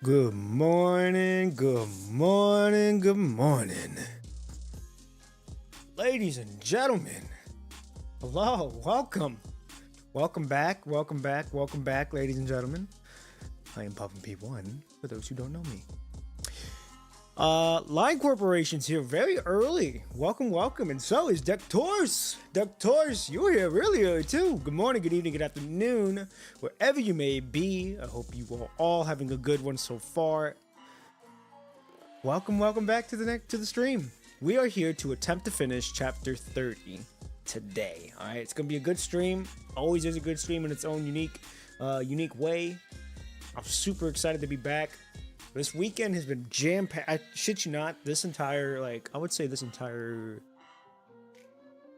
Good morning, good morning, good morning. Ladies and gentlemen, hello, welcome. Welcome back, ladies and gentlemen. I am Puffin P1, for those who don't know me. Line Corporation's here very early. Welcome, and so is Ductors. Ductors, you were here really early too. Good morning, good evening, good afternoon, wherever you may be. I hope you are all having a good one so far. Welcome back to the stream. We are here to attempt to finish chapter 30 today. All right, it's gonna be a good stream. Always is a good stream in its own unique way. I'm super excited to be back. This weekend has been jam-packed. I shit you not, this entire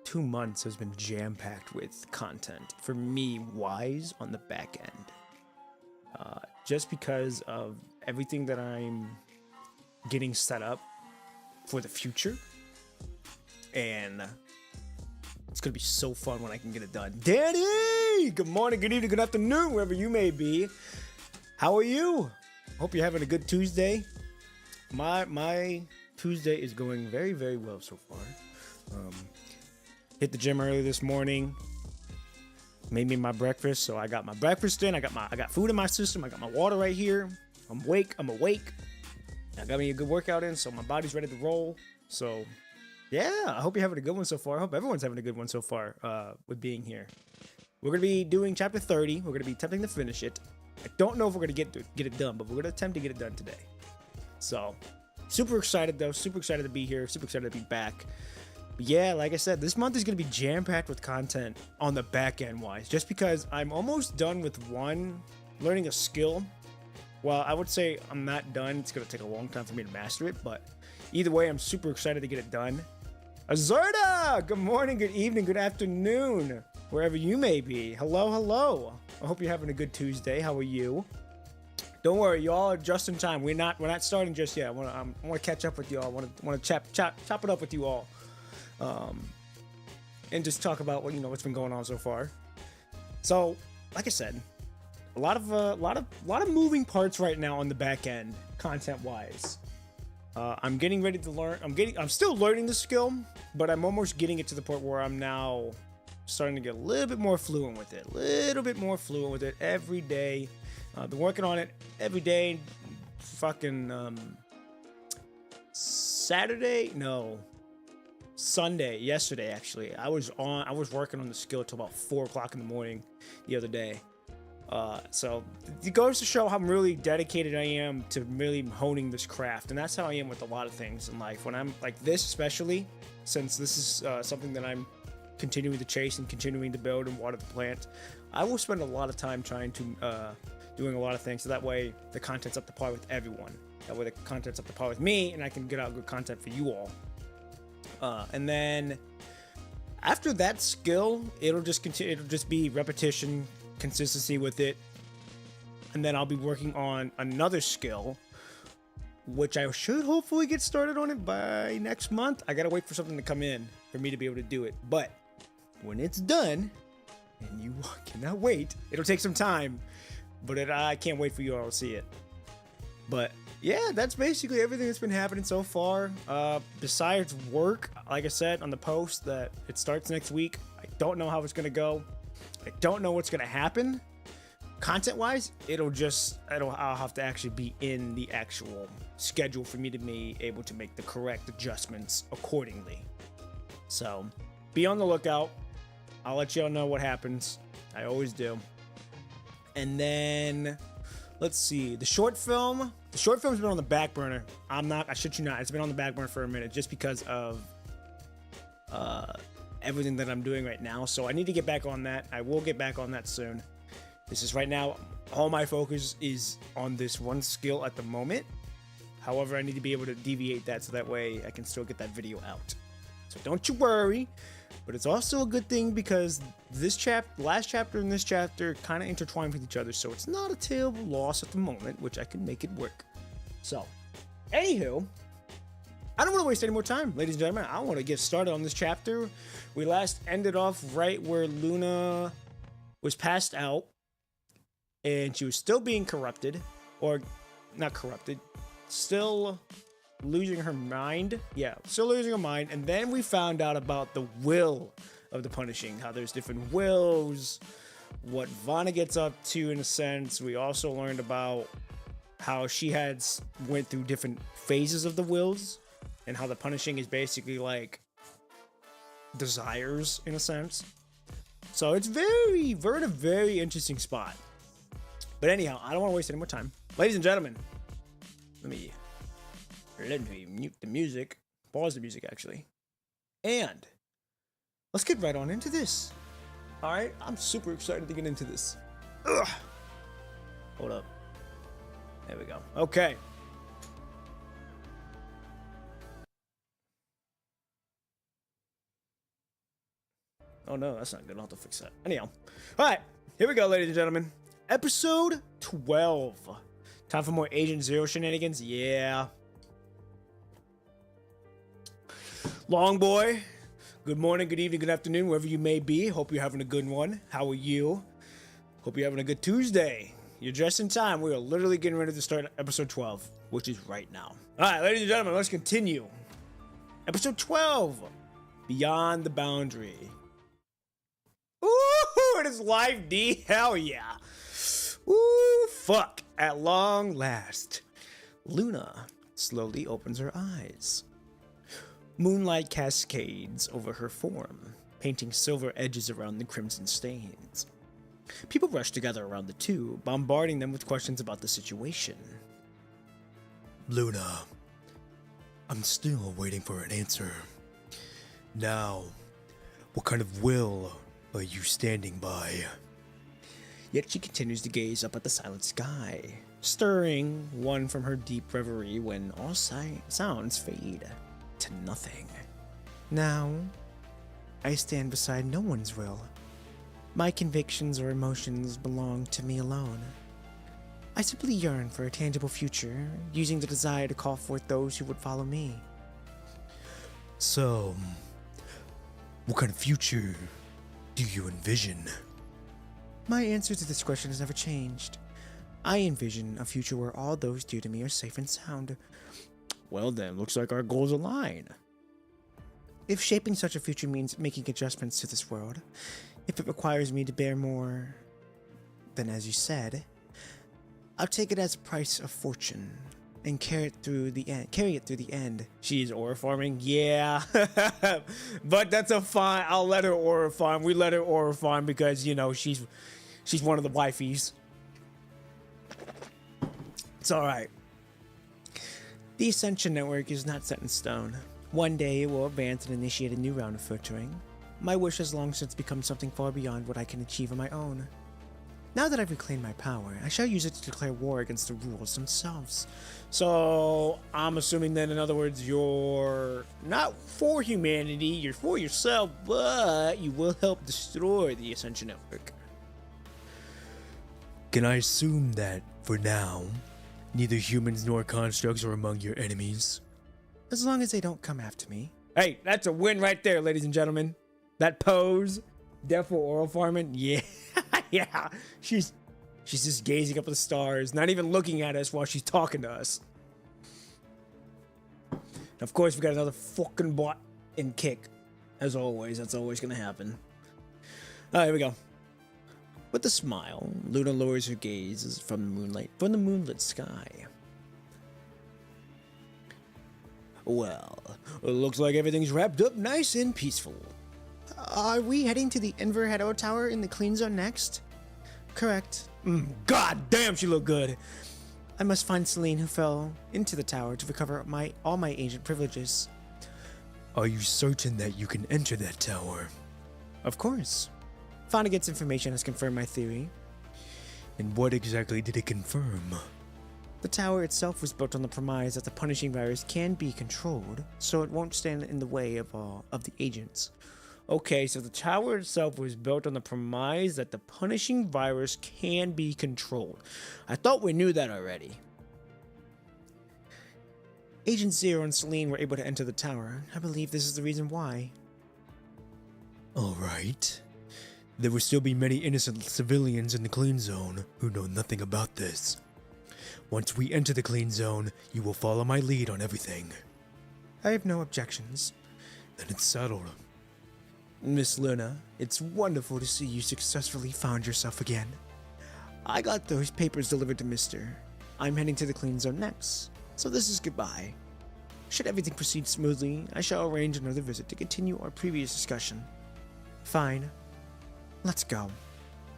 2 months has been jam-packed with content for me wise on the back end. Just because of everything that I'm getting set up for the future. And it's gonna be so fun when I can get it done. Danny! Good morning, good evening, good afternoon, wherever you may be. How are you? Hope you're having a good Tuesday. My Tuesday is going very, very well so far. Hit the gym early this morning. Made me my breakfast, so I got my breakfast in. I got food in my system. I got my water right here. I'm awake. I got me a good workout in, so my body's ready to roll. So yeah, I hope you're having a good one so far. I hope everyone's having a good one so far with being here. We're gonna be doing chapter 30. We're gonna be attempting to finish it. I don't know if we're gonna get it done, but we're gonna attempt to get it done today. So, super excited though. Super excited to be here. Super excited to be back. But yeah, like I said, this month is gonna be jam-packed with content on the back end wise. Just because I'm almost done with learning a skill. Well, I would say I'm not done. It's gonna take a long time for me to master it, but either way, I'm super excited to get it done. Azurda! Good morning, good evening, good afternoon, wherever you may be. Hello. I hope you're having a good Tuesday. How are you? Don't worry, y'all are just in time. We're not starting just yet. I want to catch up with y'all. I want to chop it up with you all, and just talk about what's been going on so far. So, like I said, a lot of moving parts right now on the back end, content wise. I'm getting ready to learn. I'm still learning the skill, but I'm almost getting it to the point where I'm now starting to get a little bit more fluent with it. Every day. I've been working on it every day. Fucking Sunday, yesterday actually. I was working on the skill till about 4 o'clock in the morning the other day. So it goes to show how really dedicated I am to really honing this craft, and that's how I am with a lot of things in life. When I'm like this, especially since this is something that I'm continuing to chase and continuing to build and water the plant, I will spend a lot of time trying to doing a lot of things, so that way the content's up to par with everyone. That way the content's up to par with me, and I can get out good content for you all. And then after that skill, it'll just continue. It'll just be repetition, consistency with it, and then I'll be working on another skill, which I should hopefully get started on it by next month. I gotta wait for something to come in for me to be able to do it, but when it's done, and you cannot wait, it'll take some time, but I can't wait for you all to see it. But yeah, that's basically everything that's been happening so far. Besides work, like I said on the post, that it starts next week. I don't know how it's gonna go. I don't know what's gonna happen content wise. I'll have to actually be in the actual schedule for me to be able to make the correct adjustments accordingly. So be on the lookout. I'll let y'all know what happens. I always do. And then let's see, the short film's been on the back burner. I shit you not, it's been on the back burner for a minute just because of everything that I'm doing right now. So I need to get back on that. I will get back on that soon. This is right now, all my focus is on this one skill at the moment. However, I need to be able to deviate that so that way I can still get that video out. So don't you worry. But it's also a good thing because last chapter and this chapter kind of intertwine with each other, so it's not a terrible loss at the moment, which I can make it work. So, anywho, I don't want to waste any more time, ladies and gentlemen. I want to get started on this chapter. We last ended off right where Luna was passed out, and she was still being corrupted, or not corrupted, still losing her mind. Yeah, still losing her mind. And then we found out about the will of the punishing, how there's different wills, what Vanna gets up to in a sense. We also learned about how she went through different phases of the wills, and how the punishing is basically like desires in a sense. So it's we're in a very interesting spot. But anyhow, I don't want to waste any more time. Ladies and gentlemen, let me mute the music, pause the music actually, and let's get right on into this. All right, I'm super excited to get into this. Ugh. Hold up. There we go. Okay. Oh no, that's not good. I'll have to fix that. Anyhow. All right, here we go, ladies and gentlemen. Episode 12. Time for more Agent Zero shenanigans? Yeah. Long boy, good morning, good evening, good afternoon, wherever you may be. Hope you're having a good one. How are you? Hope you're having a good Tuesday. You're just in time. We are literally getting ready to start episode 12, which is right now. All right, ladies and gentlemen, let's continue. Episode 12, Beyond the Boundary. Ooh, it is live D. Hell yeah. Ooh, fuck. At long last, Luna slowly opens her eyes. Moonlight cascades over her form, painting silver edges around the crimson stains. People rush together around the two, bombarding them with questions about the situation. Luna, I'm still waiting for an answer. Now, what kind of will are you standing by? Yet she continues to gaze up at the silent sky, stirring one from her deep reverie when all sounds fade to nothing. Now, I stand beside no one's will. My convictions or emotions belong to me alone. I simply yearn for a tangible future, using the desire to call forth those who would follow me. So, what kind of future do you envision? My answer to this question has never changed. I envision a future where all those dear to me are safe and sound. Well then, looks like our goals align. If shaping such a future means making adjustments to this world, if it requires me to bear more, then as you said, I'll take it as a price of fortune and carry it through the end. She's aura farming? Yeah. But that's a fine. I'll let her aura farm. We let her aura farm because, you know, she's one of the wifeys. It's alright. The Ascension Network is not set in stone. One day it will advance and initiate a new round of filtering. My wish has long since become something far beyond what I can achieve on my own. Now that I've reclaimed my power, I shall use it to declare war against the rules themselves. So, I'm assuming then, in other words, you're not for humanity, you're for yourself, but you will help destroy the Ascension Network. Can I assume that, for now, neither humans nor constructs are among your enemies? As long as they don't come after me. Hey, that's a win right there, ladies and gentlemen. That pose, Defo oral farming, yeah, yeah. She's just gazing up at the stars, not even looking at us while she's talking to us. And of course, we got another fucking bot and kick. As always, that's always gonna happen. Here we go. With a smile, Luna lowers her gaze from the moonlit sky. Well, it looks like everything's wrapped up nice and peaceful. Are we heading to the Inverhedo Tower in the clean zone next? Correct. God damn, she looked good. I must find Celine, who fell into the tower, to recover all my ancient privileges. Are you certain that you can enter that tower? Of course. Vonnegutt's information has confirmed my theory. And what exactly did it confirm? The tower itself was built on the premise that the punishing virus can be controlled, so it won't stand in the way of the agents. Okay, so the tower itself was built on the premise that the punishing virus can be controlled. I thought we knew that already. Agent Zero and Celine were able to enter the tower. I believe this is the reason why. Alright. There will still be many innocent civilians in the clean zone who know nothing about this. Once we enter the clean zone, you will follow my lead on everything. I have no objections. Then it's settled. Miss Luna, it's wonderful to see you successfully found yourself again. I got those papers delivered to Mister. I'm heading to the clean zone next, so this is goodbye. Should everything proceed smoothly, I shall arrange another visit to continue our previous discussion. Fine. Let's go.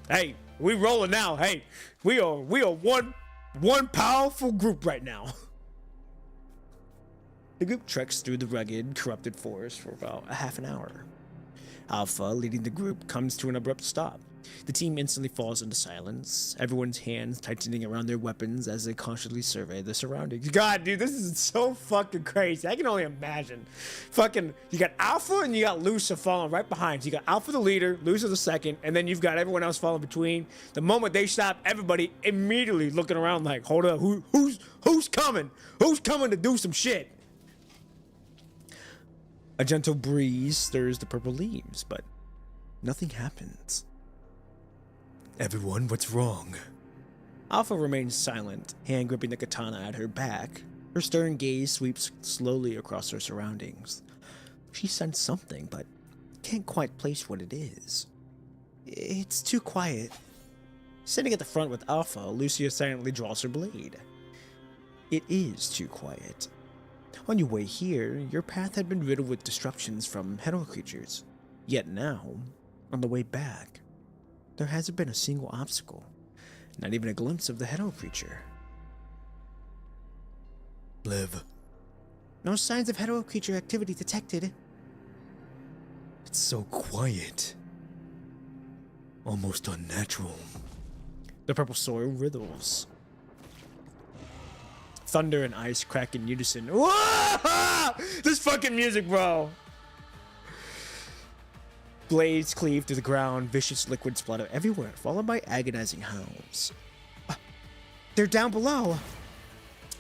Hey, we rolling now. Hey, we are one powerful group right now. The group treks through the rugged, corrupted forest for about a half an hour. Alpha, leading the group, comes to an abrupt stop. The team instantly falls into silence, everyone's hands tightening around their weapons as they cautiously survey the surroundings. God, dude, this is so fucking crazy. I can only imagine. Fucking, you got Alpha and you got Lucia following right behind. So you got Alpha the leader, Lucia the second, and then you've got everyone else following between. The moment they stop, everybody immediately looking around like, hold up, who's coming? Who's coming to do some shit? A gentle breeze stirs the purple leaves, but nothing happens. Everyone, what's wrong? Alpha remains silent, hand gripping the katana at her back. Her stern gaze sweeps slowly across her surroundings. She sensed something, but can't quite place what it is. It's too quiet. Sitting at the front with Alpha, Lucia silently draws her blade. It is too quiet. On your way here, your path had been riddled with disruptions from hetero creatures. Yet now, on the way back, there hasn't been a single obstacle, not even a glimpse of the hetero creature. Liv. No signs of hetero creature activity detected. It's so quiet. Almost unnatural. The purple soil writhles. Thunder and ice crack in unison. Whoa! This fucking music, bro! Blades cleave through the ground, vicious liquid splatter everywhere, followed by agonizing howls. They're down below!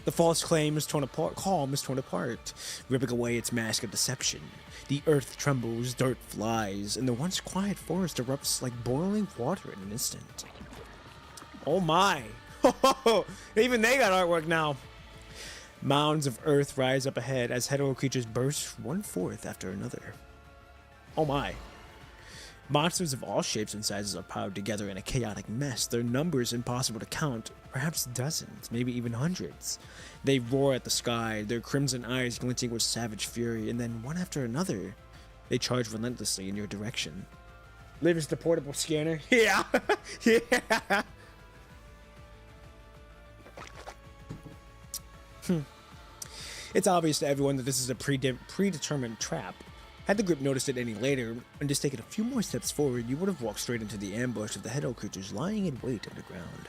The false calm is torn apart, ripping away its mask of deception. The earth trembles, dirt flies, and the once quiet forest erupts like boiling water in an instant. Oh my! Even they got artwork now! Mounds of earth rise up ahead as hetero creatures burst one forth after another. Oh my. Monsters of all shapes and sizes are piled together in a chaotic mess, their numbers impossible to count, perhaps dozens, maybe even hundreds. They roar at the sky, their crimson eyes glinting with savage fury, and then one after another, they charge relentlessly in your direction. Liv is the portable scanner. Yeah! Yeah! It's obvious to everyone that this is a predetermined trap. Had the group noticed it any later, and just taken a few more steps forward, you would have walked straight into the ambush of the hetero creatures lying in wait underground.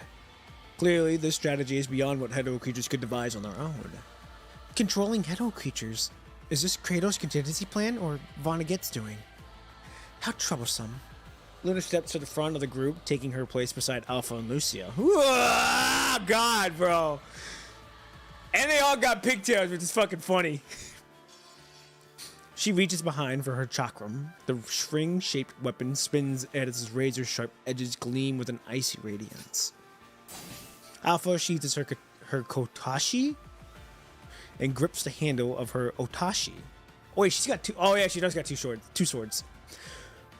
Clearly, this strategy is beyond what hetero creatures could devise on their own. Controlling hetero creatures? Is this Kratos' contingency plan, or Vonnegut's doing? How troublesome. Luna steps to the front of the group, taking her place beside Alpha and Lucia. Whoa, God, bro! And they all got pigtails, which is fucking funny. She reaches behind for her chakram. The string-shaped weapon spins at its razor-sharp edges gleam with an icy radiance. Alpha sheathes her kotashi and grips the handle of her otashi. Oh wait, she's got two. Oh yeah, she does got two swords.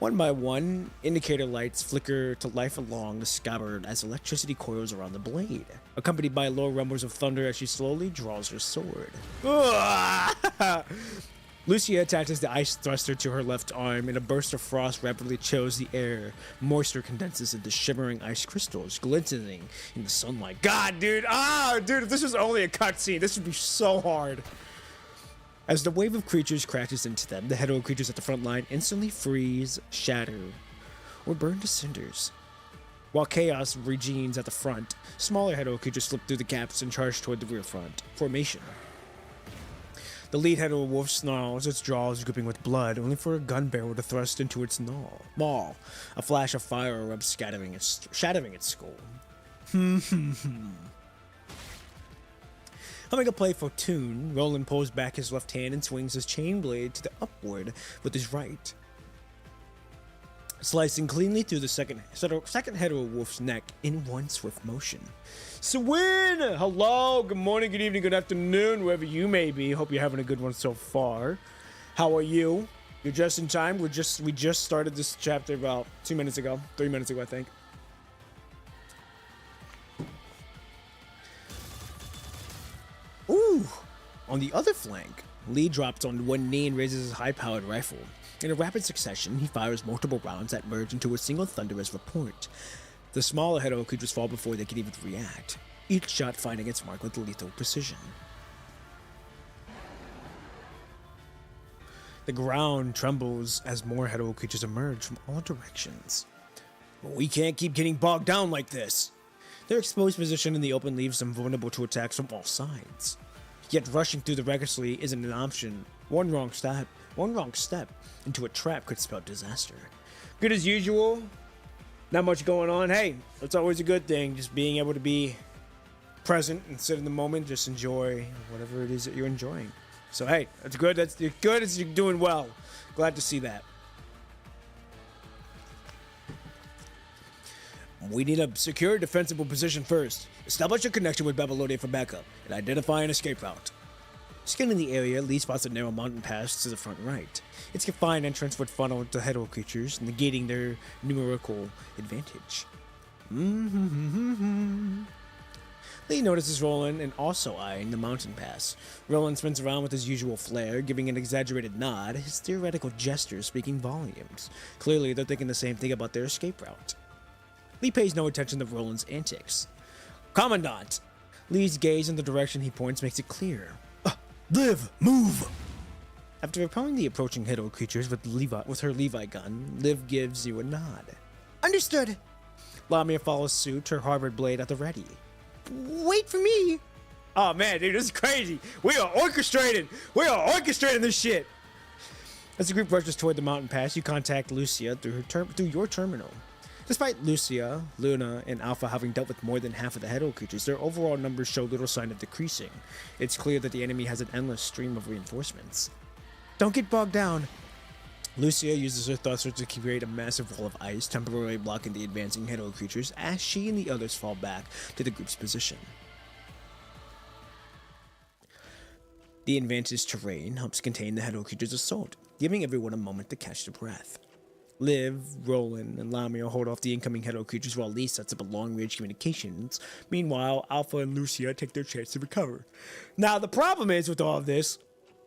One by one, indicator lights flicker to life along the scabbard as electricity coils around the blade, accompanied by low rumbles of thunder as she slowly draws her sword. Lucia attaches the ice thruster to her left arm, and a burst of frost rapidly chills the air. Moisture condenses into shimmering ice crystals, glistening in the sunlight. God, dude! Dude, if this was only a cutscene, this would be so hard. As the wave of creatures crashes into them, the hetero creatures at the front line instantly freeze, shatter, or burn to cinders. While chaos regenes at the front, smaller hetero creatures slip through the gaps and charge toward the rear front. Formation. The lead hetero wolf snarls, its jaws dripping with blood, only for a gun barrel to thrust into its maw. A flash of fire erupts, shattering its skull. Humming a playful tune, Roland pulls back his left hand and swings his chain blade to the upward with his right. slicing cleanly through the second hetero wolf's neck in one swift motion. Swin! Hello, good morning, good evening, good afternoon, wherever you may be. Hope you're having a good one so far. How are you? You're just in time. We just started this chapter about 3 minutes ago, I think. Ooh! On the other flank, Lee drops on one knee and raises his high-powered rifle. In a rapid succession, he fires multiple rounds that merge into a single thunderous report. The smaller hetero creatures fall before they can even react, each shot finding its mark with lethal precision. The ground trembles as more hetero creatures emerge from all directions. We can't keep getting bogged down like this. Their exposed position in the open leaves them vulnerable to attacks from all sides. Yet rushing through the recklessly isn't an option. One wrong step into a trap could spell disaster. Good as usual. Not much going on. Hey, it's always a good thing. Just being able to be present and sit in the moment. Just enjoy whatever it is that you're enjoying. So hey, that's good. That's good as you're doing well. Glad to see that. We need a secure, defensible position first. Establish a connection with Babylonia for backup, and identify an escape route. Scanning the area, Lee spots a narrow mountain pass to the front right. Its confined entrance would funnel into hetero creatures, negating their numerical advantage. Lee notices Roland and also eyeing the mountain pass. Roland spins around with his usual flair, giving an exaggerated nod, his theoretical gestures speaking volumes. Clearly, they're thinking the same thing about their escape route. Lee pays no attention to Roland's antics. Commandant! Lee's gaze in the direction he points makes it clear. Liv, move! After repelling the approaching hetero creatures with her Levi gun, Liv gives you a nod. Understood! Lamia follows suit, her harbored blade at the ready. Wait for me! Oh man, dude, this is crazy! We are orchestrating this shit! As the group rushes toward the mountain pass, you contact Lucia through your terminal. Despite Lucia, Luna, and Alpha having dealt with more than half of the hetero creatures, their overall numbers show little sign of decreasing. It's clear that the enemy has an endless stream of reinforcements. Don't get bogged down. Lucia uses her thruster to create a massive wall of ice, temporarily blocking the advancing hetero creatures as she and the others fall back to the group's position. The advantaged terrain helps contain the hetero creatures' assault, giving everyone a moment to catch their breath. Liv, Roland, and Lamia hold off the incoming hetero creatures while Lee sets up a long-range communications. Meanwhile, Alpha and Lucia take their chance to recover. Now, the problem is with all of this,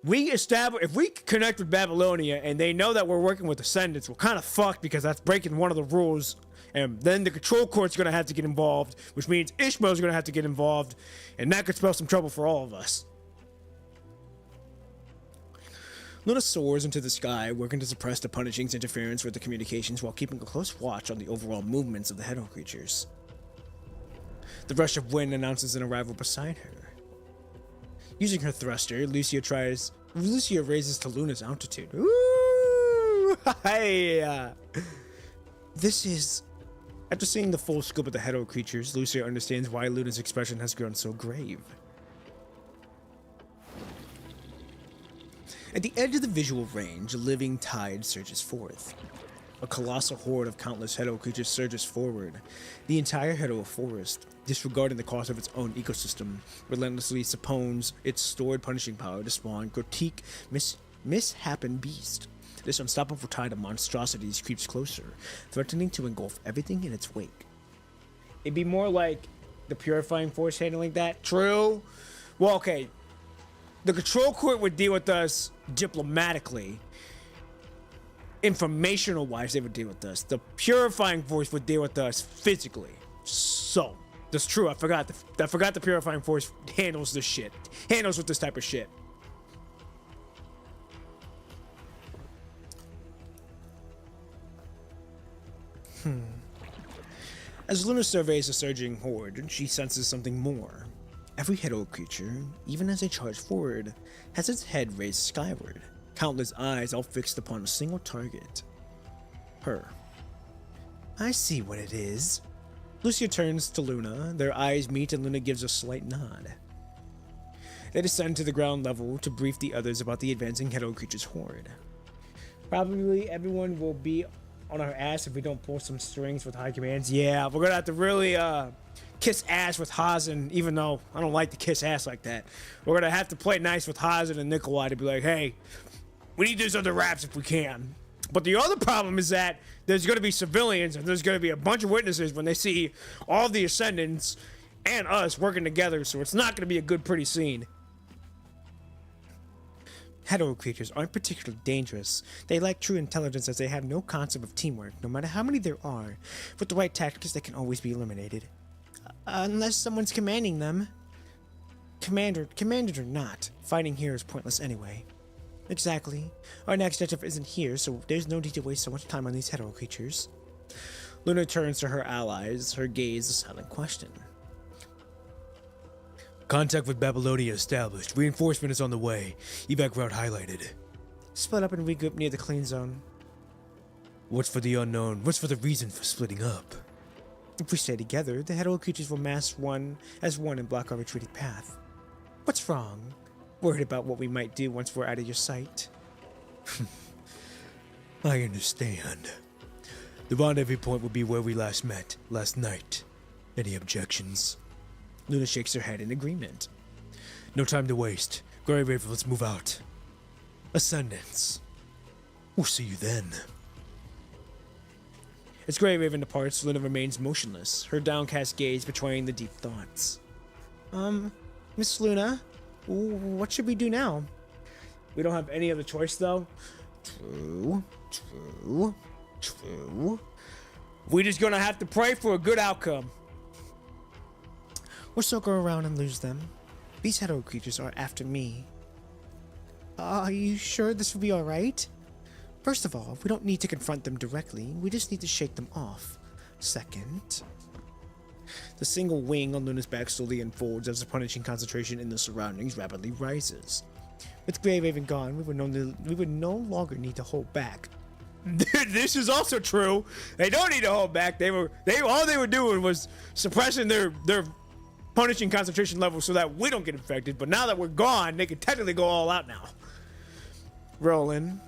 if we connect with Babylonia and they know that we're working with Ascendants, we're kind of fucked because that's breaking one of the rules. And then the control court's going to have to get involved, which means Ishmael's going to have to get involved, and that could spell some trouble for all of us. Luna soars into the sky, working to suppress the Punishing's interference with the communications while keeping a close watch on the overall movements of the hetero creatures. The rush of wind announces an arrival beside her. Using her thruster, Lucia raises to Luna's altitude. Ooh! Hey! After seeing the full scope of the hetero creatures, Lucia understands why Luna's expression has grown so grave. At the edge of the visual range, a living tide surges forth. A colossal horde of countless hetero creatures surges forward. The entire hetero forest, disregarding the cost of its own ecosystem, relentlessly suppons its stored punishing power to spawn grotesque, misshapen beast. This unstoppable tide of monstrosities creeps closer, threatening to engulf everything in its wake. It'd be more like the purifying force handling that. True. Well, okay. The control court would deal with us diplomatically. Informational wise, they would deal with us. The purifying force would deal with us physically. So, that's true. I forgot the purifying force handles this shit. Handles with this type of shit. As Luna surveys the surging horde, she senses something more. Every hetero creature, even as they charge forward, has its head raised skyward, countless eyes all fixed upon a single target. Her. I see what it is. Lucia turns to Luna, their eyes meet and Luna gives a slight nod. They descend to the ground level to brief the others about the advancing hetero creature's horde. Probably everyone will be on our ass if we don't pull some strings with high commands. Yeah, we're gonna have to really kiss ass with Hazen, even though I don't like to kiss ass like that. We're gonna have to play nice with Hazen and Nikolai to be like, hey, we need this under wraps if we can. But the other problem is that there's gonna be civilians and there's gonna be a bunch of witnesses when they see all the Ascendants and us working together, so it's not gonna be a good, pretty scene. Hetero creatures aren't particularly dangerous. They lack true intelligence as they have no concept of teamwork, no matter how many there are. With the right tactics, they can always be eliminated. Unless someone's commanding them. Commanded or not, fighting here is pointless anyway. Exactly. Our next objective isn't here, so there's no need to waste so much time on these hetero creatures. Luna turns to her allies, her gaze a silent question. Contact with Babylonia established. Reinforcement is on the way. Evac route highlighted. Split up and regroup near the clean zone. What's for the unknown? What's for the reason for splitting up? If we stay together, the hetero creatures will mass as one and block our retreating path. What's wrong? Worried about what we might do once we're out of your sight? I understand. The rendezvous point will be where we last met, last night. Any objections? Luna shakes her head in agreement. No time to waste. Grey Raven, let's move out. Ascendants. We'll see you then. As Grey Raven departs, Luna remains motionless, her downcast gaze betraying the deep thoughts. Miss Luna, what should we do now? We don't have any other choice, though. True. We're just gonna have to pray for a good outcome. Or so go around and lose them. These hetero creatures are after me. Are you sure this will be alright? First of all, we don't need to confront them directly, we just need to shake them off. Second, the single wing on Luna's back slowly unfolds as the punishing concentration in the surroundings rapidly rises. With Grey Raven gone, we would no longer need to hold back. This is also true. They don't need to hold back. All they were doing was suppressing their punishing concentration levels so that we don't get infected. But now that we're gone, they can technically go all out now. Roland.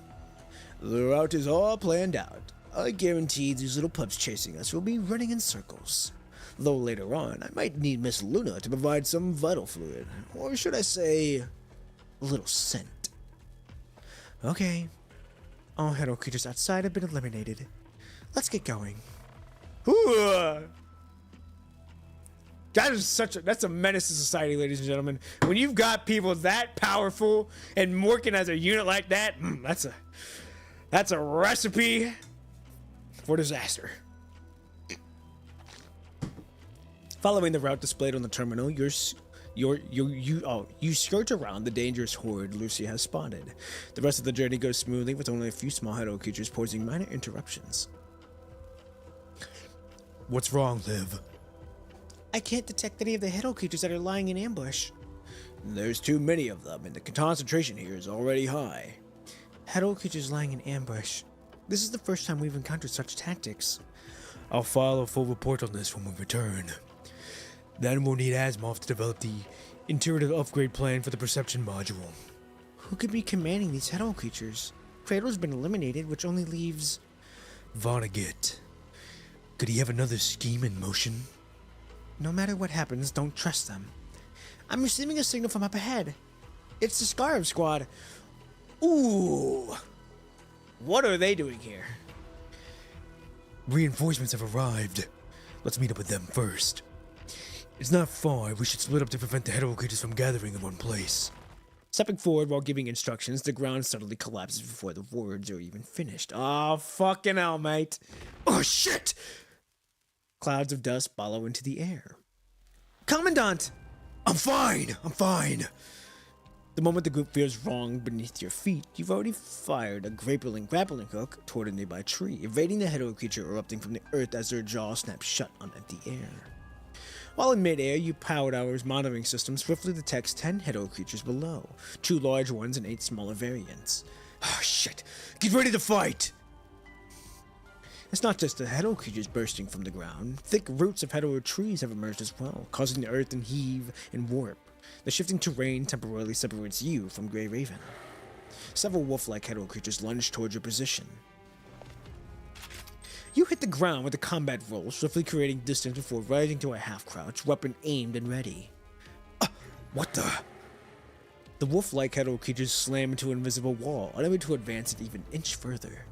The route is all planned out. I guarantee these little pups chasing us will be running in circles. Though later on, I might need Miss Luna to provide some vital fluid. Or should I say, a little scent. Okay. All hetero creatures outside have been eliminated. Let's get going. Ooh. That's a menace to society, ladies and gentlemen. When you've got people that powerful and working as a unit like that, that's a recipe for disaster. Following the route displayed on the terminal, you skirt around the dangerous horde Lucia has spotted. The rest of the journey goes smoothly with only a few small hetero creatures posing minor interruptions. What's wrong, Liv? I can't detect any of the hetero creatures that are lying in ambush. There's too many of them, and the concentration here is already high. Hetero creatures lying in ambush. This is the first time we've encountered such tactics. I'll file a full report on this when we return. Then we'll need Asimov to develop the iterative upgrade plan for the perception module. Who could be commanding these hetero creatures? Kratos been eliminated, which only leaves... Vonnegut. Could he have another scheme in motion? No matter what happens, don't trust them. I'm receiving a signal from up ahead. It's the Scarab Squad. Ooh. What are they doing here? Reinforcements have arrived. Let's meet up with them first. It's not far. We should split up to prevent the hetero creatures from gathering in one place. Stepping forward while giving instructions, the ground suddenly collapses before the words are even finished. Oh, fucking hell, mate. Oh, shit! Clouds of dust follow into the air. Commandant! I'm fine! The moment the group feels wrong beneath your feet, you've already fired a grappling hook toward a nearby tree, evading the hetero creature erupting from the earth as their jaw snaps shut on empty air. While in midair, you powered hour's monitoring system swiftly detects 10 hetero creatures below, 2 large ones and 8 smaller variants. Oh, shit! Get ready to fight! It's not just the hetero creatures bursting from the ground. Thick roots of hetero trees have emerged as well, causing the earth to heave and warp. The shifting terrain temporarily separates you from Grey Raven. Several wolf-like hetero creatures lunge towards your position. the ground with a combat roll, swiftly creating distance before rising to a half crouch, weapon aimed and ready. What the? The wolf-like head creatures slam into an invisible wall, unable to advance it even an inch further.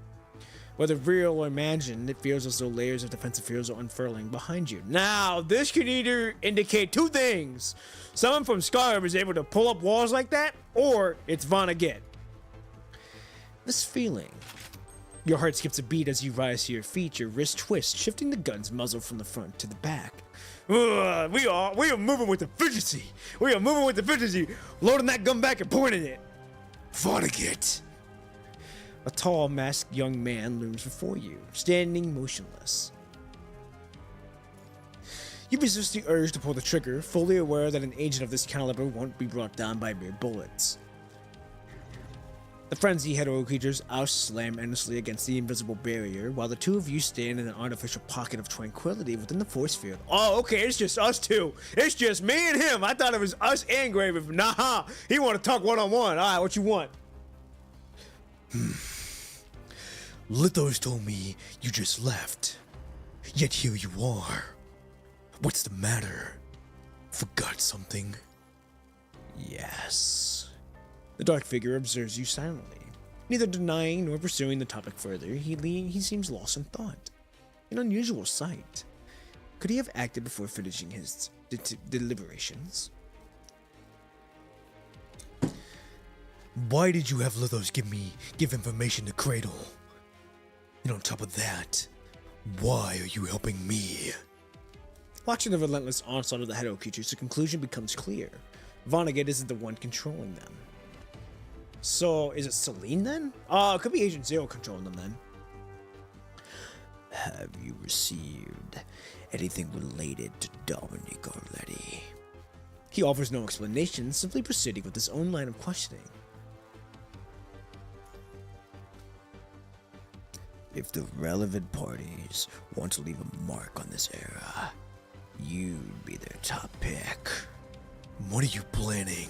Whether real or imagined, it feels as though layers of defensive fields are unfurling behind you. Now, this can either indicate two things. Someone from Skyrim is able to pull up walls like that, or it's Vonnegut. This feeling. Your heart skips a beat as you rise to your feet, your wrist twists, shifting the gun's muzzle from the front to the back. We are moving with efficiency. We are moving with efficiency, loading that gun back and pointing it. Vonnegut! A tall, masked young man looms before you, standing motionless. You resist the urge to pull the trigger, fully aware that an agent of this caliber won't be brought down by mere bullets. The frenzy hetero creatures slam endlessly against the invisible barrier, while the two of you stand in an artificial pocket of tranquility within the force field. Oh, okay, it's just us two. It's just me and him. I thought it was us and Graven. Nah, he want to talk one-on-one. All right, what you want? Lithos told me you just left. Yet here you are. What's the matter? Forgot something? Yes. The dark figure observes you silently, neither denying nor pursuing the topic further. He seems lost in thought. An unusual sight. Could he have acted before finishing his deliberations? Why did you have Lithos give information to Cradle? And on top of that, why are you helping me? Watching the relentless onslaught of the hetero creatures, the conclusion becomes clear. Vonnegut isn't the one controlling them. So, is it Celine then? It could be Agent Zero controlling them then. Have you received anything related to Dominic already? He offers no explanation, simply proceeding with his own line of questioning. If the relevant parties want to leave a mark on this era, you'd be their top pick. What are you planning?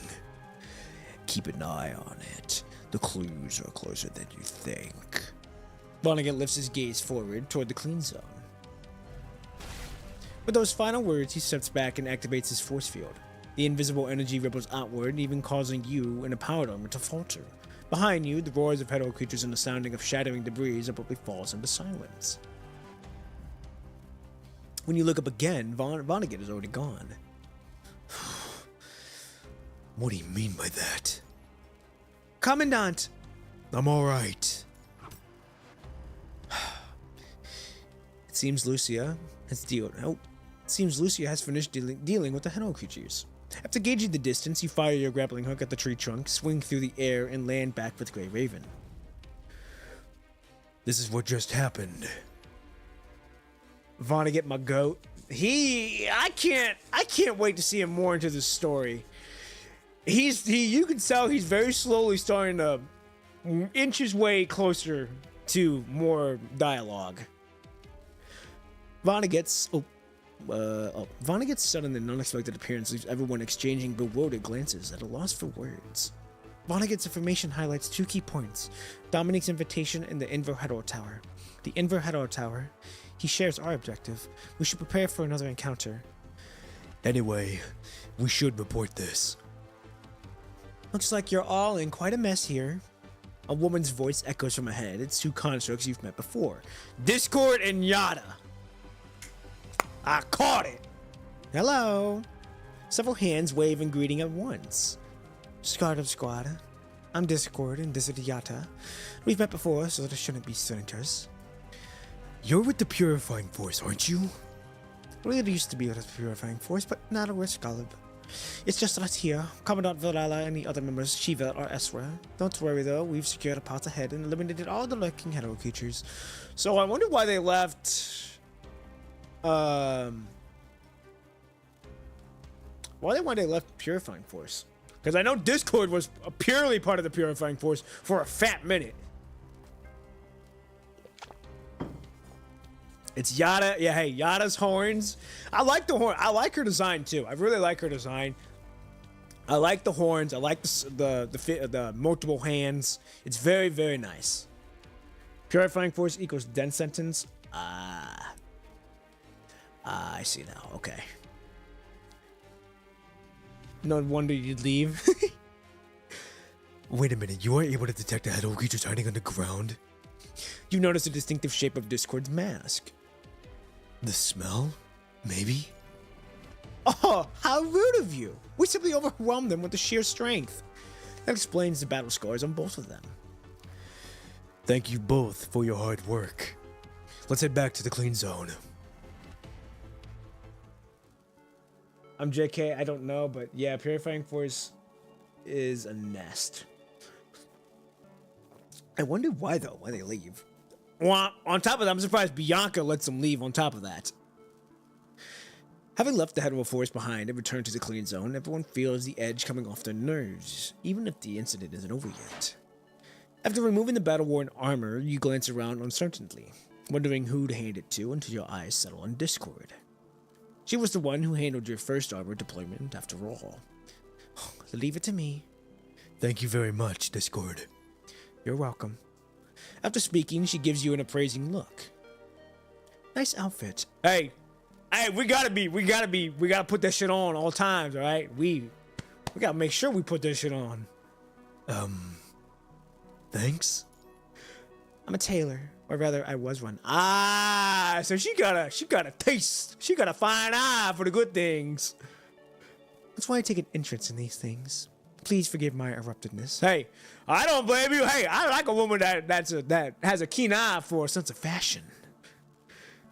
Keep an eye on it. The clues are closer than you think. Vonnegut lifts his gaze forward toward the clean zone. With those final words, he steps back and activates his force field. The invisible energy ripples outward, even causing you in a powered armor to falter. Behind you, the roars of hetero creatures and the sounding of shattering debris abruptly falls into silence. When you look up again, Vonnegut is already gone. What do you mean by that? Commandant! I'm alright. It seems Lucia has finished dealing with the hetero creatures. After gauging the distance, you fire your grappling hook at the tree trunk, swing through the air, and land back with Grey Raven. This is what just happened. Vonnegut, my goat. I can't wait to see him more into this story. You can tell he's very slowly starting to inch his way closer to more dialogue. Vonnegut's sudden and unexpected appearance leaves everyone exchanging bewildered glances at a loss for words. Vonnegut's information highlights two key points: Dominic's invitation and the Inver Hetero Tower. The Inver Hetero Tower. He shares our objective. We should prepare for another encounter. Anyway, we should report this. Looks like you're all in quite a mess here. A woman's voice echoes from ahead. It's two constructs you've met before. Discord and Yada. I caught it. Hello. Several hands wave in greeting at once. Squad of Squad. I'm Discord and this is Yata. We've met before, so there shouldn't be strangers. You're with the Purifying Force, aren't you? We used to be with the Purifying Force, but now we're Scalib. It's just us here. Commandant Virala and the other members, Shiva or Esra. Don't worry though, we've secured a path ahead and eliminated all the lurking hetero creatures. So I wonder why they left... why they left Purifying Force. Because I know Discord was purely part of the Purifying Force for a fat minute. It's Yada. Yeah, hey, Yada's horns. I like the horn. I like her design too. I really like her design. I like the horns. I like the multiple hands. It's very, very nice. Purifying Force equals dense sentence. Ah. Ah, I see now. Okay. No wonder you'd leave. Wait a minute, you are able to detect a head creatures hiding on the ground? You notice the distinctive shape of Discord's mask. The smell? Maybe? Oh, how rude of you! We simply overwhelmed them with the sheer strength. That explains the battle scars on both of them. Thank you both for your hard work. Let's head back to the clean zone. I'm JK, I don't know, but yeah, Purifying Force is a nest. I wonder why, though, why they leave. Well, on top of that, I'm surprised Bianca lets them leave on top of that. Having left the Hetero Force behind and returned to the clean zone, everyone feels the edge coming off their nerves, even if the incident isn't over yet. After removing the battle-worn armor, you glance around uncertainly, wondering who to hand it to until your eyes settle on Discord. She was the one who handled your first armor deployment, after all. Leave it to me. Thank you very much, Discord. You're welcome. After speaking, she gives you an appraising look. Nice outfit. Hey, we gotta put that shit on all times, all right? We gotta make sure we put that shit on. Thanks? I'm a tailor, or rather, I was one. Ah, so she got a taste. She got a fine eye for the good things. That's why I take an interest in these things. Please forgive my eruptedness. Hey, I don't blame you. Hey, I like a woman that has a keen eye for a sense of fashion.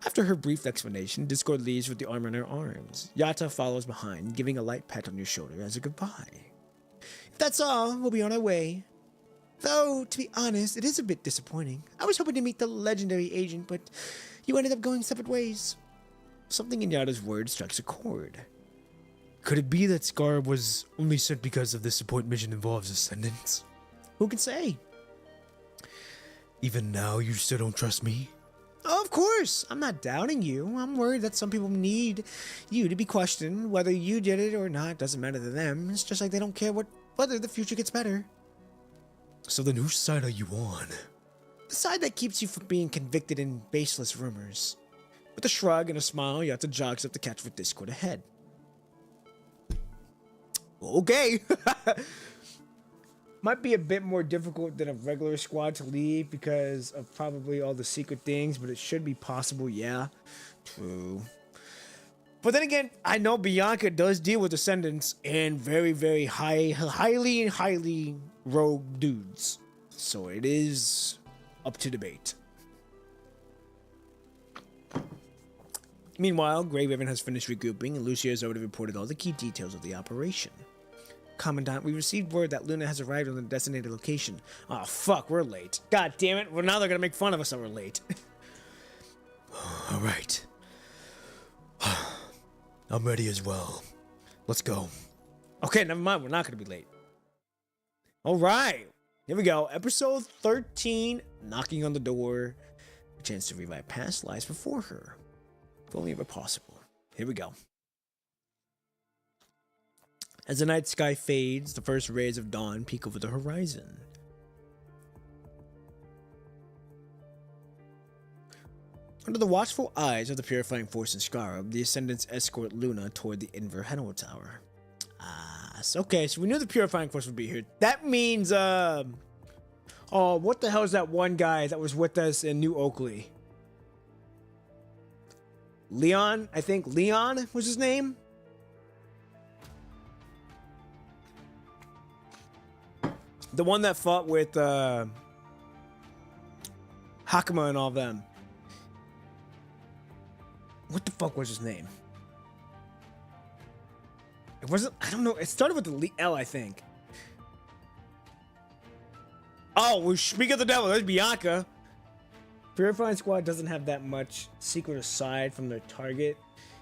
After her brief explanation, Discord leaves with the armor in her arms. Yata follows behind, giving a light pat on your shoulder as a goodbye. If that's all, we'll be on our way. Though, to be honest, it is a bit disappointing. I was hoping to meet the legendary agent, but you ended up going separate ways. Something in Yata's words strikes a chord. Could it be that Scar was only sent because of the support mission involves Ascendants? Who can say? Even now, you still don't trust me? Oh, of course. I'm not doubting you. I'm worried that some people need you to be questioned. Whether you did it or not doesn't matter to them. It's just like they don't care whether the future gets better. So then whose side are you on? The side that keeps you from being convicted in baseless rumors. With a shrug and a smile, Yata jogs up to catch with Discord ahead. Okay. Might be a bit more difficult than a regular squad to leave because of probably all the secret things, but it should be possible, yeah. True. But then again, I know Bianca does deal with Ascendants and very, very highly rogue dudes. So it is up to debate. Meanwhile, Grey Raven has finished regrouping and Lucia has already reported all the key details of the operation. Commandant, we received word that Luna has arrived on the designated location. Oh fuck, we're late. God damn it, well now they're gonna make fun of us that we're late. Alright. I'm ready as well. Let's go. Okay, never mind, we're not gonna be late. Alright, here we go. Episode 13, Knocking on the Door. A chance to revive past lives before her. If only ever possible. Here we go. As the night sky fades, the first rays of dawn peek over the horizon. Under the watchful eyes of the Purifying Force in Scarab, the Ascendants escort Luna toward the Inverheno Tower. Ah, okay, so we knew the Purifying Force would be here. That means, oh, what the hell is that one guy that was with us in New Oakley? Leon, I think Leon was his name? The one that fought with Hakama and all of them. What the fuck was his name? It wasn't, I don't know, it started with the L, I think. Oh, well, speak of the devil, there's Bianca. Purifying Squad doesn't have that much secret aside from their target.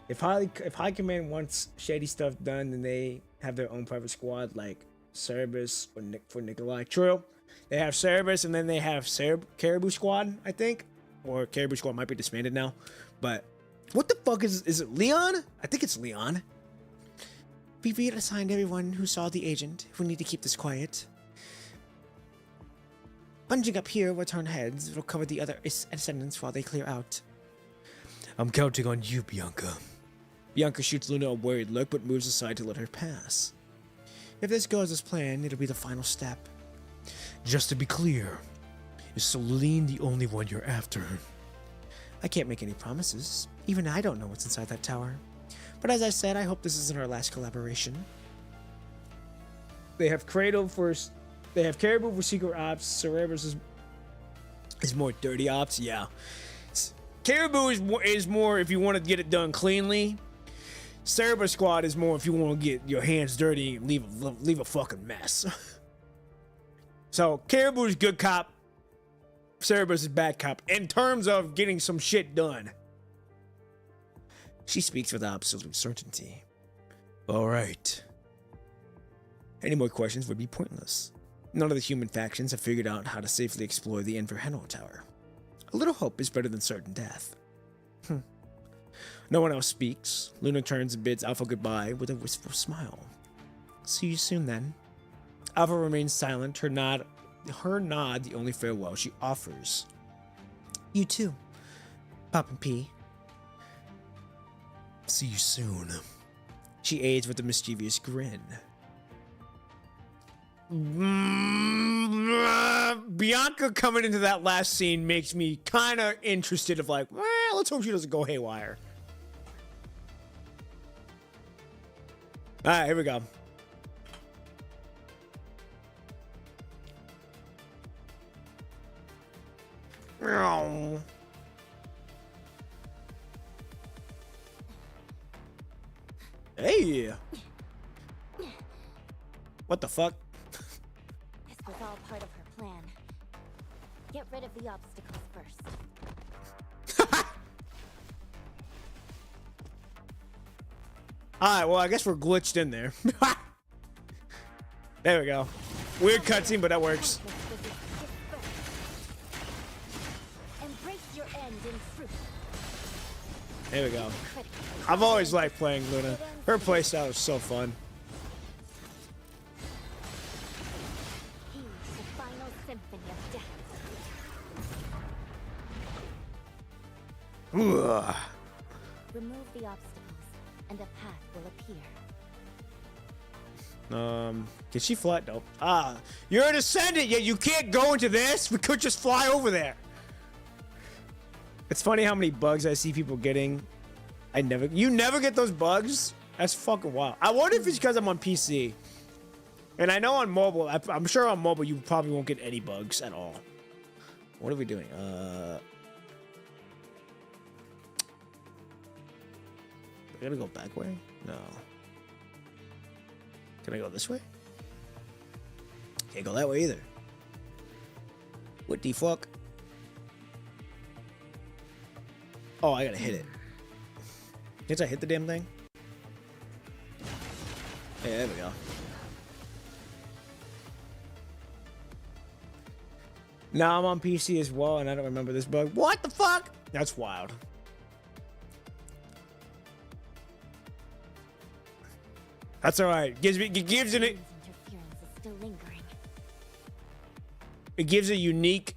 If High Command wants shady stuff done, then they have their own private squad, like Cerebus for Nikolai. True. They have Cerebus and then they have Caribou Squad, I think. Or Caribou Squad might be disbanded now. But what the fuck is it Leon? I think it's Leon. We've reassigned everyone who saw the agent. We need to keep this quiet. Bunging up here will turn heads. It'll cover the other Ascendants while they clear out. I'm counting on you, Bianca. Bianca shoots Luna a worried look but moves aside to let her pass. If this goes as planned, it'll be the final step. Just to be clear, is Celine the only one you're after? I can't make any promises. Even I don't know what's inside that tower. But as I said, I hope this isn't our last collaboration. They have Caribou for secret ops. Cerberus is more dirty ops. Yeah, Caribou is more if you want to get it done cleanly. Cerberus Squad is more if you want to get your hands dirty and leave a fucking mess. So Caribou is good cop. Cerberus is bad cop in terms of getting some shit done. She speaks with absolute certainty. All right. Any more questions would be pointless. None of the human factions have figured out how to safely explore the Inverheno Tower. A little hope is better than certain death. No one else speaks. Luna turns and bids Alpha goodbye with a wistful smile. See you soon then. Alpha remains silent, her nod the only farewell she offers. You too, Pop and P. See you soon. She aids with a mischievous grin. Bianca coming into that last scene makes me kind of interested of like, well, let's hope she doesn't go haywire. All right, here we go. Hey! What the fuck? This was all part of her plan. Get rid of the obstacles first. Alright, well, I guess we're glitched in there. There we go. Weird cutscene, but that works. Embrace your end in fruit. There we go. I've always liked playing Luna. Her playstyle is so fun. Here's the final symphony of death. Ugh. Remove the obstacles, and a path will appear. Can she fly? Nope. Ah, you're an ascendant, yet you can't go into this? We could just fly over there. It's funny how many bugs I see people getting. You never get those bugs? That's fucking wild. I wonder if it's because I'm on PC. And I know on mobile, I'm sure on mobile you probably won't get any bugs at all. What are we doing? I gotta go back way? No. Can I go this way? Can't go that way either. What the fuck? Oh, I gotta hit it. Can't I hit the damn thing? Yeah, there we go. Now I'm on PC as well, and I don't remember this bug. What the fuck? That's wild. That's all right. It gives a unique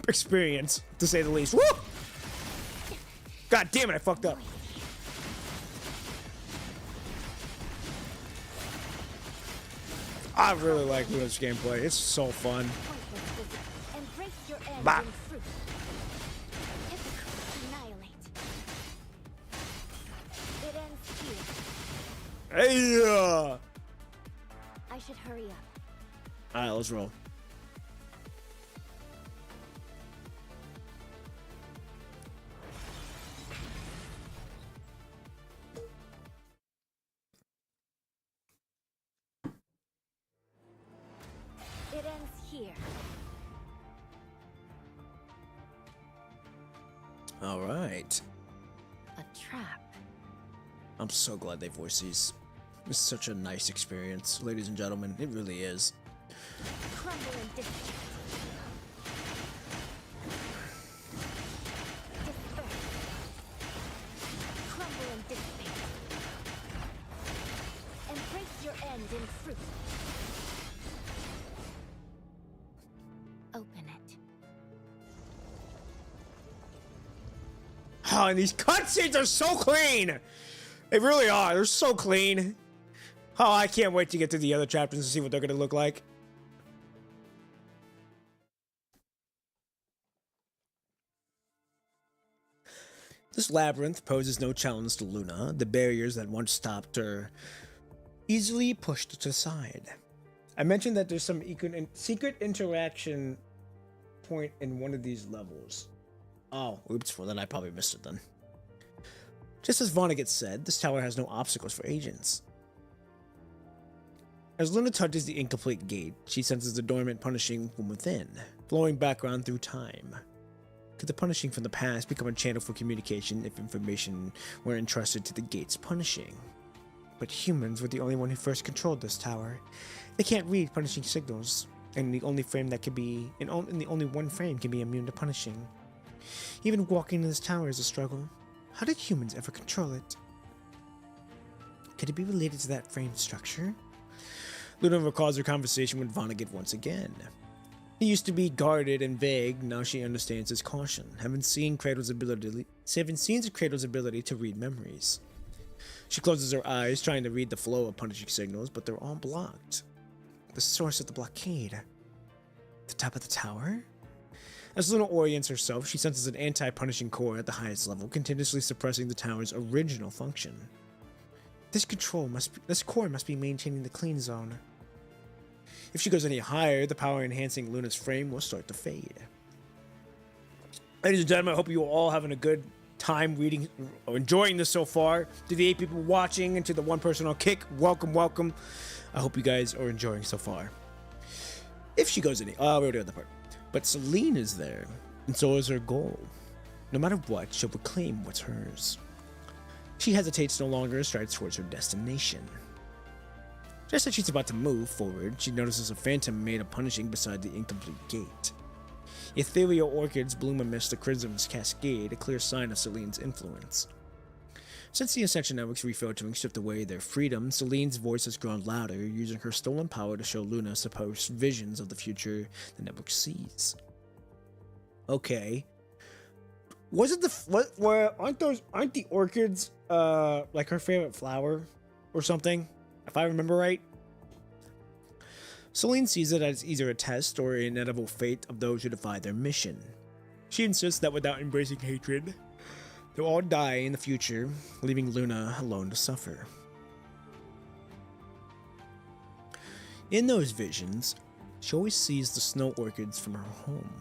experience, to say the least. Woo! God damn it! I fucked up. I really like Luna's gameplay. It's so fun. Bah. Hey! I should hurry up. Alright, let's roll. It ends here. Alright. A trap. I'm so glad they voiced these. It's such a nice experience, ladies and gentlemen. It really is. Crumble and disperse. Crumble and dissipate. Embrace your end in fruit. Open it. Oh, and these cutscenes are so clean. They really are. They're so clean. Oh, I can't wait to get to the other chapters and see what they're going to look like. This labyrinth poses no challenge to Luna. The barriers that once stopped her easily pushed to the side. I mentioned that there's some secret interaction point in one of these levels. Oh, oops, well then I probably missed it then. Just as Vonnegut said, this tower has no obstacles for agents. As Luna touches the incomplete gate, she senses the dormant punishing from within, flowing background through time. Could the punishing from the past become a channel for communication if information were entrusted to the gate's punishing? But humans were the only one who first controlled this tower. They can't read punishing signals, and the only frame that can be, and the only one frame can be immune to punishing. Even walking in this tower is a struggle. How did humans ever control it? Could it be related to that frame structure? Luna recalls her conversation with Vonnegut once again. He used to be guarded and vague, now she understands his caution, having seen Cradle's ability to read memories. She closes her eyes, trying to read the flow of punishing signals, but they're all blocked. The source of the blockade. The top of the tower? As Luna orients herself, she senses an anti-punishing core at the highest level, continuously suppressing the tower's original function. This core must be maintaining the clean zone. If she goes any higher, the power enhancing Luna's frame will start to fade. Ladies and gentlemen, I hope you are all having a good time reading or enjoying this so far. To the 8 people watching and to the 1 person on Kick, welcome, welcome. I hope you guys are enjoying so far. If she goes any, we already had the part. But Celine is there, and so is her goal. No matter what, she'll reclaim what's hers. She hesitates no longer and strides towards her destination. Just as she's about to move forward, she notices a phantom made of punishing beside the incomplete gate. Ethereal orchids bloom amidst the Chrism's cascade, a clear sign of Celine's influence. Since the Ascension Network's refiltering stripped away their freedom, Celine's voice has grown louder, using her stolen power to show Luna supposed visions of the future the network sees. Okay. Wasn't aren't the orchids like her favorite flower or something? If I remember right. Celine sees it as either a test or an inevitable fate of those who defy their mission. She insists that without embracing hatred, they'll all die in the future, leaving Luna alone to suffer. In those visions, she always sees the snow orchids from her home.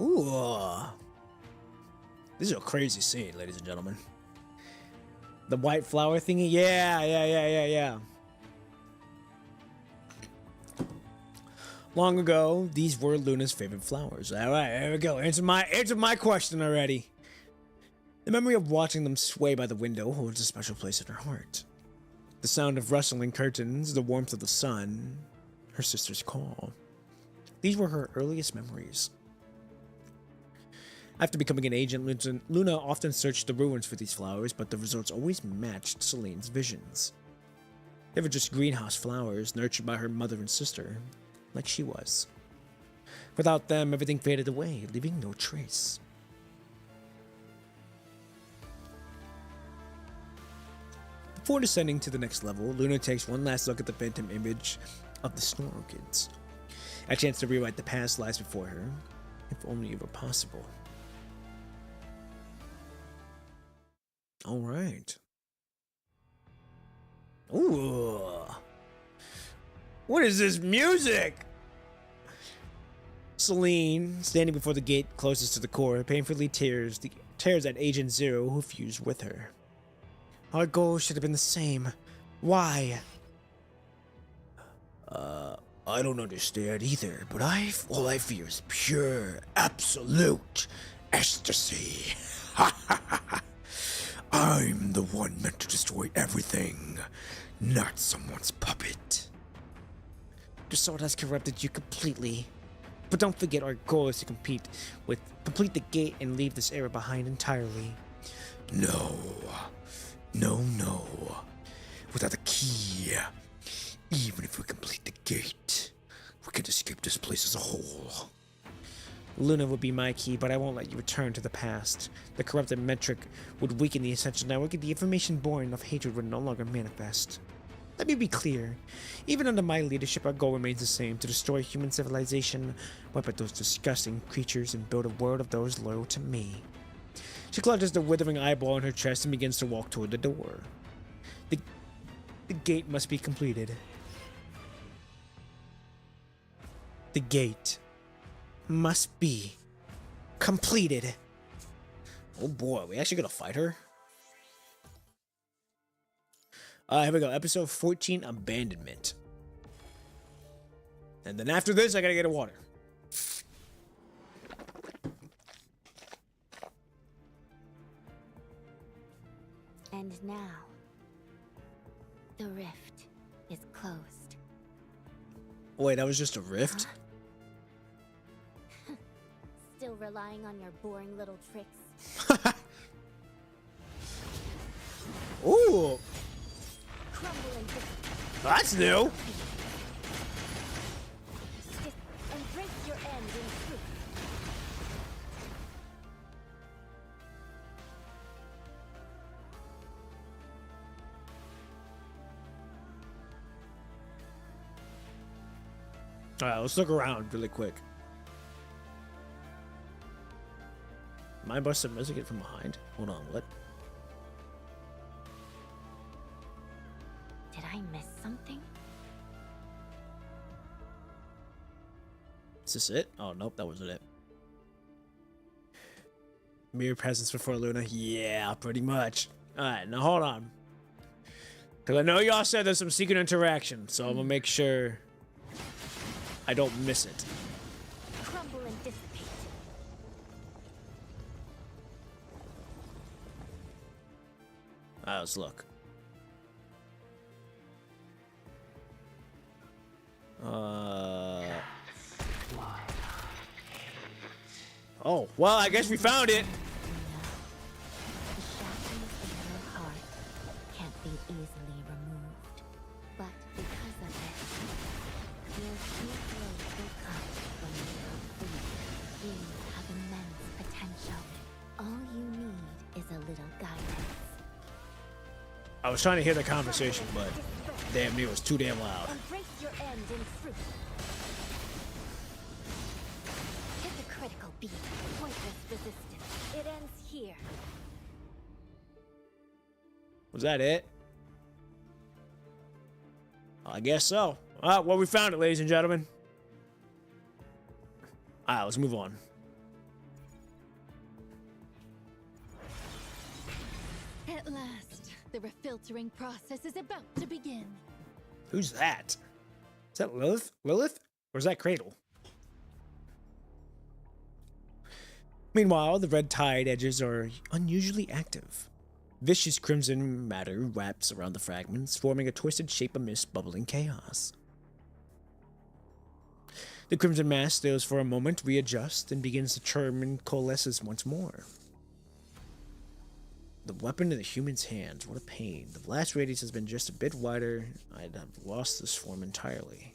Ooh. This is a crazy scene, ladies and gentlemen. The white flower thingy? Yeah. Long ago, these were Luna's favorite flowers. Alright, there we go. Answer my question already. The memory of watching them sway by the window holds a special place in her heart. The sound of rustling curtains, the warmth of the sun, her sister's call. These were her earliest memories. After becoming an agent, Luna often searched the ruins for these flowers, but the results always matched Celine's visions. They were just greenhouse flowers, nurtured by her mother and sister, like she was. Without them, everything faded away, leaving no trace. Before descending to the next level, Luna takes one last look at the phantom image of the snow orchids. A chance to rewrite the past lies before her, if only it were possible. Alright. Ooh. What is this music? Celine, standing before the gate closest to the core, painfully tears at Agent Zero who fused with her. Our goals should have been the same. Why? I don't understand either, but all I fear is pure, absolute ecstasy. I'm the one meant to destroy everything, not someone's puppet. Your sword has corrupted you completely. But don't forget our goal is to complete the gate and leave this era behind entirely. No. Without the key, even if we complete the gate, we can't escape this place as a whole. Luna would be my key, but I won't let you return to the past. The corrupted metric would weaken the Ascension Network, and the information born of hatred would no longer manifest. Let me be clear. Even under my leadership, our goal remains the same: to destroy human civilization, wipe out those disgusting creatures, and build a world of those loyal to me. She clutches the withering eyeball in her chest and begins to walk toward the door. The gate must be completed. The gate must be completed. Oh boy, we actually gonna fight her? Here we go. Episode 14, Abandonment. And then after this, I gotta get a water. And now, the rift is closed. Wait, that was just a rift? Still relying on your boring little tricks? Ooh, Crumble and that's new. embrace your end in truth. Alright, let's look around really quick. Am I busting music from behind? Hold on, what? Did I miss something? Is this it? Oh, nope, that wasn't it. Mere presence before Luna? Yeah, pretty much. Alright, now hold on. Because I know y'all said there's some secret interaction, so I'm gonna make sure I don't miss it. Crumble and dissipate. Alright, let's look. Oh, well, I guess we found it. The shackles in your heart can't be easily removed. But because of it, your true growth will come when you are free. You have immense potential. All you need is a little guidance. I was trying to hear the conversation, but damn, it was too damn loud. Embrace your end in truth. Hypocritical beat. Pointless resistance. It ends here. Was that it? I guess so. Well, we found it, ladies and gentlemen. Alright, let's move on. At last, the refiltering process is about to begin. Who's that? Is that Lilith? Lilith? Or is that Cradle? Meanwhile, the red tide edges are unusually active. Vicious crimson matter wraps around the fragments, forming a twisted shape amidst bubbling chaos. The crimson mass stays for a moment, readjusts, and begins to churn and coalesces once more. The weapon in the human's hands, what a pain. The blast radius has been just a bit wider. I'd have lost this form entirely.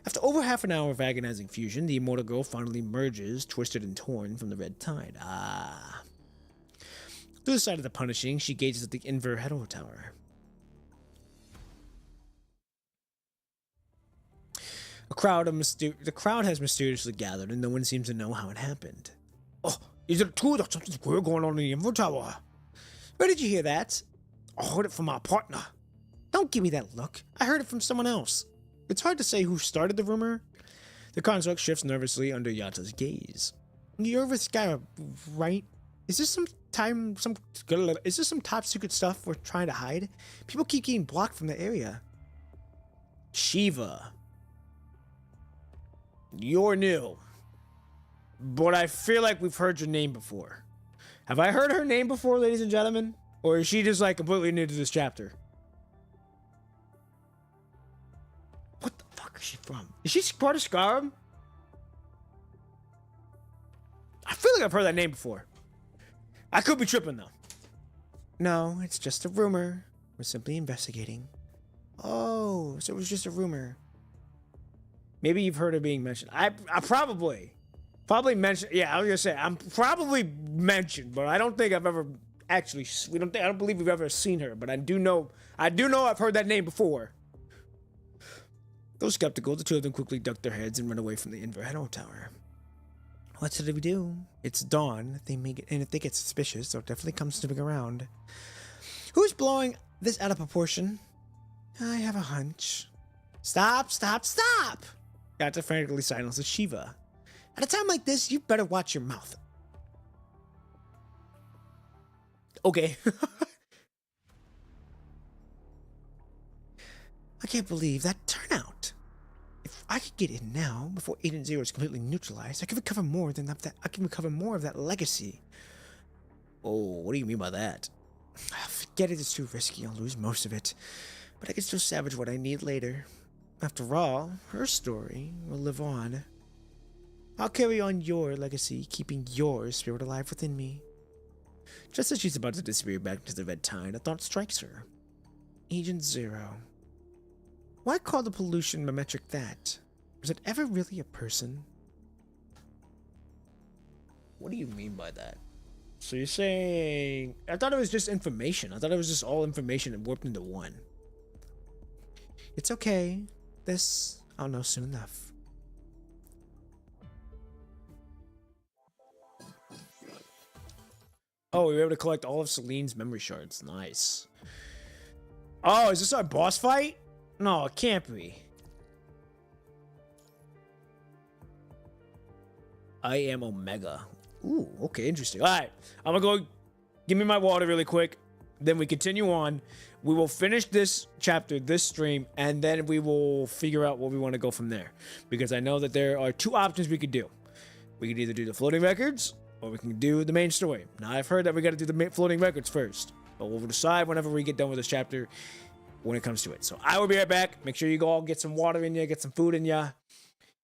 After over half an hour of agonizing fusion, the immortal girl finally merges, twisted and torn from the red tide. Through the side of the punishing, she gazes at the Inver Hero Tower. The crowd has mysteriously gathered, and no one seems to know how it happened. Oh, is it true that something's weird going on in the Inver Tower? Where did you hear that? I heard it from my partner. Don't give me that look. I heard it from someone else. It's hard to say who started the rumor. The construct shifts nervously under Yata's gaze. You're this guy, right? Is this some top secret stuff we're trying to hide? People keep getting blocked from the area. Shiva. You're new. But I feel like we've heard your name before. Have I heard her name before, ladies and gentlemen? Or is she just like completely new to this chapter? What the fuck is she from? Is she part of Skyrim? I feel like I've heard that name before. I could be tripping though. No, it's just a rumor. We're simply investigating. Oh, so it was just a rumor. Maybe you've heard her being mentioned. I probably. If Probably mentioned. Yeah, I was gonna say I'm probably mentioned, but I don't think I've ever actually. I don't believe we've ever seen her, but I do know. I've heard that name before. Though skeptical, the two of them quickly ducked their heads and ran away from the Inverno Tower. What should we do? It's dawn. And if they get suspicious, they'll definitely come snooping around. Who's blowing this out of proportion? I have a hunch. Stop! Got to frantically silence the Shiva. At a time like this, you better watch your mouth. Okay. I can't believe that turnout. If I could get in now, before Agent Zero is completely neutralized, I can recover more of that legacy. Oh, what do you mean by that? Forget it, it's too risky. I'll lose most of it. But I can still salvage what I need later. After all, her story will live on. I'll carry on your legacy, keeping your spirit alive within me. Just as she's about to disappear back into the red tide, a thought strikes her. Agent Zero. Why call the pollution memetric that? Was it ever really a person? What do you mean by that? So you're saying... I thought it was just information. I thought it was just all information and warped into one. It's okay. This, I'll know soon enough. Oh, we were able to collect all of Celine's memory shards. Nice. Oh, is this our boss fight? No, it can't be. I am Omega. Ooh, okay, interesting. All right, I'm gonna go give me my water really quick. Then we continue on. We will finish this chapter, this stream, and then we will figure out where we want to go from there. Because I know that there are two options we could do. We could either do the floating records, or we can do the main story. Now, I've heard that we got to do the floating records first. But we'll decide whenever we get done with this chapter when it comes to it. So I will be right back. Make sure you go all get some water in you, get some food in you, and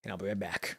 I'll be right back.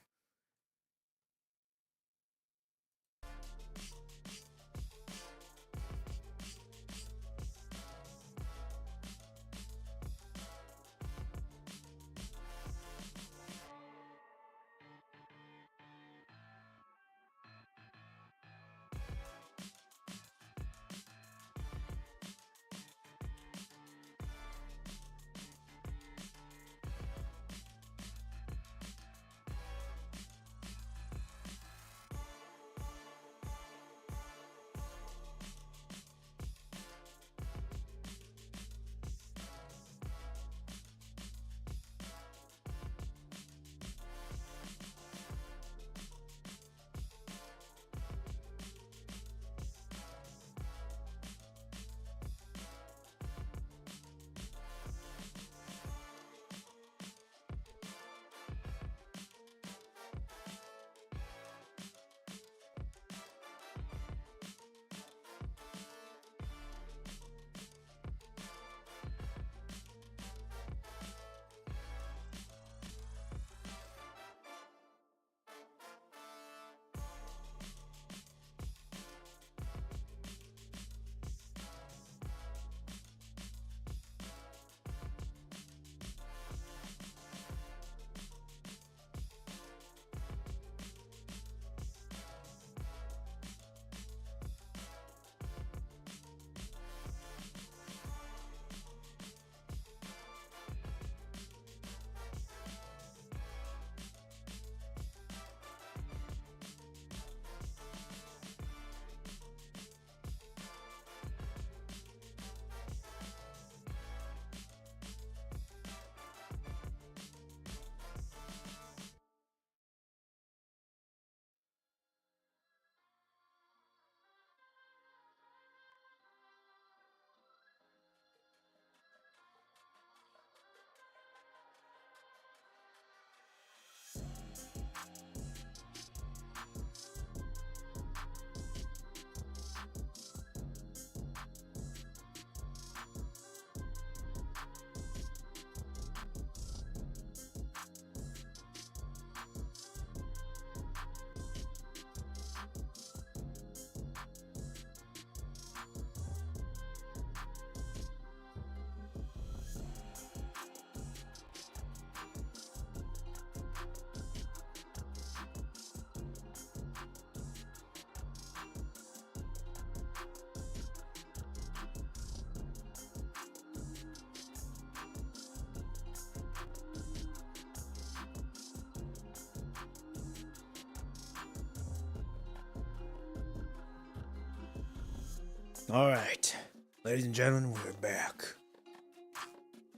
All right, ladies and gentlemen, we're back.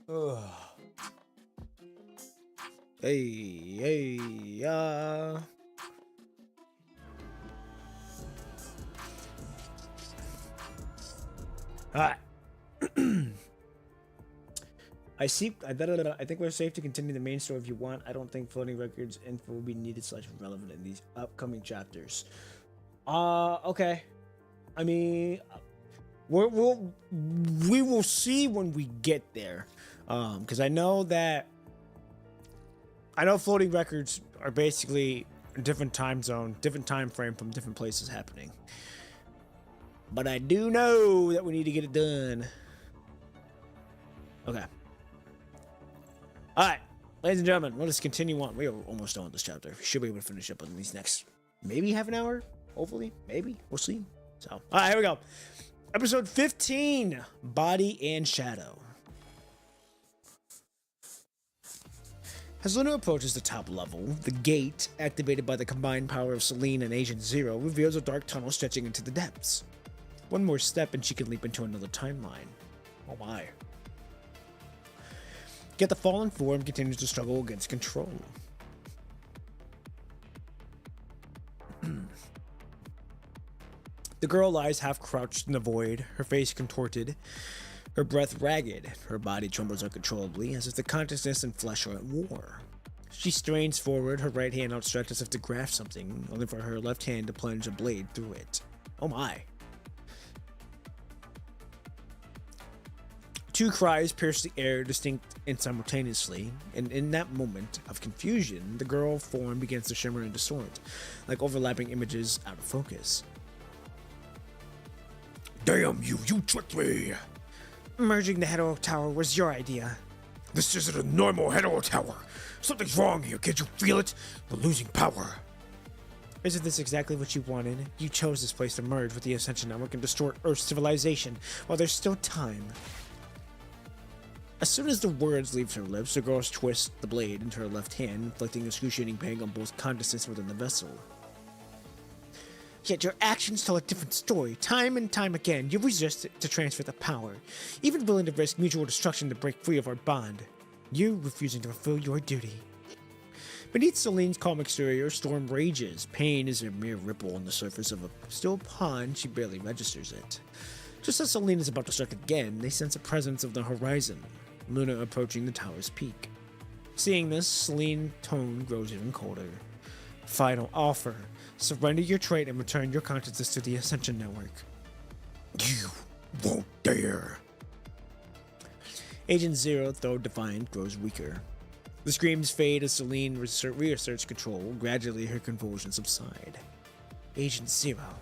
Ugh. Hey, all right. I think we're safe to continue the main story if you want. I don't think floating records info will be needed / relevant in these upcoming chapters. Okay. I mean, we will see when we get there. Because I know floating records are basically a different time zone, different time frame from different places happening. But I do know that we need to get it done. Okay. All right, ladies and gentlemen, let us continue on. We are almost done with this chapter. We should be able to finish up on these next, maybe half an hour. Hopefully, maybe we'll see. So, all right, here we go. Episode 15, Body and Shadow. As Luna approaches the top level, the gate, activated by the combined power of Selene and Agent Zero, reveals a dark tunnel stretching into the depths. One more step and she can leap into another timeline. Oh my. Yet the fallen form continues to struggle against control. The girl lies half crouched in the void, her face contorted, her breath ragged, her body trembles uncontrollably as if the consciousness and flesh are at war. She strains forward, her right hand outstretched as if to grasp something, only for her left hand to plunge a blade through it. Oh my. Two cries pierce the air, distinct and simultaneously, and in that moment of confusion, the girl form begins to shimmer and distort, like overlapping images out of focus. Damn you, you tricked me! Merging the Hetero Tower was your idea. This isn't a normal Hetero Tower. Something's wrong here, can't you feel it? We're losing power. Isn't this exactly what you wanted? You chose this place to merge with the Ascension Network and distort Earth's civilization, while there's still time. As soon as the words leave her lips, the girl twists the blade into her left hand, inflicting excruciating pain on both consciousness within the vessel. Yet your actions tell a different story. Time and time again, you resisted to transfer the power, even willing to risk mutual destruction to break free of our bond. You refusing to fulfill your duty. Beneath Selene's calm exterior, storm rages. Pain is a mere ripple on the surface of a still pond. She barely registers it. Just as Selene is about to strike again, they sense a presence of the horizon. Luna approaching the tower's peak. Seeing this, Selene's tone grows even colder. Final offer. Surrender your trait and return your consciousness to the Ascension Network. You won't dare. Agent Zero, though defiant, grows weaker. The screams fade as Selene reasserts control. Gradually, her convulsions subside. Agent Zero.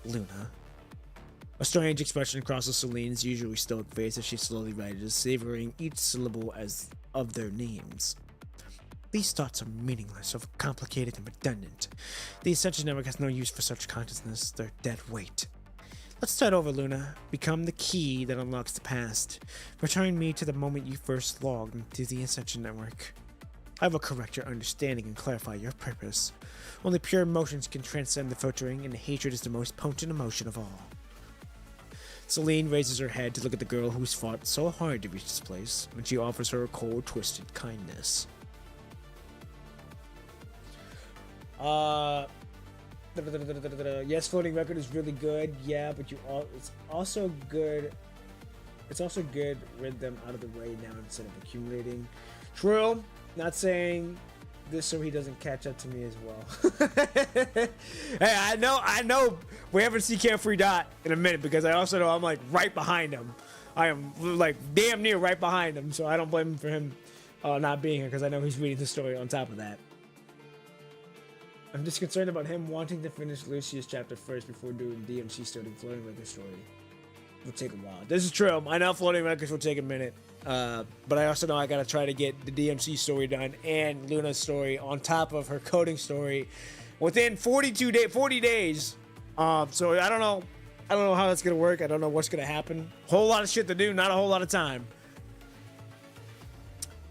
Luna. A strange expression crosses Selene's usually stoic face as she slowly rises, savoring each syllable as of their names. These thoughts are meaningless, overcomplicated, and redundant. The Ascension Network has no use for such consciousness. They're dead weight. Let's start over, Luna. Become the key that unlocks the past. Return me to the moment you first logged into the Ascension Network. I will correct your understanding and clarify your purpose. Only pure emotions can transcend the filtering, and hatred is the most potent emotion of all. Selene raises her head to look at the girl who's fought so hard to reach this place, and she offers her a cold, twisted kindness. Yes, floating record is really good. Yeah, but it's also good. It's also good rid them out of the way now instead of accumulating. True. Not saying this so he doesn't catch up to me as well. Hey, I know. We haven't seen Carefree Dot in a minute because I also know I'm like right behind him. I am like damn near right behind him, so I don't blame him for him not being here because I know he's reading the story on top of that. I'm just concerned about him wanting to finish Lucius chapter first before doing DMC starting floating record story. It'll take a while. This is true. I know floating records will take a minute. But I also know I gotta try to get the DMC story done and Luna's story on top of her coding story within 40 days. So I don't know how that's gonna work. I don't know what's gonna happen. Whole lot of shit to do, not a whole lot of time.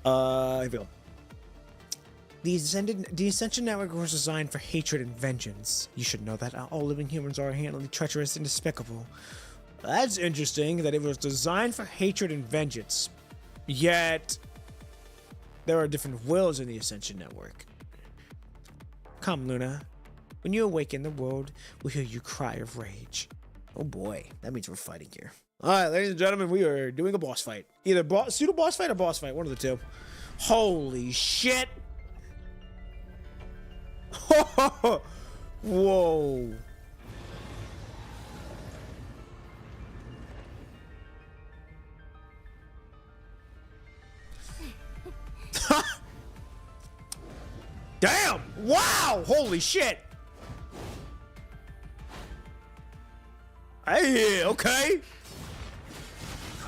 Here we go. The Ascension Network was designed for hatred and vengeance. You should know that all living humans are inherently treacherous and despicable. That's interesting that it was designed for hatred and vengeance. Yet, there are different wills in the Ascension Network. Come, Luna. When you awaken, the world will hear you cry of rage. Oh boy, that means we're fighting here. Alright, ladies and gentlemen, we are doing a boss fight. Either pseudo-boss fight or boss fight, one of the two. Holy shit! Whoa. Damn! Wow! Holy shit! Hey, okay.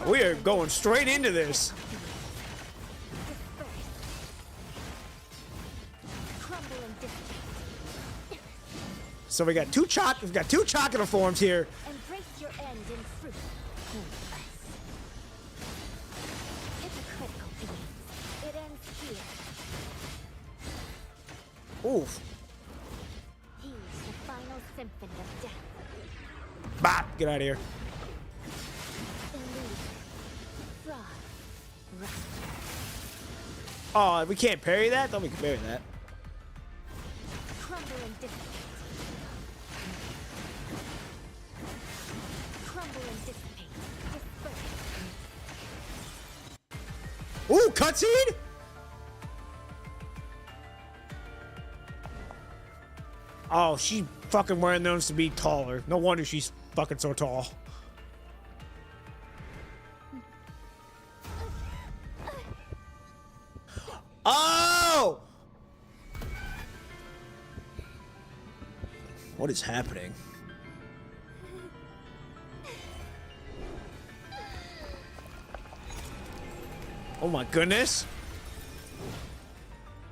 We are going straight into this. So we got two chocolate forms here. Embrace your end in fruit. Hypocritical beings. It ends here. Oof. He's the final symphony of death. Bop! Get out of here. Illusion. Fraud. Rust. Oh, we can't parry that? Thought we could parry that. Crumble and dissipate. Crumble and dissipate. Disperse. Ooh, cutscene? Oh, she fucking wearing those to be taller. No wonder she's fucking so tall. Oh! What is happening? Oh my goodness.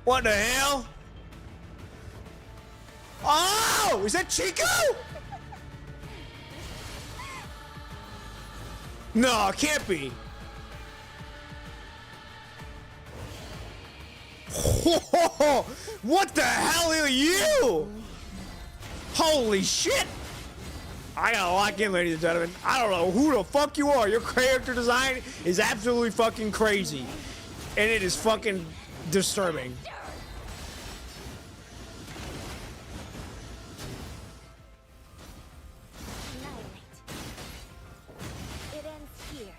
What the hell? Oh! Is that Chico? No, it can't be. What the hell are you? Holy shit! I gotta lock in, ladies and gentlemen. I don't know who the fuck you are. Your character design is absolutely fucking crazy. And it is fucking disturbing. Annihilate. It ends here.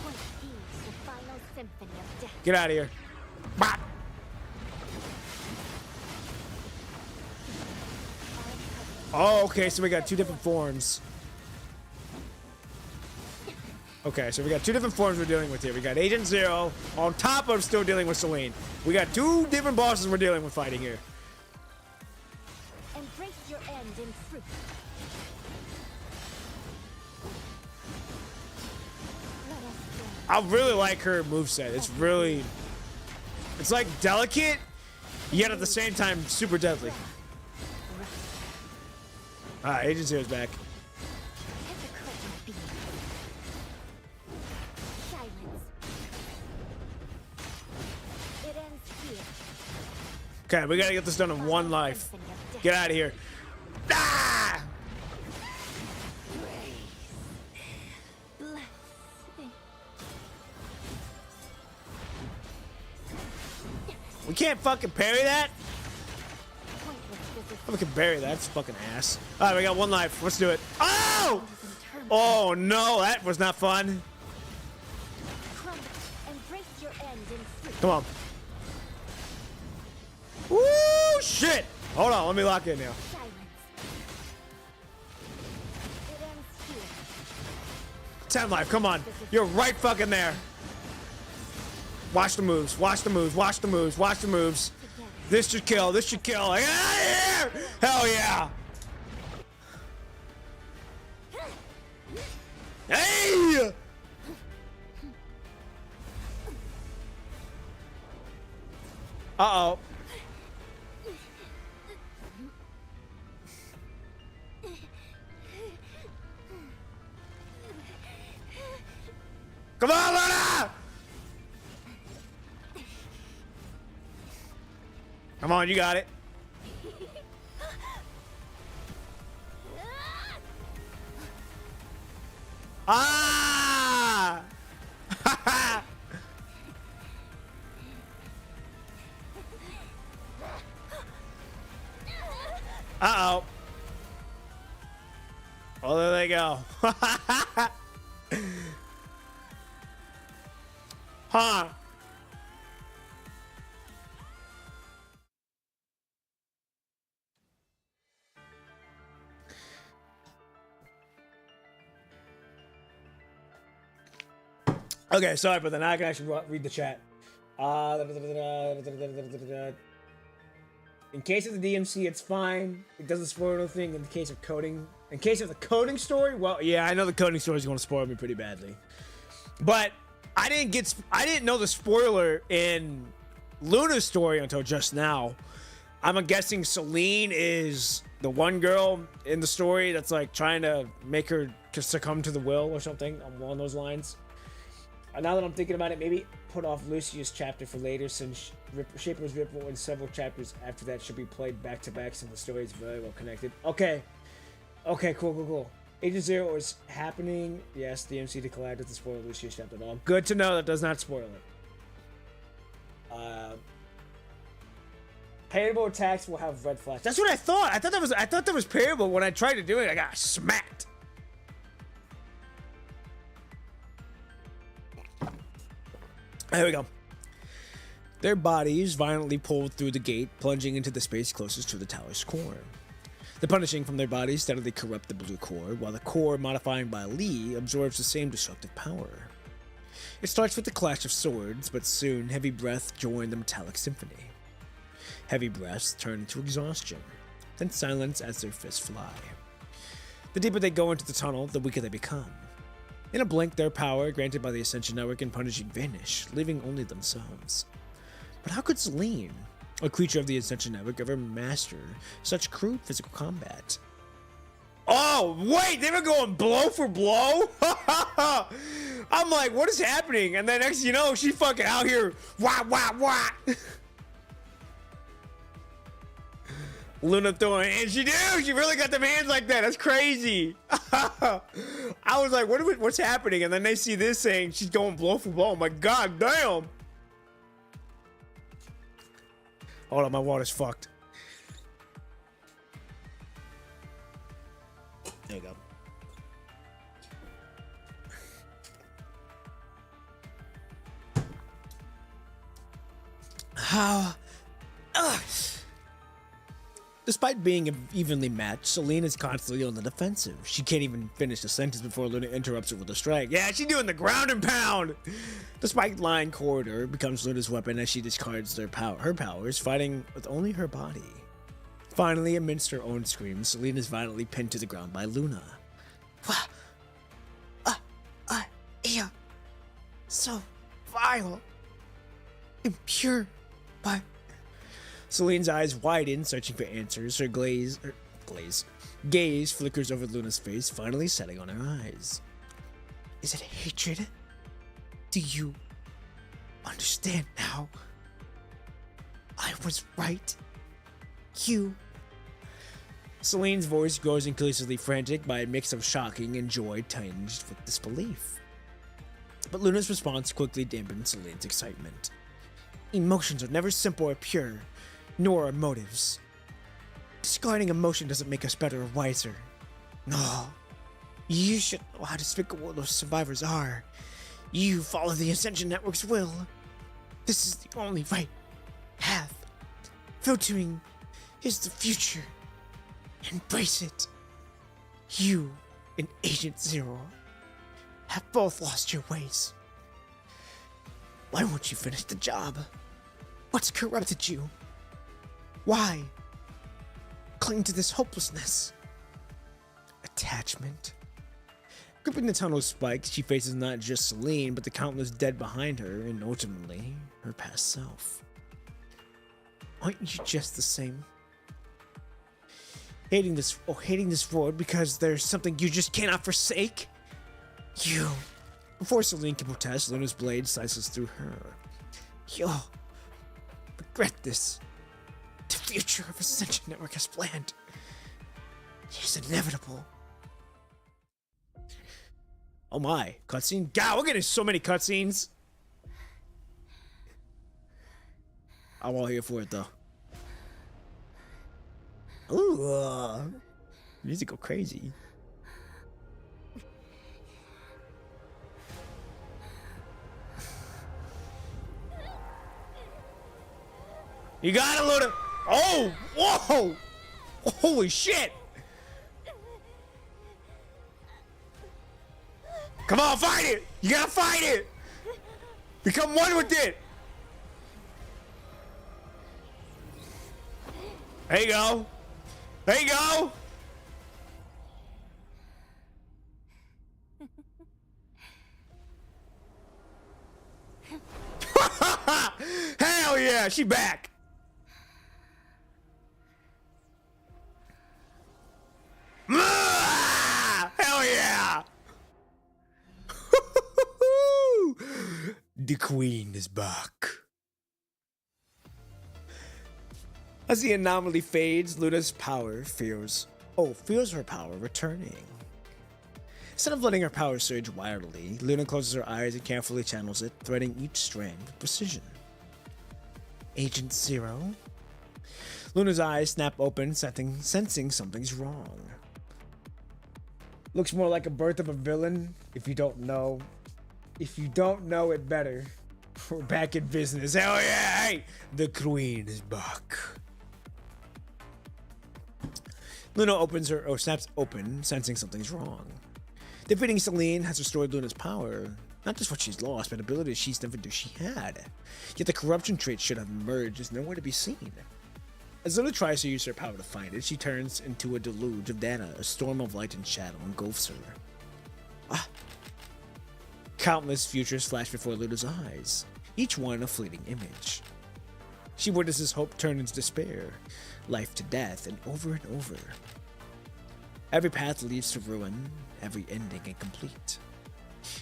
Point these the final symphony of death. Get out of here. Bop. Oh, okay, so we got two different forms. Okay, so we got two different forms we're dealing with here. We got Agent Zero on top of still dealing with Selene. We got two different bosses we're dealing with fighting here. Embrace your end in fruit. Let us go. I really like her moveset. It's like delicate, yet at the same time super deadly. Alright, Agent Zero's back. Hypocritical beings. Silence. It ends here. Okay, we gotta get this done in one life. Symphony of death. Get out of here. Ah! Blessing. We can't fucking parry that? Pointless resistance. We can parry that. That's fucking ass. Alright, we got one life. Let's do it. Oh! is interminable. Oh no, that was not fun. Crumble. Embrace your end in fruit. Come on. Woo! Shit! Hold on, let me lock in now. Silence. It ends here. 10 life, come on. You're right fucking there. Watch the moves, watch the moves, watch the moves, watch the moves. Together. This should kill, this should kill. Get out of here! Hell yeah! Hey! Uh-oh. Come on, Luna! Come on, you got it. Ah! Uh-oh. Oh, there they go. Huh. Okay, sorry, but then I can actually read the chat. In case of the DMC, it's fine. It doesn't spoil anything. In the case of coding, in case of the coding story, well, yeah, I know the coding story is going to spoil me pretty badly. But I didn't know the spoiler in Luna's story until just now. I'm guessing Celine is the one girl in the story that's like trying to make her succumb to the will or something along those lines. Now that I'm thinking about it, maybe put off Lucia's chapter for later, since Shaper's Ripple and several chapters after that should be played back to back, since the story is very well connected. Okay, cool. Agent Zero is happening. Yes, the MC to collide with the spoiler Lucia's chapter at all. Good to know that does not spoil it. Payable attacks will have red flash. That's what I thought. I thought that was payable. When I tried to do it, I got smacked. There we go. Their bodies violently pulled through the gate, plunging into the space closest to the tower's core. The punishing from their bodies steadily corrupt the blue core, while the core, modifying by Lee, absorbs the same destructive power. It starts with the clash of swords, but soon Heavy Breath joined the metallic symphony. Heavy breaths turn into exhaustion, then silence as their fists fly. The deeper they go into the tunnel, the weaker they become. In a blink, their power, granted by the Ascension Network and punishing, vanish, leaving only themselves. But how could Celine, a creature of the Ascension Network, ever master such crude physical combat? Oh, wait, they were going blow for blow? I'm like, what is happening? And then next you know, she fucking out here, wah. Luna throwing, and she really got them hands like that. That's crazy. I was like, what's happening? And then they see this saying she's going blow for blow. I'm like, god damn. Hold on, my water's fucked. There you go. How? Despite being evenly matched, Celine is constantly on the defensive. She can't even finish a sentence before Luna interrupts her with a strike. Yeah, she's doing the ground and pound! The spiked line corridor becomes Luna's weapon as she discards her powers, fighting with only her body. Finally, amidst her own screams, Celine is violently pinned to the ground by Luna. Yeah, so vile, impure, but... Celine's eyes widen, searching for answers. Her gaze flickers over Luna's face, finally setting on her eyes. Is it hatred? Do you understand now? I was right. You. Celine's voice grows increasingly frantic by a mix of shocking and joy tinged with disbelief. But Luna's response quickly dampened Celine's excitement. Emotions are never simple or pure, nor are motives. Discarding emotion doesn't make us better or wiser. No. You should know how despicable those survivors are. You follow the Ascension Network's will. This is the only right path. Filtering is the future. Embrace it. You and Agent Zero have both lost your ways. Why won't you finish the job? What's corrupted you? Why cling to this hopelessness? Attachment. Gripping the tunnel's spikes, she faces not just Celine, but the countless dead behind her, and ultimately, her past self. Aren't you just the same? Hating this world because there's something you just cannot forsake? You. Before Celine can protest, Luna's blade slices through her. You'll regret this. future of Ascension Network has planned is inevitable. Oh my, cutscene. God, we're getting so many cutscenes. I'm all here for it though. Ooh, music go crazy. You got a load of. Oh, whoa! Holy shit! Come on, fight it! You gotta fight it! Become one with it! There you go! There you go! Hell yeah, she back! Hell yeah! The queen is back. As the anomaly fades, Luna's power feels her power returning. Instead of letting her power surge wildly, Luna closes her eyes and carefully channels it, threading each strand with precision. Agent Zero? Luna's eyes snap open, sensing something's wrong. Looks more like a birth of a villain. If you don't know it better, we're back in business. Hell yeah! Hey, the queen is back. Luna snaps open, sensing something's wrong. Defeating Celine has restored Luna's power, not just what she's lost, but abilities she's never knew she had. Yet the corruption trait should have emerged is nowhere to be seen. As Luna tries to use her power to find it, she turns into a deluge of data. A storm of light and shadow engulfs her. Countless futures flash before Luna's eyes, each one a fleeting image. She witnesses hope turn into despair, life to death, and over. Every path leads to ruin, every ending incomplete.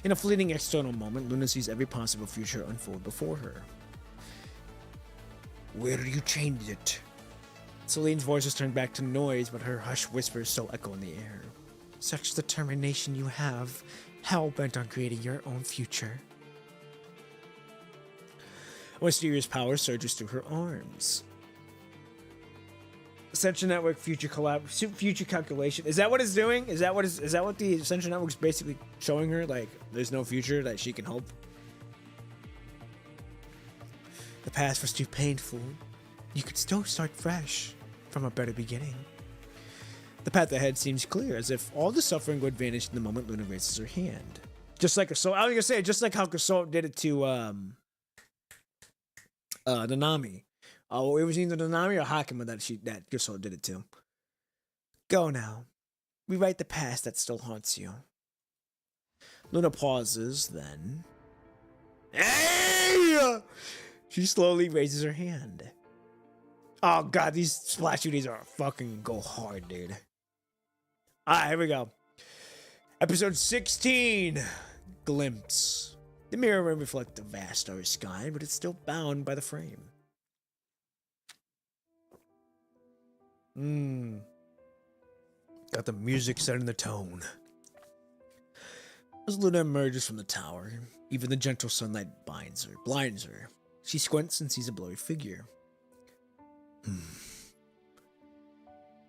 In a fleeting external moment, Luna sees every possible future unfold before her. Where do you change it? Celine's voice is turned back to noise, but her hushed whispers still echo in the air. Such determination you have, hell-bent on creating your own future. A mysterious power surges through her arms. Ascension Network future calculation. Is that what it's doing? Is that what the Ascension Network's basically showing her? Like, there's no future that she can hope? The past was too painful. You could still start fresh, from a better beginning. The path ahead seems clear, as if all the suffering would vanish in the moment Luna raises her hand. Just like Kasol. I was gonna say, just like how Kasol did it to Nanami. Oh, it was either Nanami or Hakima that Kasol did it to. Go now. Rewrite the past that still haunts you. Luna pauses, then. Hey! She slowly raises her hand. Oh god, these splash UDs are fucking go hard, dude. Alright, here we go. Episode 16. Glimpse. The mirror may reflect the vast starry sky, but it's still bound by the frame. Got the music setting the tone. As Luna emerges from the tower, even the gentle sunlight blinds her. She squints and sees a blurry figure.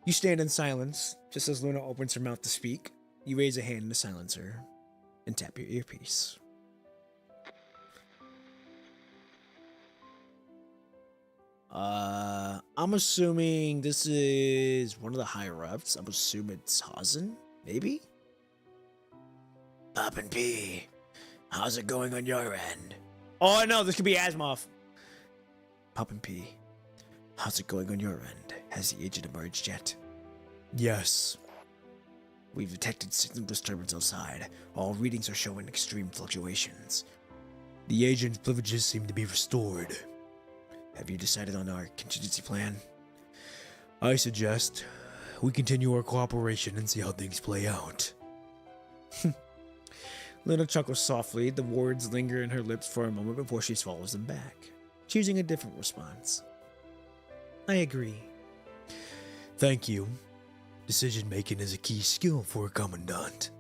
You stand in silence. Just as Luna opens her mouth to speak, you raise a hand to silence her and tap your earpiece. I'm assuming this is one of the higher-ups. I'm assuming it's Hazen, maybe? Poppin' P, how's it going on your end? Oh, no, this could be Asimov. Poppin' P, how's it going on your end? Has the agent emerged yet? Yes. We've detected signal disturbance outside. All readings are showing extreme fluctuations. The agent's privileges seem to be restored. Have you decided on our contingency plan? I suggest we continue our cooperation and see how things play out. Luna chuckles softly. The words linger in her lips for a moment before she swallows them back, choosing a different response. I agree. Thank you. Decision making is a key skill for a commandant.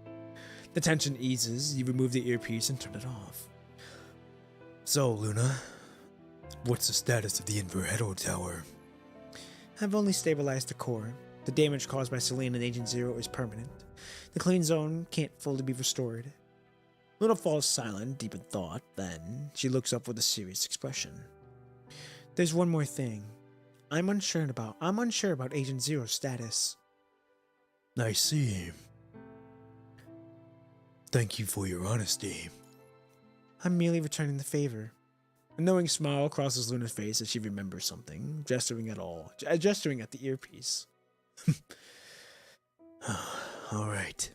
The tension eases, you remove the earpiece and turn it off. So, Luna, what's the status of the Inverhedo Tower? I've only stabilized the core. The damage caused by Selene and Agent Zero is permanent. The clean zone can't fully be restored. Luna falls silent, deep in thought, then she looks up with a serious expression. There's one more thing. I'm unsure about Agent Zero's status. I see. Thank you for your honesty. I'm merely returning the favor. A knowing smile crosses Luna's face as she remembers something, gesturing at the earpiece. All right.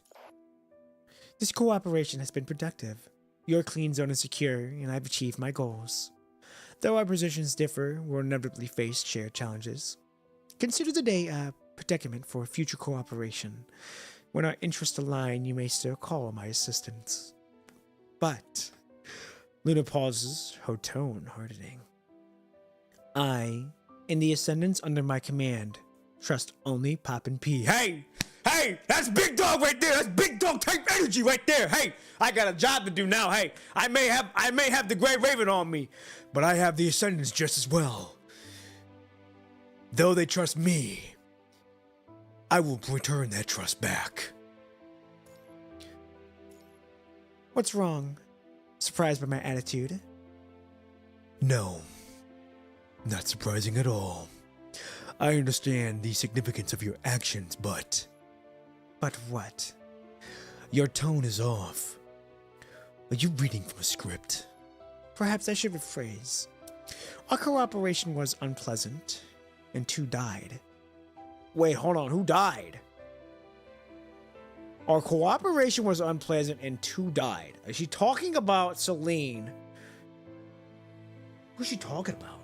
This cooperation has been productive. Your clean zone is secure, and I've achieved my goals. Though our positions differ, we'll inevitably face shared challenges. Consider today a predicament for future cooperation. When our interests align, you may still call my assistance. But Luna pauses, her tone hardening. I, and the ascendants under my command, trust only Poppin' P. Hey! Hey! That's big dog right there! That's big dog type energy right there! Hey! I got a job to do now. Hey! I may have the Grey Raven on me, but I have the ascendants just as well. Though they trust me, I will return that trust back. What's wrong? Surprised by my attitude? No, not surprising at all. I understand the significance of your actions, but... But what? Your tone is off. Are you reading from a script? Perhaps I should rephrase. Our cooperation was unpleasant, and 2 died. Wait, hold on, who died? Our cooperation was unpleasant and 2 died. Is she talking about Selene? Who's she talking about?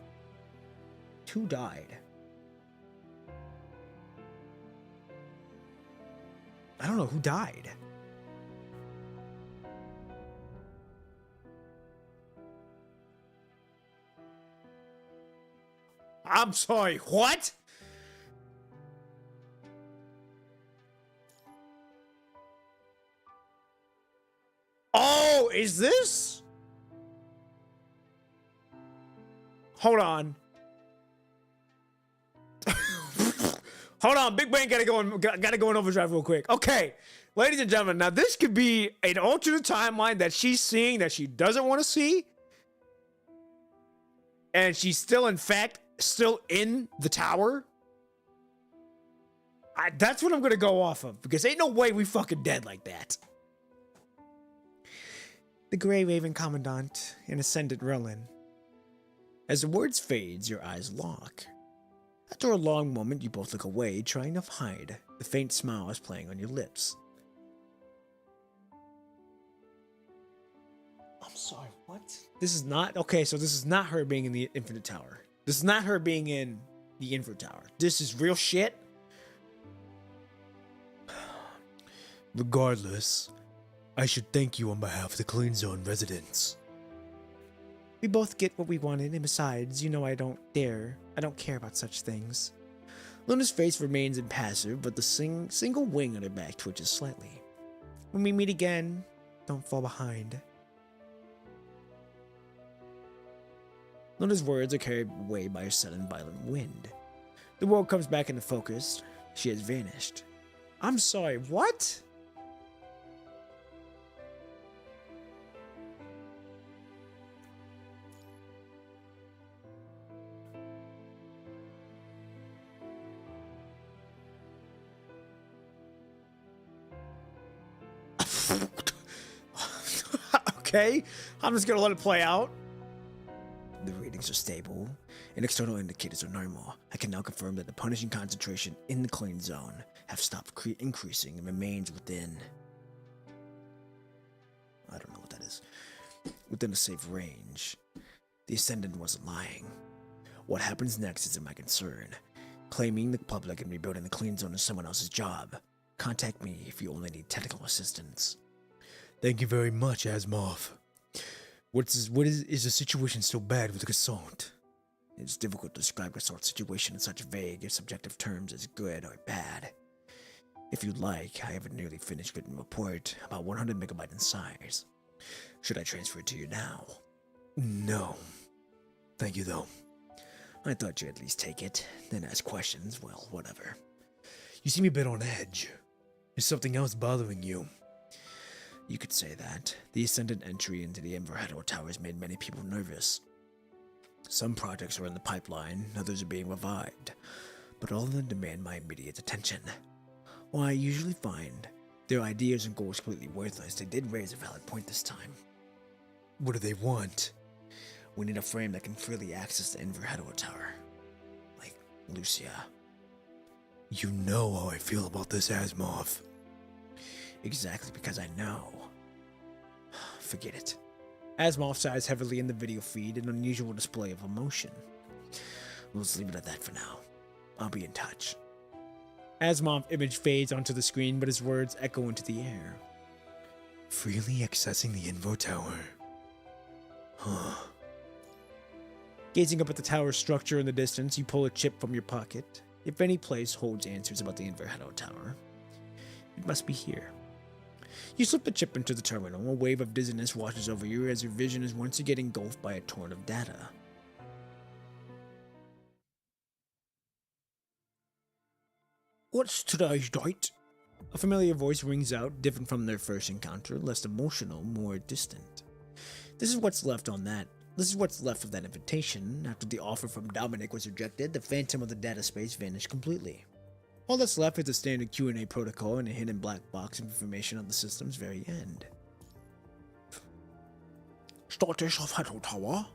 2 died. I don't know who died. I'm sorry, what? Oh, is this? Hold on. Hold on, Big Brain gotta go in overdrive real quick. Okay, ladies and gentlemen, now this could be an alternate timeline that she's seeing that she doesn't want to see. And she's still, in fact, still in the tower. That's what I'm gonna go off of, because ain't no way we fucking dead like that. The Grey Raven Commandant and Ascendant Roland. As the words fades, your eyes lock. After a long moment, you both look away, trying to hide. The faint smile is playing on your lips. I'm sorry, what? This is not... Okay, so this is not her being in the Infinite Tower. This is not her being in the Infinite Tower. This is real shit. Regardless, I should thank you on behalf of the Clean Zone residents. We both get what we wanted, and besides, you know I don't care about such things. Luna's face remains impassive, but the single wing on her back twitches slightly. When we meet again, don't fall behind. Luna's words are carried away by a sudden violent wind. The world comes back into focus. She has vanished. I'm sorry, what? Okay, I'm just gonna let it play out. The readings are stable, and external indicators are normal. I can now confirm that the punishing concentration in the clean zone have stopped increasing and remains within... I don't know what that is. Within a safe range. The Ascendant wasn't lying. What happens next isn't my concern. Claiming the public and rebuilding the clean zone is someone else's job. Contact me if you only need technical assistance. Thank you very much, Asimov. Is the situation so bad with the Cassant? It's difficult to describe a sort of situation in such vague and subjective terms as good or bad. If you'd like, I have a nearly finished written report, about 100 megabyte in size. Should I transfer it to you now? No. Thank you, though. I thought you'd at least take it, then ask questions. Well, whatever. You seem a bit on edge. Is something else bothering you? You could say that. The ascendant entry into the Inverhedor Towers made many people nervous. Some projects are in the pipeline, others are being revived, but all of them demand my immediate attention. While I usually find their ideas and goals completely worthless, they did raise a valid point this time. What do they want? We need a frame that can freely access the Inverhedor Tower. Like Lucia. You know how I feel about this, Asimov. Exactly because I know. Forget it. Asimov sighs heavily in the video feed, an unusual display of emotion. Let's leave it at that for now. I'll be in touch. Asimov's image fades onto the screen, but his words echo into the air. Freely accessing the Invo Tower. Huh. Gazing up at the tower's structure in the distance, you pull a chip from your pocket. If any place holds answers about the Inverhedor Tower, it must be here. You slip the chip into the terminal. A wave of dizziness washes over you as your vision is once again engulfed by a torrent of data. What's today's date? A familiar voice rings out, different from their first encounter, less emotional, more distant. This is what's left of that invitation. After the offer from Dominic was rejected, the phantom of the data space vanished completely. All that's left is a standard Q&A protocol and a hidden black box of information on the system's very end. Status of Hedor Tower?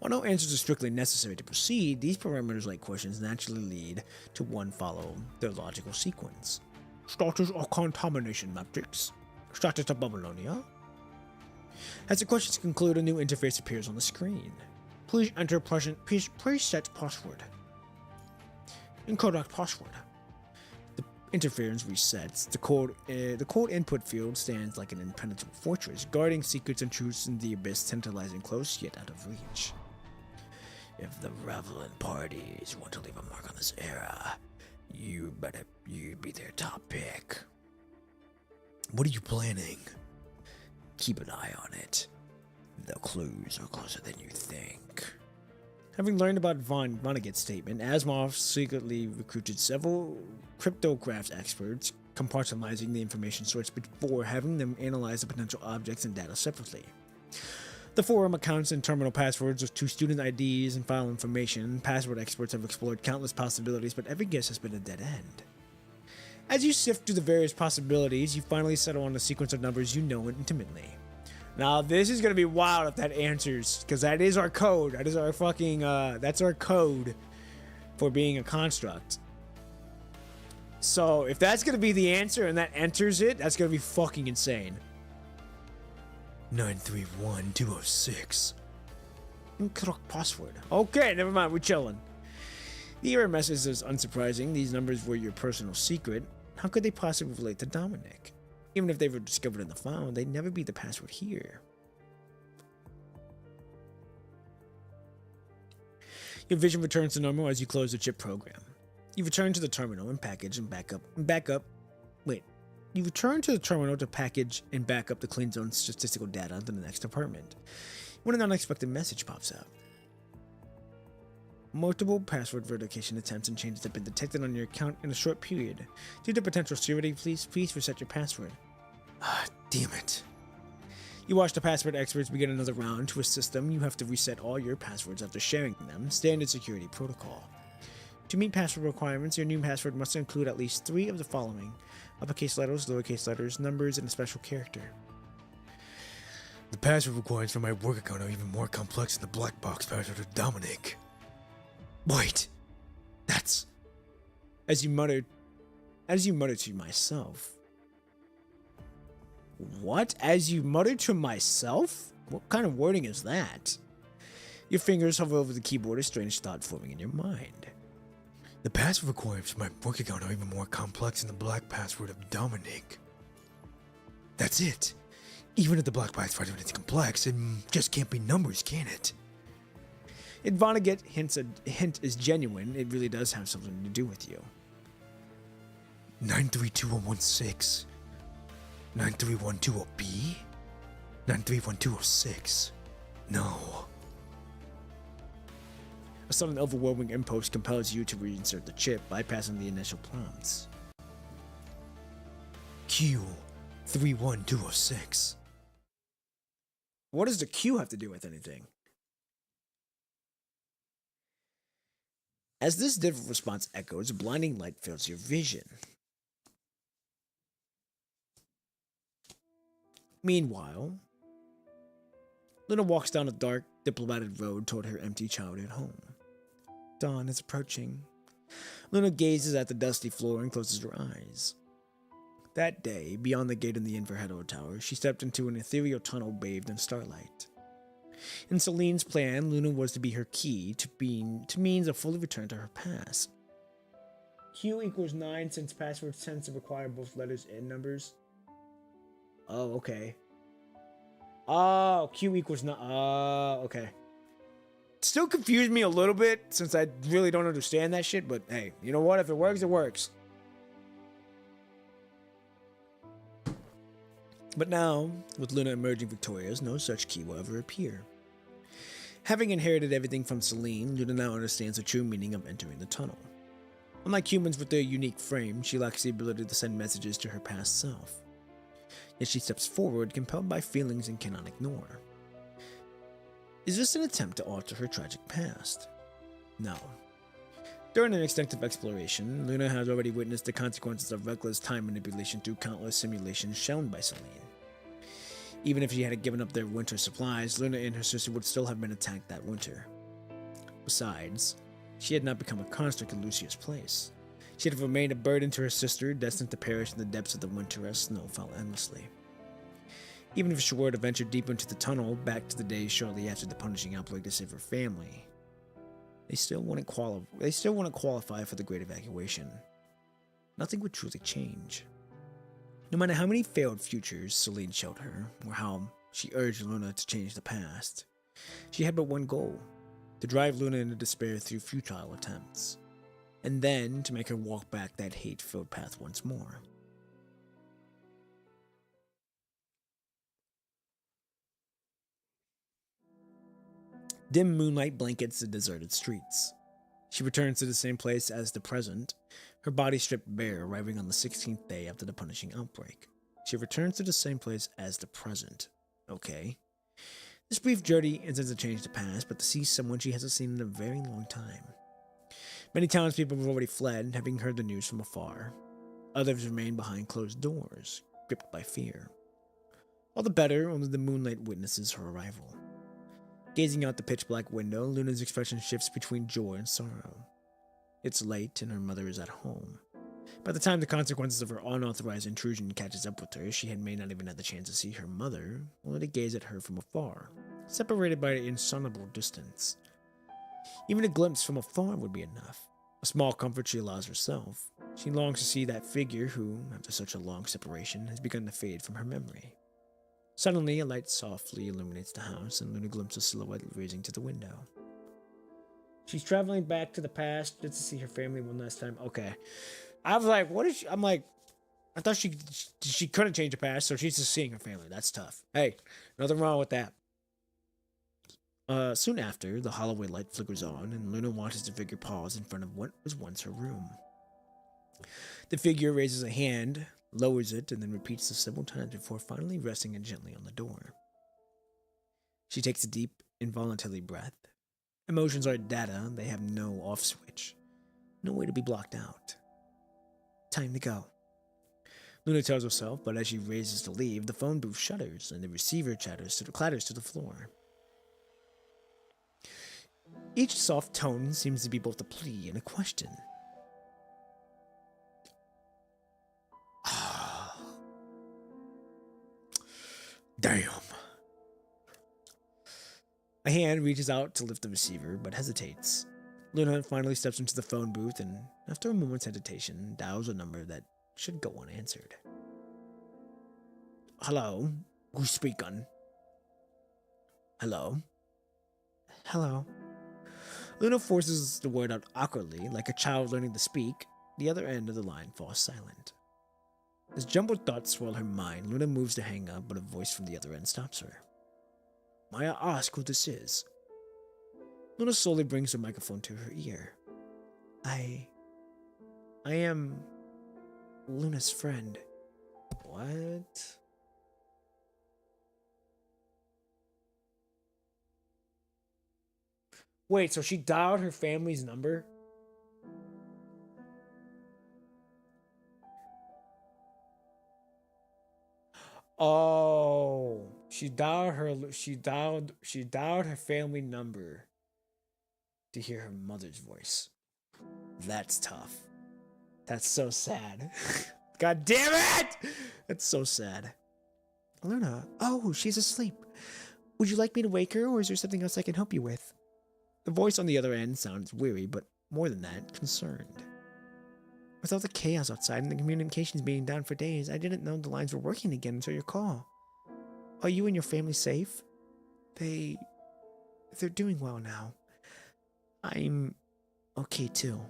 While no answers are strictly necessary to proceed, these parameters-like questions naturally lead to one follow their logical sequence. Status of contamination matrix. Status of Babylonia. As the questions conclude, a new interface appears on the screen. Please enter preset password. Incorrect password. The interference resets. The code input field stands like an impenetrable fortress, guarding secrets and truths in the abyss, tantalizing close yet out of reach. If the relevant parties want to leave a mark on this era, you'd be their top pick. What are you planning? Keep an eye on it. The clues are closer than you think. Having learned about Von Vonnegut's statement, Asimov secretly recruited several cryptograph experts, compartmentalizing the information source before having them analyze the potential objects and data separately. The forum accounts and terminal passwords to student IDs and file information. Password experts have explored countless possibilities, but every guess has been a dead end. As you sift through the various possibilities, you finally settle on a sequence of numbers you know intimately. Now, this is going to be wild if that answers, because that is our code. That is our fucking, that's our code for being a construct. So, if that's going to be the answer and that enters it, that's going to be fucking insane. 931206. Incorrect password. Okay, never mind, we're chilling. The error message is unsurprising. These numbers were your personal secret. How could they possibly relate to Dominic? Even if they were discovered in the file, they'd never be the password here. Your vision returns to normal as you close the chip program. You return to the terminal and package and You return to the terminal to package and back up the clean zone statistical data to the next department, when an unexpected message pops up. Multiple password verification attempts and changes have been detected on your account in a short period. Due to potential security, please reset your password. Ah, damn it. You watch the password experts begin another round. To assist them, you have to reset all your passwords after sharing them. Standard security protocol. To meet password requirements, your new password must include at least 3 of the following: uppercase letters, lowercase letters, numbers, and a special character. The password requirements for my work account are even more complex than the black box password of Dominic. Wait, that's... As you mutter to myself. What? As you mutter to myself? What kind of wording is that? Your fingers hover over the keyboard, a strange thought forming in your mind. The password requirements for my work account are even more complex than the black password of Dominic. That's it. Even if the black box password is complex, it just can't be numbers, can it? If Vonnegut hint is genuine, it really does have something to do with you. 932116. 93120B? 9312006. No. A sudden overwhelming impulse compels you to reinsert the chip, bypassing the initial prompts. Q31206. What does the Q have to do with anything? As this different response echoes, a blinding light fills your vision. Meanwhile, Luna walks down a dark, diplomatic road toward her empty childhood home. Dawn is approaching. Luna gazes at the dusty floor and closes her eyes. That day, beyond the gate in the Inverhedo Tower, she stepped into an ethereal tunnel bathed in starlight. In Celine's plan, Luna was to be her key to means a fully return to her past. Q equals 9 since passwords tend to require both letters and numbers. Oh, okay. Oh, Q equals 9. Oh, okay. Still confused me a little bit since I really don't understand that shit, but hey, you know what? If it works, it works. But now, with Luna emerging victorious, no such key will ever appear. Having inherited everything from Celine, Luna now understands the true meaning of entering the tunnel. Unlike humans with their unique frame, she lacks the ability to send messages to her past self. Yet she steps forward, compelled by feelings and cannot ignore. Is this an attempt to alter her tragic past? No. During an extensive exploration, Luna has already witnessed the consequences of reckless time manipulation through countless simulations shown by Celine. Even if she had given up their winter supplies, Luna and her sister would still have been attacked that winter. Besides, she had not become a constant in Lucia's place. She had remained a burden to her sister, destined to perish in the depths of the winter as snow fell endlessly. Even if she were to venture deep into the tunnel, back to the days shortly after the punishing outbreak to save her family, they still wouldn't qualify for the Great Evacuation. Nothing would truly change. No matter how many failed futures Celine showed her, or how she urged Luna to change the past, she had but one goal: to drive Luna into despair through futile attempts, and then to make her walk back that hate-filled path once more. Dim moonlight blankets the deserted streets. She returns to the same place as the present, her body stripped bare, arriving on the 16th day after the punishing outbreak. She returns to the same place as the present. Okay. This brief journey isn't to change the past, but to see someone she hasn't seen in a very long time. Many townspeople have already fled, having heard the news from afar. Others remain behind closed doors, gripped by fear. All the better, only the moonlight witnesses her arrival. Gazing out the pitch-black window, Luna's expression shifts between joy and sorrow. It's late, and her mother is at home. By the time the consequences of her unauthorized intrusion catches up with her, she may not even have the chance to see her mother, only to gaze at her from afar, separated by an insoluble distance. Even a glimpse from afar would be enough. A small comfort she allows herself. She longs to see that figure who, after such a long separation, has begun to fade from her memory. Suddenly, a light softly illuminates the house, and Luna glimpses a silhouette raising to the window. She's traveling back to the past just to see her family one last time. Okay. I was like, what is she? I'm like, I thought she couldn't change the past, so she's just seeing her family. That's tough. Hey, nothing wrong with that. Soon after, the hallway light flickers on, and Luna watches the figure pause in front of what was once her room. The figure raises a hand, lowers it, and then repeats this several times before finally resting it gently on the door. She takes a deep, involuntary breath. Emotions are data, they have no off switch. No way to be blocked out. Time to go. Luna tells herself, but as she raises to leave, the phone booth shudders and the receiver clatters to the floor. Each soft tone seems to be both a plea and a question. Damn. A hand reaches out to lift the receiver, but hesitates. Luna finally steps into the phone booth and, after a moment's hesitation, dials a number that should go unanswered. Hello? Who's speaking? Hello? Hello? Luna forces the word out awkwardly, like a child learning to speak. The other end of the line falls silent. As jumbled thoughts swirl her mind, Luna moves to hang up, but a voice from the other end stops her. May I ask who this is? Luna slowly brings the microphone to her ear. I am Luna's friend. What? Wait, so she dialed her family's number? Oh, she dialed her family number to hear her mother's voice. That's tough. That's so sad. God damn it! That's so sad. Luna, oh, she's asleep. Would you like me to wake her, or is there something else I can help you with? The voice on the other end sounds weary, but more than that, concerned. With all the chaos outside and the communications being down for days, I didn't know the lines were working again until your call. Are you and your family safe? They're doing well now. I'm okay too.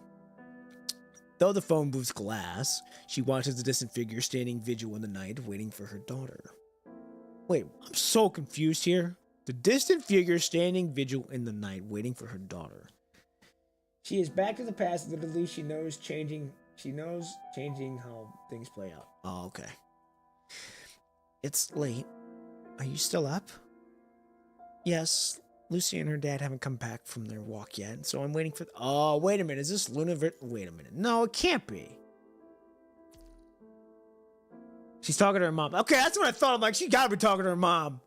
Though the phone moves glass, she watches the distant figure standing vigil in the night, waiting for her daughter. Wait, I'm so confused here. The distant figure standing vigil in the night, waiting for her daughter. She is back to the past, literally. She knows changing how things play out. Oh, okay. It's late. Are you still up? Yes. Lucy and her dad haven't come back from their walk yet, so I'm waiting for... Oh, wait a minute. Is this Luna? Wait a minute. No, it can't be. She's talking to her mom. Okay, that's what I thought. I'm like, she gotta be talking to her mom.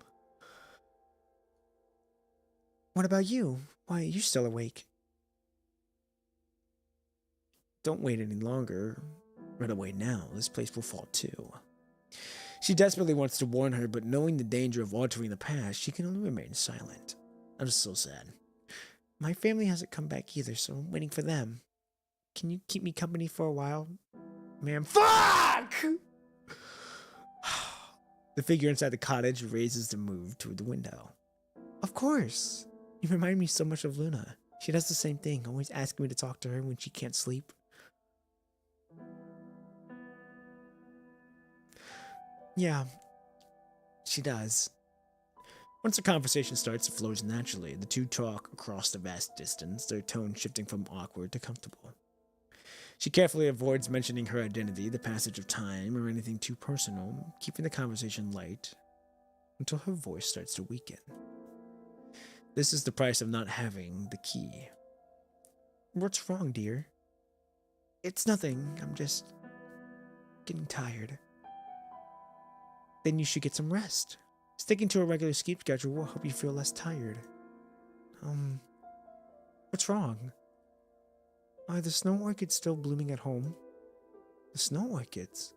What about you? Why are you still awake? Don't wait any longer. Run away now. This place will fall too. She desperately wants to warn her, but knowing the danger of altering the past, she can only remain silent. I'm just so sad. My family hasn't come back either, so I'm waiting for them. Can you keep me company for a while? Ma'am, fuck! The figure inside the cottage raises to move toward the window. Of course. You remind me so much of Luna. She does the same thing, always asking me to talk to her when she can't sleep. Yeah, she does. Once the conversation starts, it flows naturally. The two talk across the vast distance, their tone shifting from awkward to comfortable. She carefully avoids mentioning her identity, the passage of time, or anything too personal, keeping the conversation light until her voice starts to weaken. This is the price of not having the key. What's wrong, dear? It's nothing. I'm just getting tired. Then you should get some rest. Sticking to a regular sleep schedule will help you feel less tired. What's wrong? Are the snow orchids still blooming at home? The snow orchids?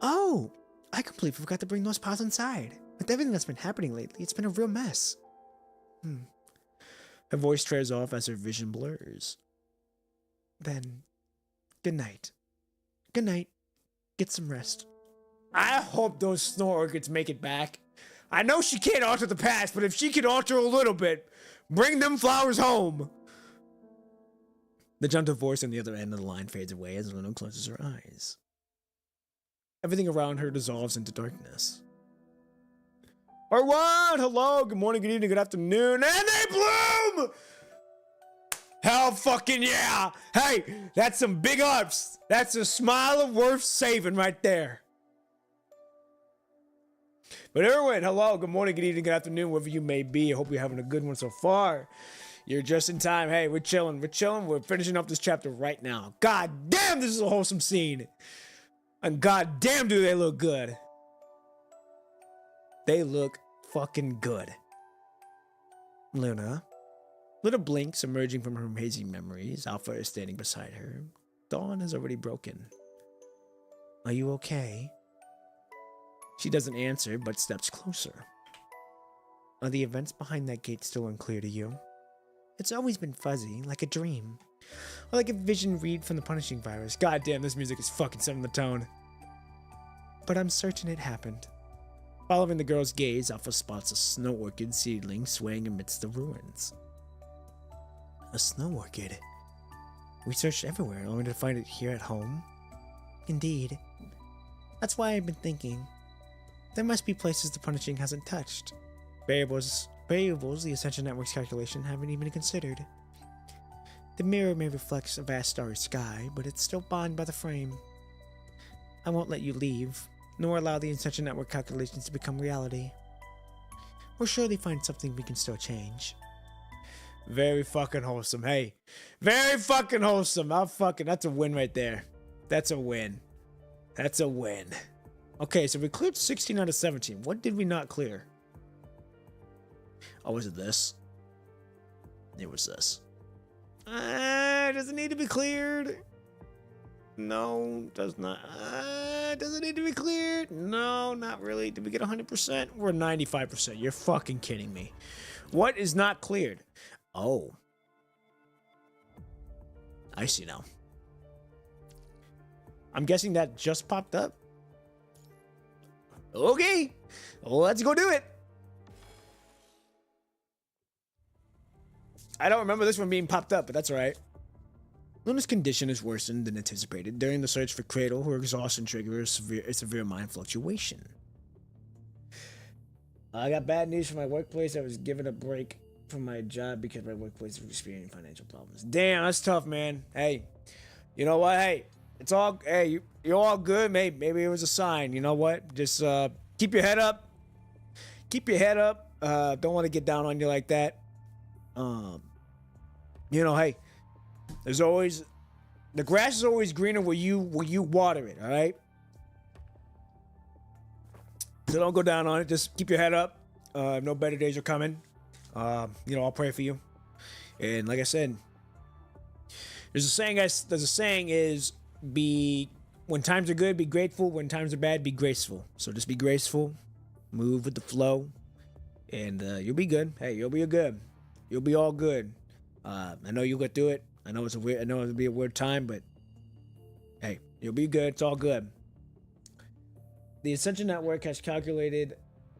Oh! I completely forgot to bring those pots inside. With everything that's been happening lately, it's been a real mess. Her voice trails off as her vision blurs. Then, good night. Good night. Get some rest. I hope those snow orchids make it back. I know she can't alter the past, but if she could alter a little bit, bring them flowers home. The gentle voice on the other end of the line fades away as Luna closes her eyes. Everything around her dissolves into darkness. Alright, hello, good morning, good evening, good afternoon, and they bloom! Hell fucking yeah! Hey, that's some big ups. That's a smile worth saving right there. But Erwin, hello, good morning, good evening, good afternoon, wherever you may be. I hope you're having a good one so far. You're just in time. Hey, we're chilling. We're finishing up this chapter right now. God damn, this is a wholesome scene. And god damn, do they look good. They look fucking good. Luna. Luna blinks, emerging from her hazy memories. Alpha is standing beside her. Dawn has already broken. Are you okay? She doesn't answer, but steps closer. Are the events behind that gate still unclear to you? It's always been fuzzy, like a dream. Or like a vision read from the punishing virus. God damn, this music is fucking setting the tone. But I'm certain it happened. Following the girl's gaze, Alpha spots a snow orchid seedling swaying amidst the ruins. A snow orchid. We searched everywhere only to find it here at home. Indeed. That's why I've been thinking. There must be places the punishing hasn't touched. Variables the Ascension Network's calculation haven't even considered. The mirror may reflect a vast starry sky, but it's still bound by the frame. I won't let you leave, nor allow the Ascension Network calculations to become reality. We'll surely find something we can still change. Very fucking wholesome. Hey, very fucking wholesome. That's a win right there. That's a win. That's a win. Okay, so we cleared 16 out of 17. What did we not clear? Oh, was it this? It was this. Does it need to be cleared? No, does not. Does it need to be cleared? No, not really. Did we get 100%? We're 95%. You're fucking kidding me. What is not cleared? Oh. I see now. I'm guessing that just popped up. Okay, let's go do it. I don't remember this one being popped up, but that's all right. Luna's condition is worsened than anticipated. During the search for Cradle, her exhaustion triggers a severe mind fluctuation. I got bad news from my workplace. I was given a break from my job because my workplace was experiencing financial problems. Damn, that's tough, man. Hey, you know what? Hey, it's all. Hey, you're all good. Maybe it was a sign. You know what? Just keep your head up. Keep your head up. Don't want to get down on you like that. You know, hey, there's always the grass is always greener where you water it. All right. So don't go down on it. Just keep your head up. No better days are coming. You know, I'll pray for you. And like I said, there's a saying is be when times are good, be grateful. When times are bad, be graceful. So just be graceful, move with the flow, and you'll be good. Hey, you'll be good. You'll be all good. I know you'll get through it. I know it'll be a weird time, but hey, you'll be good. It's all good. The Ascension Network has calculated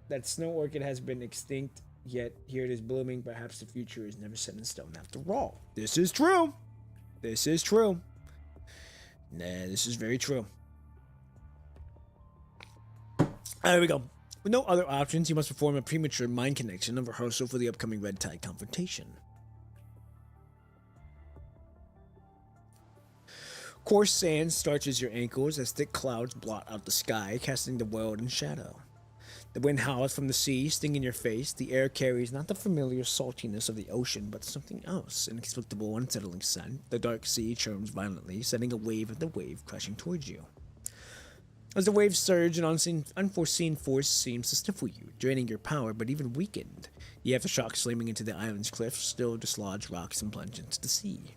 that Snow Orchid has been extinct, yet here it is blooming. Perhaps the future is never set in stone after all. This is true. This is true. Nah, this is very true. There we go. With no other options, you must perform a premature mind connection and rehearsal for the upcoming Red Tide confrontation. Coarse sand starches your ankles as thick clouds blot out the sky, casting the world in shadow. The wind howls from the sea, stinging your face. The air carries not the familiar saltiness of the ocean, but something else, inexplicable, unsettling scent. The dark sea churns violently, sending a wave after wave crashing towards you. As the waves surge, an unforeseen force seems to stifle you, draining your power, but even weakened. The aftershock slamming into the island's cliffs still dislodge rocks and plunge into the sea.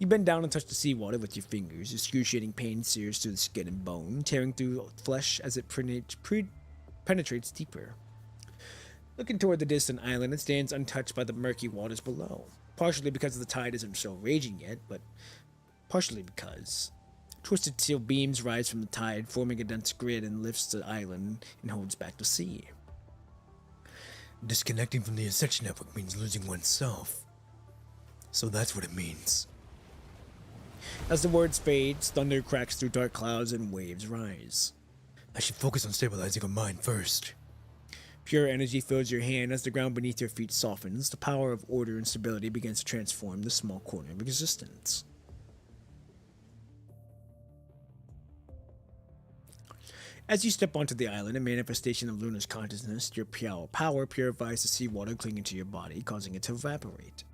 You bend down and touch the seawater with your fingers. Excruciating pain sears through the skin and bone, tearing through flesh as it penetrates deeper. Looking toward the distant island, it stands untouched by the murky waters below. Partially because the tide isn't so raging yet, but partially because twisted steel beams rise from the tide, forming a dense grid and lifts the island and holds back the sea. Disconnecting from the Ascension Network means losing oneself. So that's what it means. As the words fade, thunder cracks through dark clouds and waves rise. I should focus on stabilizing her mind first. Pure energy fills your hand as the ground beneath your feet softens. The power of order and stability begins to transform this small corner of existence. As you step onto the island, a manifestation of Luna's consciousness, your power purifies the seawater clinging to your body, causing it to evaporate.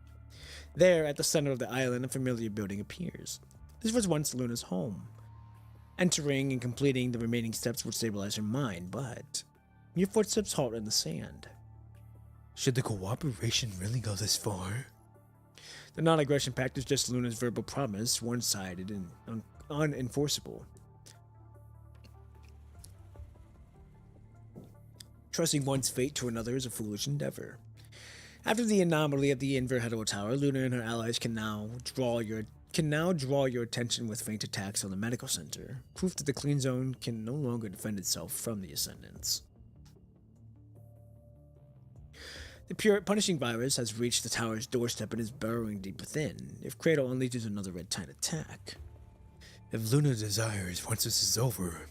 There, at the center of the island, a familiar building appears. This was once Luna's home. Entering and completing the remaining steps would stabilize her mind, but your footsteps halt in the sand. Should the cooperation really go this far? The non-aggression pact is just Luna's verbal promise, one-sided and unenforceable. Trusting one's fate to another is a foolish endeavor. After the anomaly at the Inverhedo Tower, Luna and her allies can now draw your attention with faint attacks on the medical center, proof that the Clean Zone can no longer defend itself from the Ascendants. The pure punishing virus has reached the tower's doorstep and is burrowing deep within. If Cradle unleashes another red tide attack, If Luna desires, once this is over,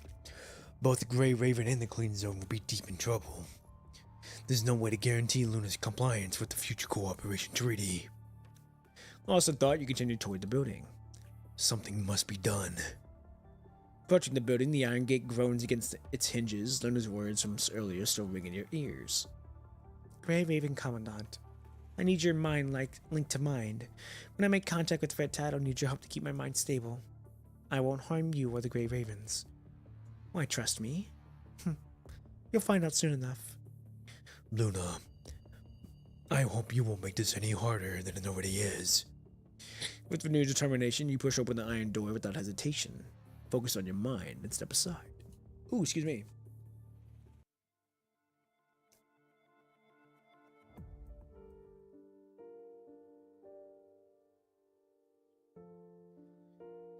both the Grey Raven and the Clean Zone will be deep in trouble. There's no way to guarantee Luna's compliance with the future cooperation treaty. Lawson thought you continued toward the building. Something must be done. Approaching the building, the iron gate groans against its hinges. Luna's words from earlier still ring in your ears. Grey Raven Commandant, I need your mind linked to mind. When I make contact with Red Tide, I'll need your help to keep my mind stable. I won't harm you or the Grey Ravens. Why trust me? You'll find out soon enough. Luna, I hope you won't make this any harder than it already is. With renewed determination, you push open the iron door without hesitation. Focus on your mind and step aside. Ooh, excuse me.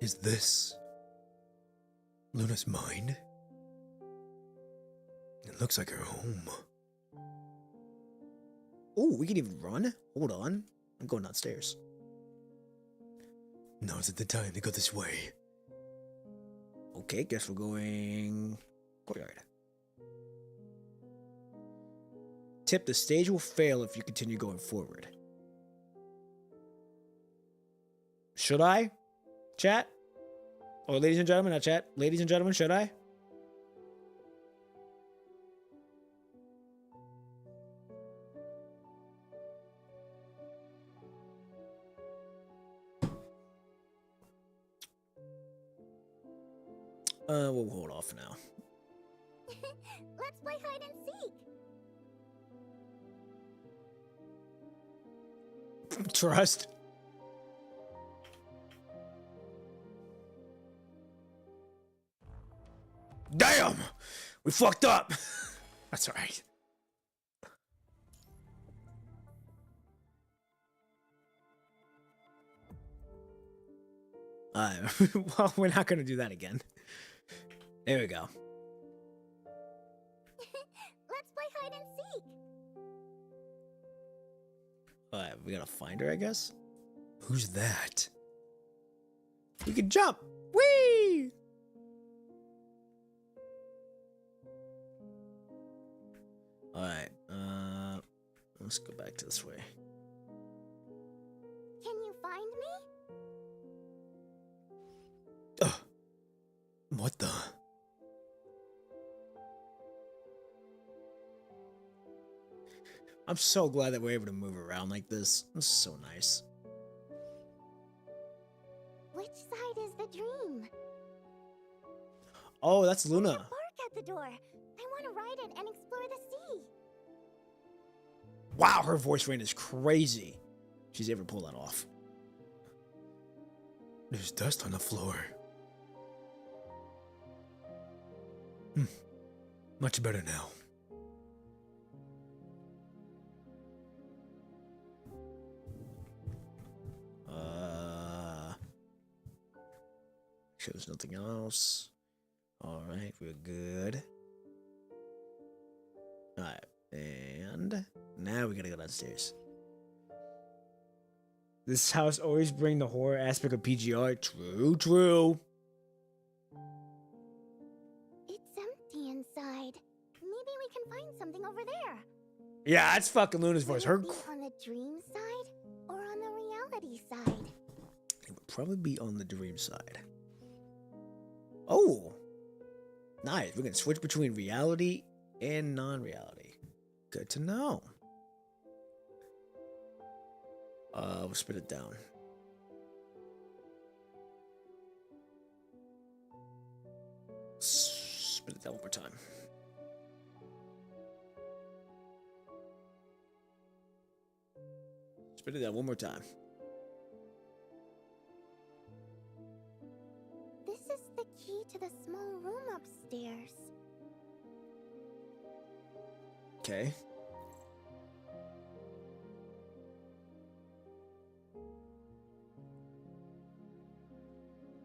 Is this Luna's mind? It looks like her home. Ooh, we can even run? Hold on. I'm going downstairs. Now's the time to go this way. Okay, guess we're going courtyard. Tip, the stage will fail if you continue going forward. Should I? Chat? Or ladies and gentlemen, not chat. Ladies and gentlemen, should I? We'll hold off now. Let's play hide and seek. Trust. Damn! We fucked up! That's alright. Well, we're not gonna do that again. There we go. Let's play hide and seek. Alright, we gotta find her, I guess. Who's that? You can jump! Whee! Alright, let's go back to this way. Can you find me? What the? I'm so glad that we're able to move around like this. This is so nice. Which side is the dream? Oh, that's There's a Luna. bark at the door. I want to ride it and explore the sea. Wow, her voice range is crazy. She's able to pull that off. There's dust on the floor. Much better now. Sure there's nothing else. Alright, we're good. Alright, and now we gotta go downstairs. This house always bring the horror aspect of PGR. True, true. It's empty inside. Maybe we can find something over there. Yeah, that's fucking Luna's voice. Will Her it be on the dream side or on the reality side? It would probably be on the dream side. Oh! Nice. We can switch between reality and non-reality. Good to know. We'll spit it down. Spit it down one more time. Spit it down one more time. This is the key to the small room upstairs. Okay.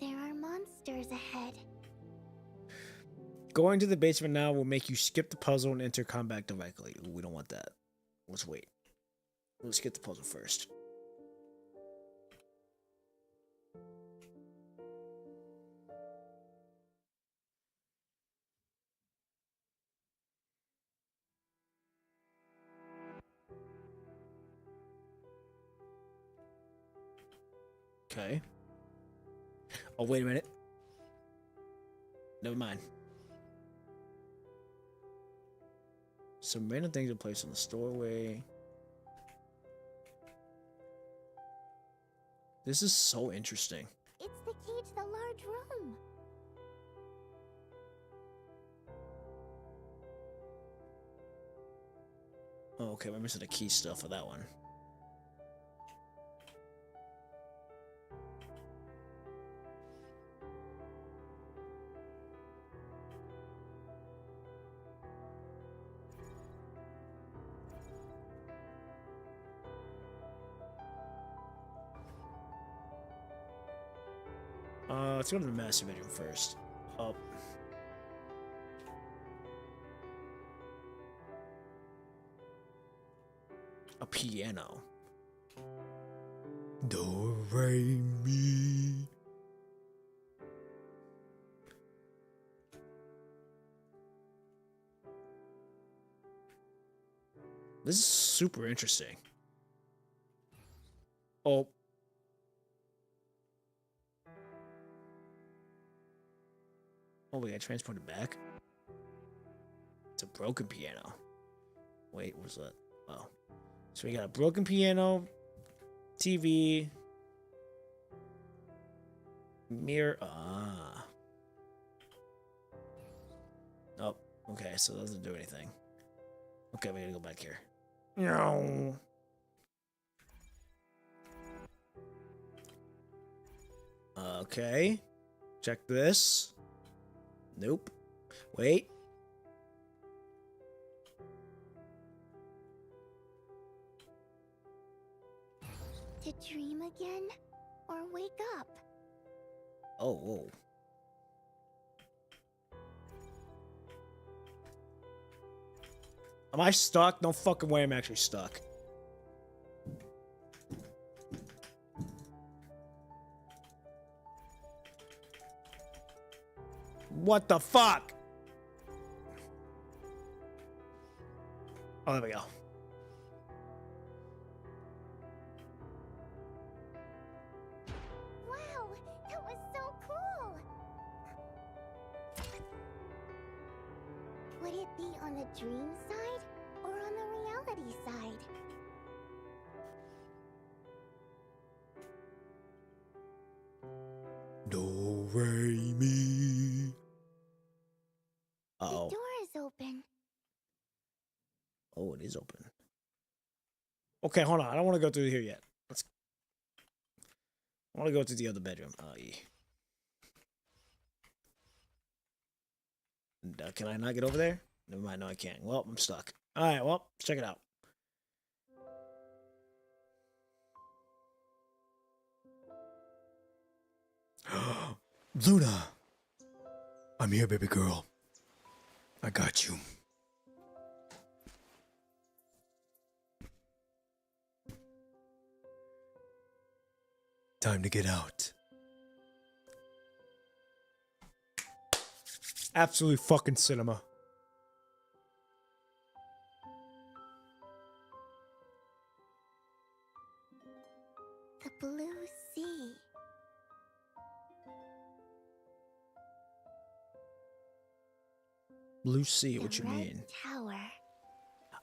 There are monsters ahead. Going to the basement now will make you skip the puzzle and enter combat directly. Ooh, we don't want that. Let's wait. Let's get the puzzle first. Okay. Oh, wait a minute. Never mind. Some random things are placed in the doorway. This is so interesting. It's the key to the large room. Oh, okay, we're missing the key stuff for that one. Let's go to the master bedroom first. Up. A piano. Do, re, mi. This is super interesting. Oh. Oh, we got transported back? It's a broken piano. Wait, what's that? Oh. So we got a broken piano, TV, mirror. Ah. Oh, okay, so that doesn't do anything. Okay, we gotta go back here. No. Okay. Check this. Nope. Wait. To dream again? Or wake up? Oh, whoa. Am I stuck? No fucking way I'm actually stuck. What the fuck? Oh, there we go. Wow, that was so cool! Would it be on the dream side or on the reality side? Do, re, mi. Uh-oh. The door is open. Oh, it is open. Okay, hold on. I don't want to go through here yet. I want to go to the other bedroom. Yeah. And, can I not get over there? Never mind. No, I can't. Well, I'm stuck. All right. Well, let's check it out. Luna! I'm here, baby girl. I got you. Time to get out. Absolutely fucking cinema. The blue sea. Lucy, The what you red mean? tower.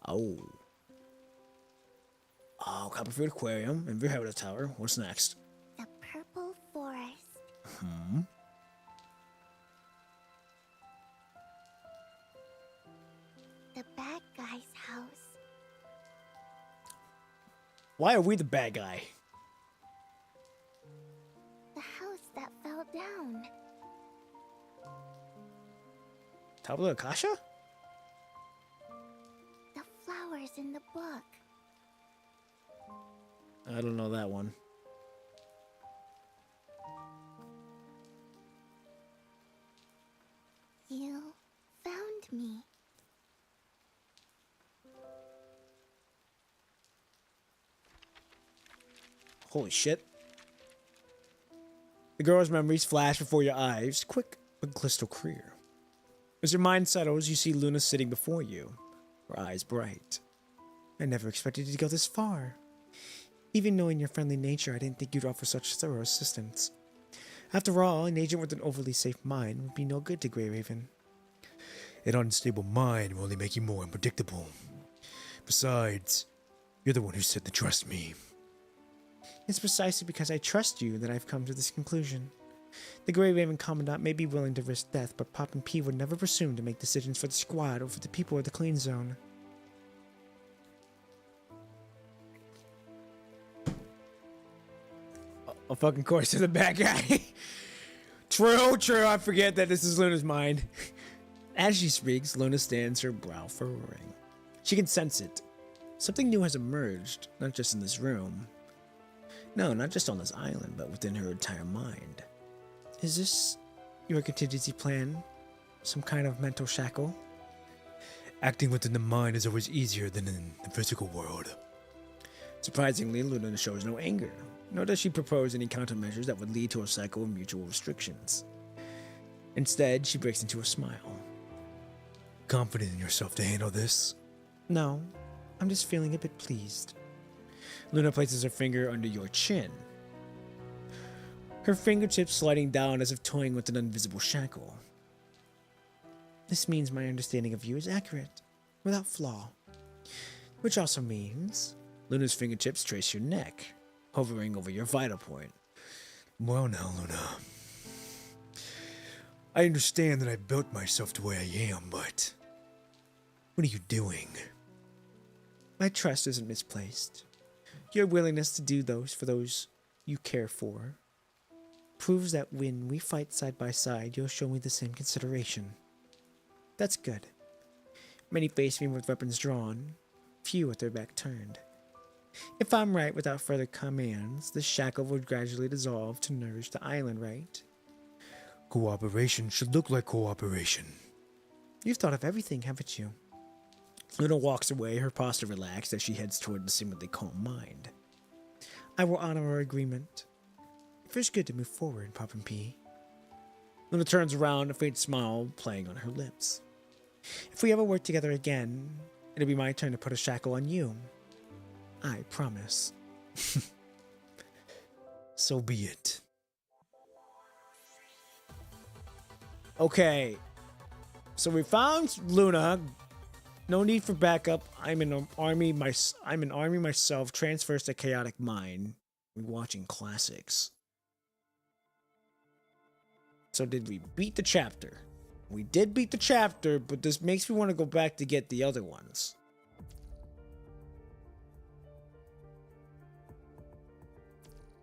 Oh. Oh, Copperfield Aquarium and Verhevita Tower. What's next? The purple forest. Hmm. The bad guy's house. Why are we the bad guy? The house that fell down. Tabula Akasha? The flowers in the book. I don't know that one. You found me. Holy shit. The girl's memories flash before your eyes, quick but crystal clear. As your mind settles, you see Luna sitting before you, her eyes bright. I never expected you to go this far. Even knowing your friendly nature, I didn't think you'd offer such thorough assistance. After all, an agent with an overly safe mind would be no good to Grey Raven. An unstable mind will only make you more unpredictable. Besides, you're the one who said to trust me. It's precisely because I trust you that I've come to this conclusion. The Grey Raven Commandant may be willing to risk death, but Pop and P would never presume to make decisions for the squad or for the people of the Clean Zone. A fucking course to the bad guy. True, I forget that this is Luna's mind. As she speaks, Luna stands, her brow furrowing. She can sense it. Something new has emerged, not just in this room. No, not just on this island, but within her entire mind. Is this your contingency plan? Some kind of mental shackle? Acting within the mind is always easier than in the physical world. Surprisingly, Luna shows no anger, nor does she propose any countermeasures that would lead to a cycle of mutual restrictions. Instead, she breaks into a smile. Confident in yourself to handle this? No, I'm just feeling a bit pleased. Luna places her finger under your chin, her fingertips sliding down as if toying with an invisible shackle. This means my understanding of you is accurate, without flaw. Which also means Luna's fingertips trace your neck, hovering over your vital point. Well now, Luna. I understand that I built myself the way I am, but what are you doing? My trust isn't misplaced. Your willingness to do those for those you care for proves that when we fight side by side, you'll show me the same consideration. That's good. Many face me with weapons drawn, few with their back turned. If I'm right, without further commands, the shackle would gradually dissolve to nourish the island, right? Cooperation should look like cooperation. You've thought of everything, haven't you? Luna walks away, her posture relaxed as she heads toward the seemingly calm mind. I will honor our agreement. It feels good to move forward, Pop and P. Luna turns around, a faint smile playing on her lips. If we ever work together again, it'll be my turn to put a shackle on you. I promise. So be it. Okay. So we found Luna. No need for backup. I'm an army myself. Transfers to chaotic mind. We're watching classics. So did we beat the chapter? We did beat the chapter, but this makes me want to go back to get the other ones.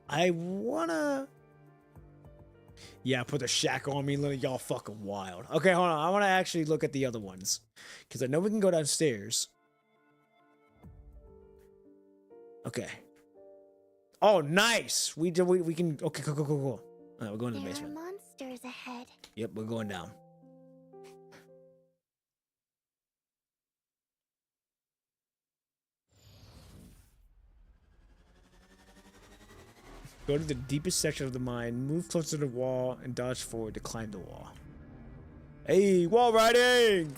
I wanna... Yeah, put the shackle on me, y'all fucking wild. Okay, hold on. I want to actually look at the other ones. Because I know we can go downstairs. Okay. Oh, nice! We can... Okay, cool. Alright, we're going to the basement. There are monsters ahead. Yep, we're going down. Go to the deepest section of the mine, move closer to the wall, and dodge forward to climb the wall. Hey, wall riding!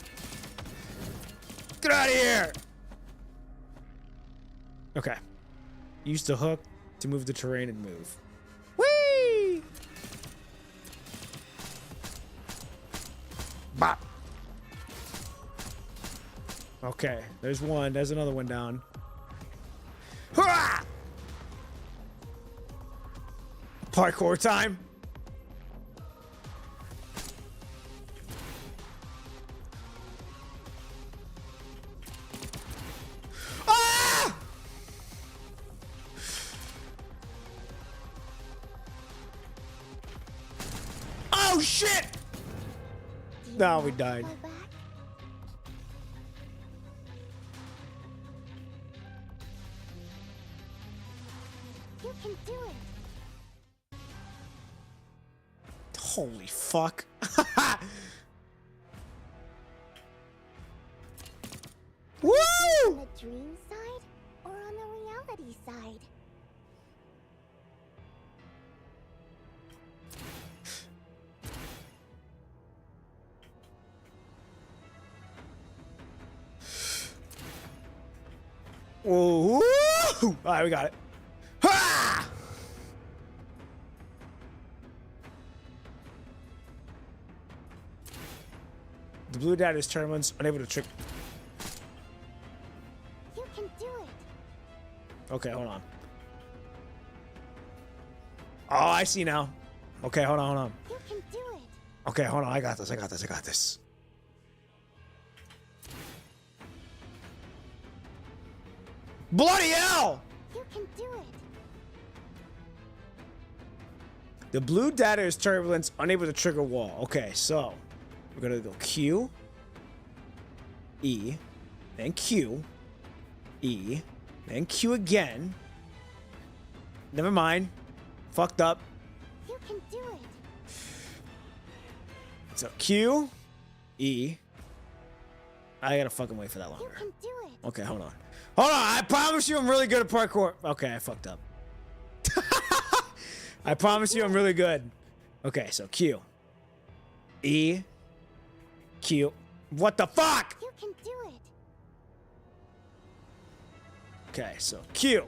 Get out of here! Okay. Use the hook to move the terrain and move. Whee! Bop! Okay, there's one. There's another one down. Hurrah! Parkour time. Ah! Oh shit! No, we died. Go back? You can do it. Holy fuck. Woo! On the dream side or on the reality side? Whoa. All right, we got it. Ha! The blue dad is turbulence, unable to trick. You can do it. Okay, hold on. Oh, I see now. Okay, hold on. You can do it. Okay, hold on. I got this. Bloody hell! You can do it. The blue data is turbulence, unable to trigger wall. Okay, so we're gonna go Q, E, then Q, E, then Q again. Never mind. Fucked up. You can do it. So Q, E. I gotta fucking wait for that You longer. can do it. Okay, hold on. Hold on. I promise you I'm really good at parkour. Okay, I fucked up. I promise you I'm really good. Okay, so Q. E. Q. What the fuck? You can do it. Okay, so Q.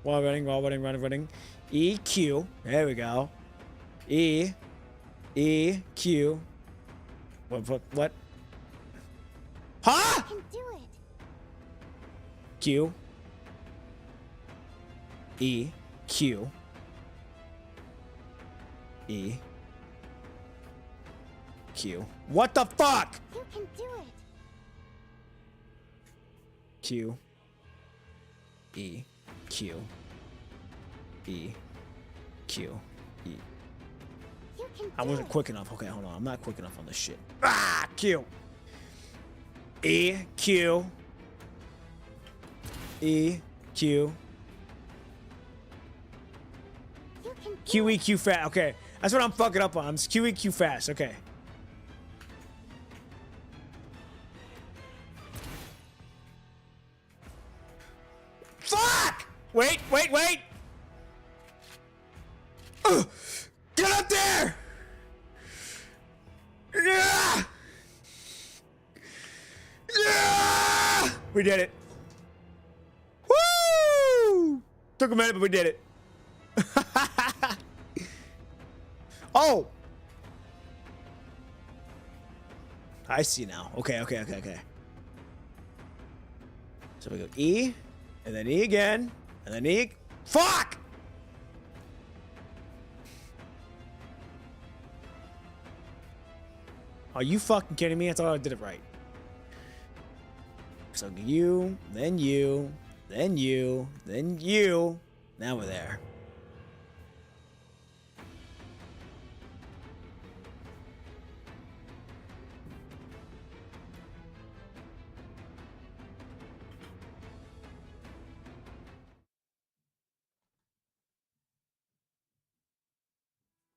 While running. E, Q. There we go. E. E, Q. What? Huh? You can do it. Q. E. Q. E. Q. What the fuck? You can do it. Q. E. Q. E. Q. E. You can I do wasn't it. quick enough. Okay, hold on. I'm not quick enough on this shit. Ah! Q. E. Q. E. Q. You can do Q, E, it. Q fast. Okay. That's what I'm fucking up on. I'm Q, E, Q fast. Okay. Fuck! Wait. Get up there! Yeah! Yeah! We did it. Woo! Took a minute, but we did it. Oh! I see now. Okay. So we go E, and then E again, and then E. Fuck! Are you fucking kidding me? I thought I did it right. So you, then you, then you, then you. Now we're there.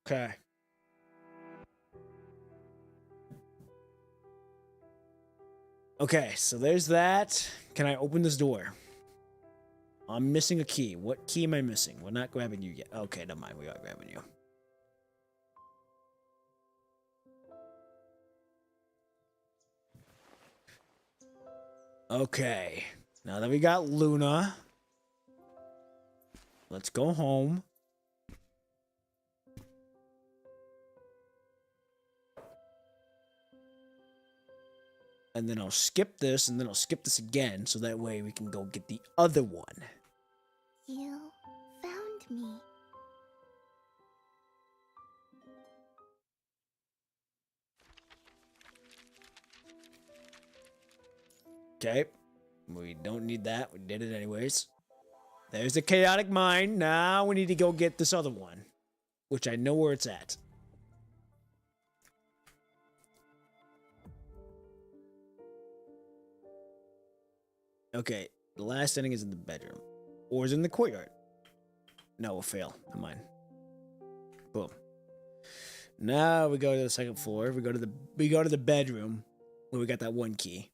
Okay. Okay, so there's that. Can I open this door? I'm missing a key. What key am I missing? We're not grabbing you yet. Okay, never mind. We are grabbing you. Okay. Now that we got Luna, let's go home. And then I'll skip this, and then I'll skip this again, so that way we can go get the other one. You found me. Okay. We don't need that. We did it anyways. There's the chaotic mind. Now we need to go get this other one, which I know where it's at. Okay, the last ending is in the bedroom. Or is it in the courtyard? No, we'll fail. Never mind. Boom. Now we go to the second floor. We go to the bedroom where we got that one key.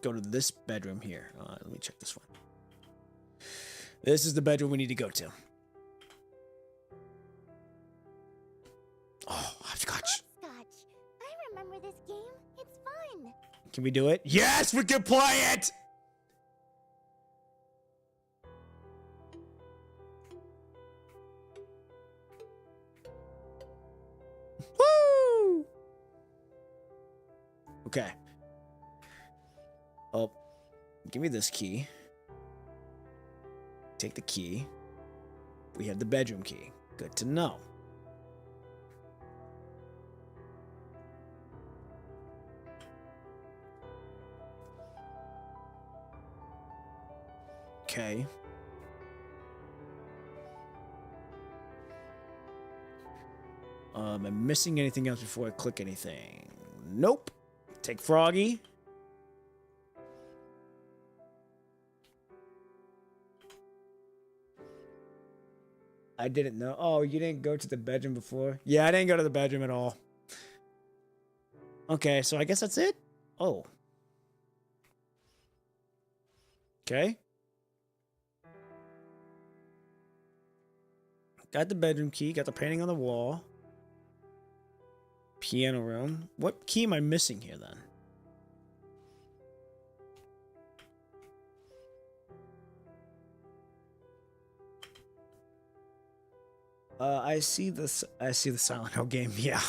Go to this bedroom here. Let me check this one. This is the bedroom we need to go to. Oh, I've got remember this game? It's fun. Can we do it? Yes, we can play it! Woo! Okay. Oh, give me this key. Take the key. We have the bedroom key. Good to know. Okay. Am I missing anything else before I click anything? Nope. Take Froggy. I didn't know. Oh, you didn't go to the bedroom before? Yeah, I didn't go to the bedroom at all. Okay, so I guess that's it? Oh. Okay. Got the bedroom key, got the painting on the wall. Piano room. What key am I missing here then? I see the Silent Hill game. Yeah.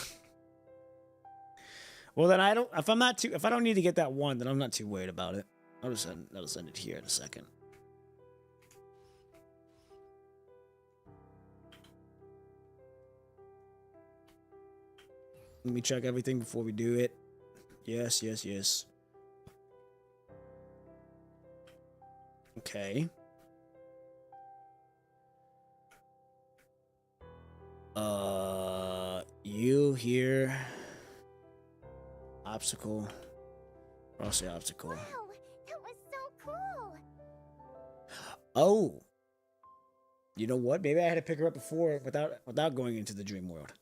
Well, then I don't. If I don't need to get that one, then I'm not too worried about it. I'll just send it here in a second. Let me check everything before we do it. Yes, yes, yes. Okay. You here. Obstacle. I'll say obstacle. Wow, that was so cool. Oh. You know what? Maybe I had to pick her up before without going into the dream world.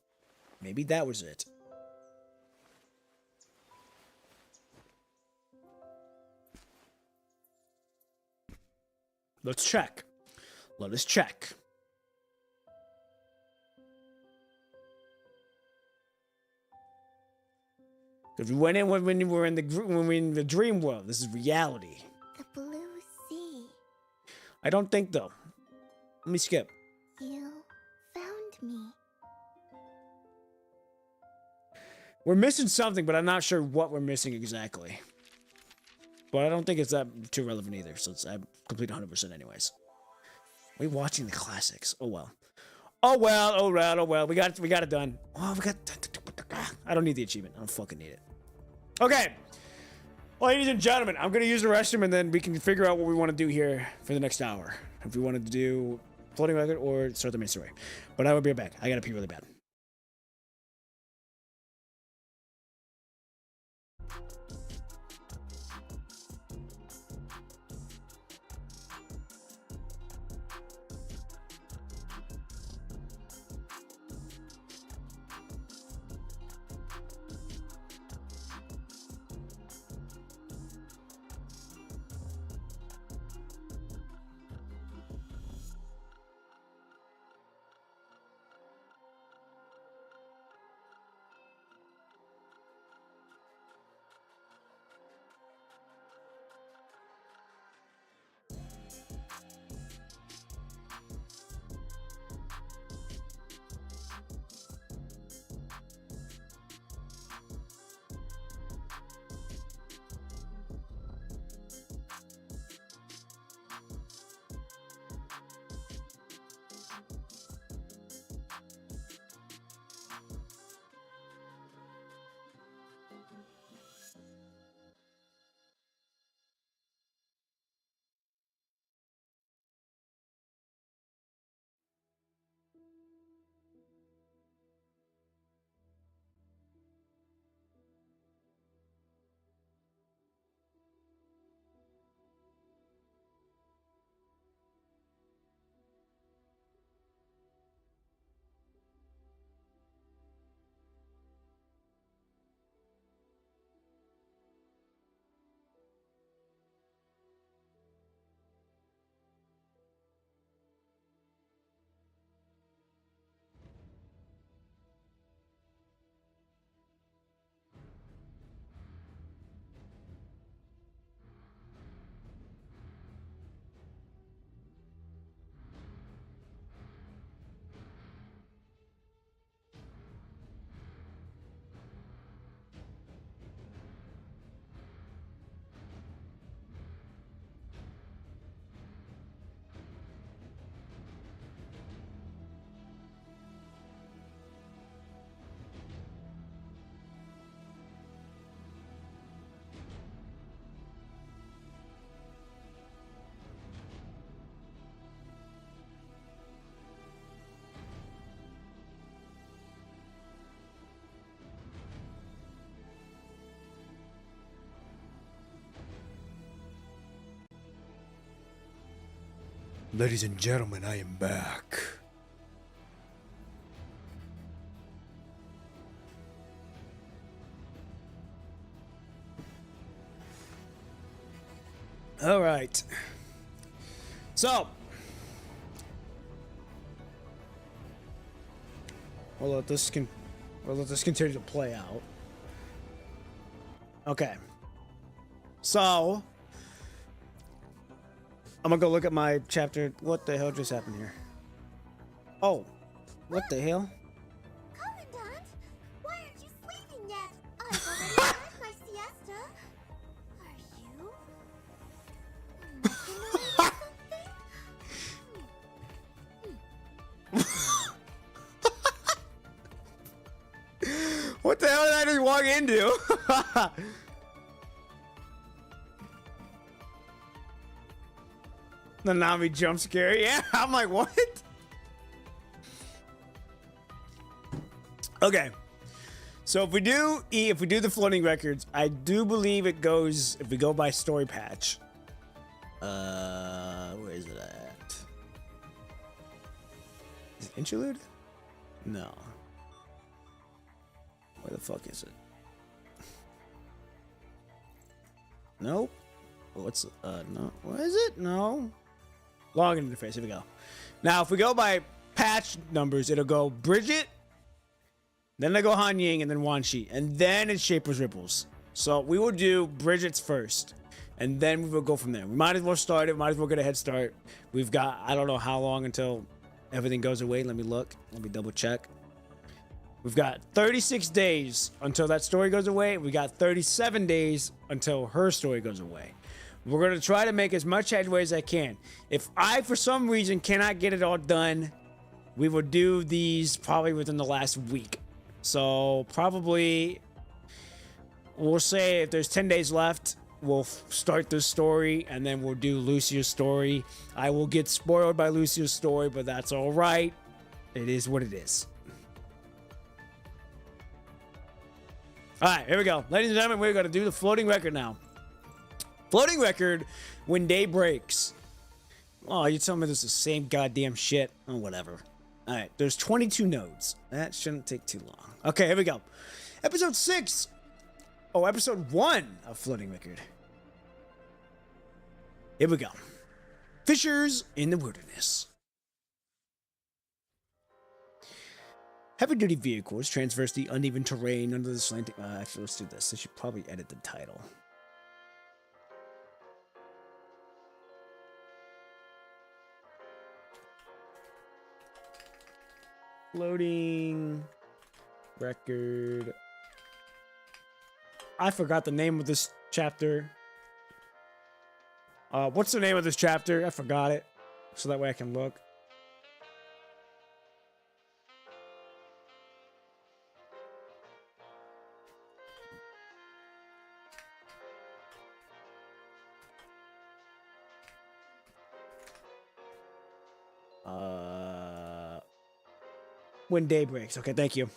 Maybe that was it. Let's check. Let us check. Because we went in when we were in the dream world. This is reality. The blue sea. I don't think though. Let me skip. You found me. We're missing something, but I'm not sure what we're missing exactly. But I don't think it's that too relevant either, so I'm complete 100% anyways. We're watching the classics. Oh well. Oh well, oh well, oh well. We got it done. Oh, we got. I don't need the achievement. I don't fucking need it. Okay. Ladies and gentlemen, I'm going to use the restroom and then we can figure out what we want to do here for the next hour. If we wanted to do floating record or start the main story. But I will be right back. I got to pee really bad. Ladies and gentlemen, I am back. All right. So, we'll let this continue to play out. Okay. So, I'm gonna go look at my chapter. What the hell just happened here? Oh, what the hell? Commandant, why aren't you sleeping yet? I've already had my siesta. Are you? What the hell did I just walk into? The Nami jump scare. Yeah, I'm like, what? Okay. So if we do the floating records, I do believe it goes, if we go by story patch. Where is it at? Is it interlude? No. Where the fuck is it? Nope. What's no? What is it? No. Login interface. Here we go. Now, if we go by patch numbers, it'll go Bridget, then they go Han Ying, and then Wan Shi, and then it's Shaper's Ripples. So we will do Bridget's first, and then we will go from there. We might as well start it. Might as well get a head start. We've got, I don't know how long until everything goes away. Let me look. Let me double check. We've got 36 days until that story goes away. We got 37 days until her story goes away. We're going to try to make as much headway as I can. If I, for some reason, cannot get it all done, we will do these probably within the last week. So probably, we'll say if there's 10 days left, we'll start this story, and then we'll do Lucia's story. I will get spoiled by Lucia's story, but that's all right. It is what it is. All right, here we go. Ladies and gentlemen, we're going to do the floating record now. Floating record when day breaks. Oh, you tell me this is the same goddamn shit. Oh, whatever. All right, there's 22 nodes. That shouldn't take too long. Okay, here we go. Episode 6. Oh, episode 1 of Floating Record. Here we go. Fissures in the Wilderness. Heavy-duty vehicles traverse the uneven terrain under the slanting... actually, let's do this. I should probably edit the title. Floating record. I forgot the name of this chapter. What's the name of this chapter? I forgot it. So that way I can look. When day breaks. Okay, thank you.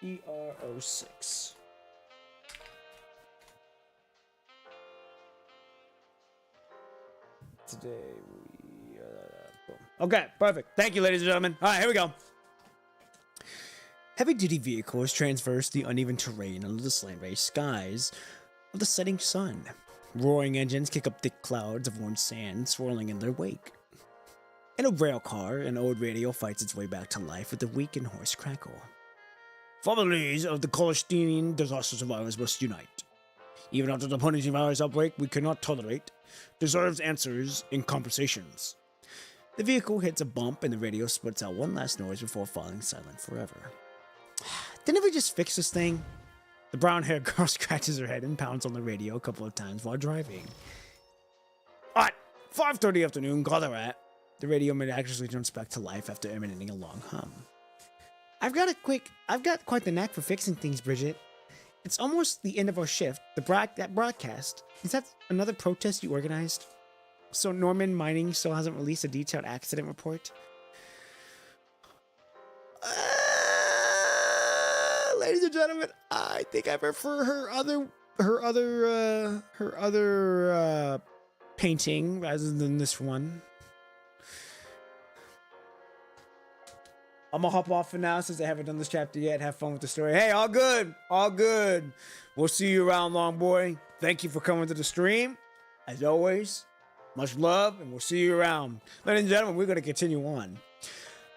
ER06. Today we boom. Okay, perfect. Thank you, ladies and gentlemen. All right, here we go. Heavy-duty vehicles traverse the uneven terrain under the slant-ray skies of the setting sun. Roaring engines kick up thick clouds of orange sand swirling in their wake. In a rail car, an old radio fights its way back to life with a weak and hoarse crackle. Families of the Palestinian disaster survivors must unite. Even after the punishing virus outbreak, we cannot tolerate. Deserves answers in conversations. The vehicle hits a bump and the radio sputs out one last noise before falling silent forever. Didn't we just fix this thing? The brown-haired girl scratches her head and pounds on the radio a couple of times while driving. At 5:30 afternoon, Gallarat, the radio miraculously jumps back to life after emanating a long hum. I've got quite the knack for fixing things, Bridget. It's almost the end of our shift. That broadcast. Is that another protest you organized? So Norman Mining still hasn't released a detailed accident report? ladies and gentlemen, I think I prefer her other painting rather than this one. I'm gonna hop off for now since I haven't done this chapter yet. Have fun with the story. Hey, all good. All good. We'll see you around, long boy. Thank you for coming to the stream. As always, much love, and we'll see you around. Ladies and gentlemen, we're gonna continue on.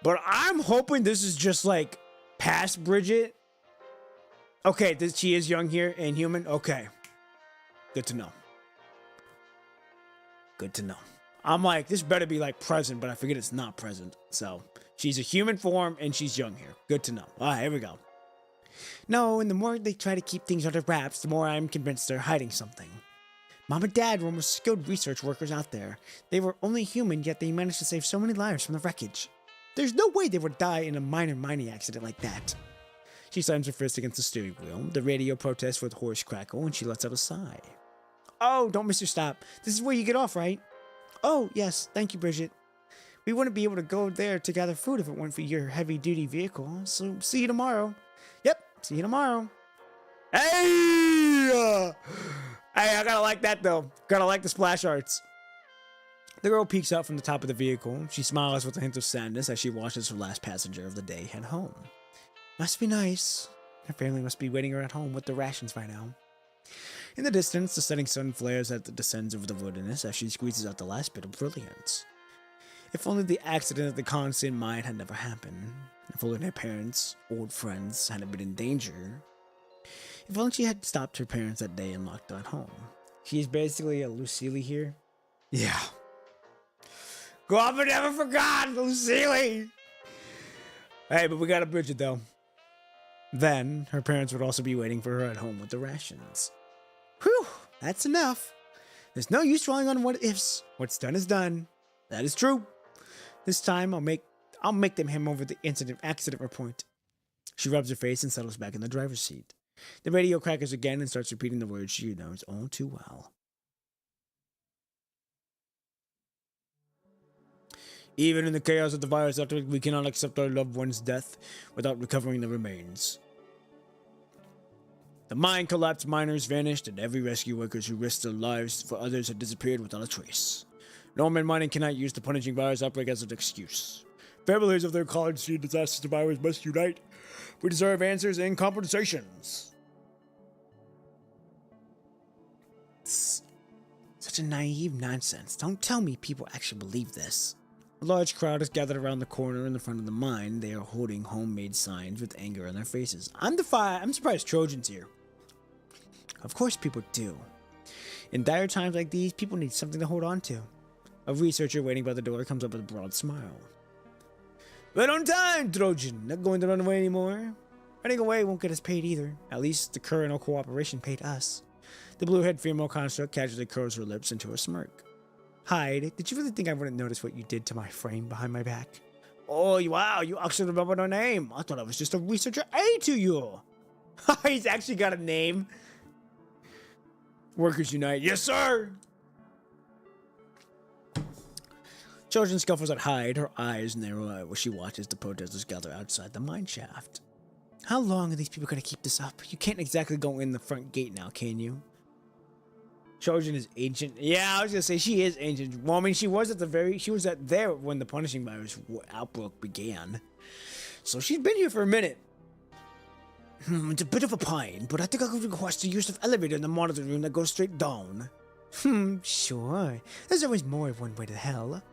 But I'm hoping this is just like past Bridget. Okay, she is young here and human. Okay. Good to know. Good to know. I'm like, this better be like present, but I forget it's not present. So she's a human form and she's young here. Good to know. All right, here we go. No, and the more they try to keep things under wraps, the more I'm convinced they're hiding something. Mom and Dad were most skilled research workers out there. They were only human, yet they managed to save so many lives from the wreckage. There's no way they would die in a minor mining accident like that. She slams her fist against the steering wheel. The radio protests with hoarse crackle, and she lets out a sigh. Oh, don't miss your stop. This is where you get off, right? Oh, yes. Thank you, Bridget. We wouldn't be able to go there to gather food if it weren't for your heavy-duty vehicle. So, see you tomorrow. Yep, see you tomorrow. Hey! Hey, I gotta like that, though. Gotta like the splash arts. The girl peeks out from the top of the vehicle. She smiles with a hint of sadness as she watches her last passenger of the day head home. Must be nice. Her family must be waiting her at home with the rations by now. In the distance, the setting sun flares as it descends over the wilderness as she squeezes out the last bit of brilliance. If only the accident at the constant mine had never happened. If only her parents, old friends, hadn't been in danger. If only she had stopped her parents that day and locked her at home. She's basically a Lucille here. Yeah. Go up and never forgot, Lucille! Hey, but we gotta bridge it though. Then, her parents would also be waiting for her at home with the rations. Whew, that's enough. There's no use dwelling on what ifs. What's done is done. That is true. This time, I'll make them hand over the accident report. She rubs her face and settles back in the driver's seat. The radio crackles again and starts repeating the words she knows all too well. Even in the chaos of the virus outbreak, we cannot accept our loved one's death without recovering the remains. The mine collapsed, miners vanished, and every rescue workers who risked their lives for others had disappeared without a trace. Norman Mining cannot use the punishing virus outbreak as an excuse. Families of their college-student disaster survivors must unite. We deserve answers and compensations. It's such a naive nonsense. Don't tell me people actually believe this. A large crowd is gathered around the corner in the front of the mine. They are holding homemade signs with anger on their faces. I'm surprised Trojan's here. Of course people do. In dire times like these, people need something to hold on to. A researcher waiting by the door comes up with a broad smile. Right on time, Trojan. Not going to run away anymore. Running away won't get us paid either. At least the Colonel Cooperation paid us. The blue-haired female construct casually curls her lips into a smirk. Hyde, did you really think I wouldn't notice what you did to my frame behind my back? Oh, wow, you actually remembered her name. I thought I was just a researcher aide to you. He's actually got a name. Workers unite. Yes, sir. Trojan scuffles at Hyde, her eyes narrow as she watches the protesters gather outside the mine shaft. How long are these people going to keep this up? You can't exactly go in the front gate now, can you? Trojan is ancient. Yeah, I was gonna say she is ancient. Well, I mean, she was there when the punishing virus outbreak began. So she's been here for a minute. It's a bit of a pain, but I think I could request the use of elevator in the monitor room that goes straight down. Sure. There's always more of one way to hell.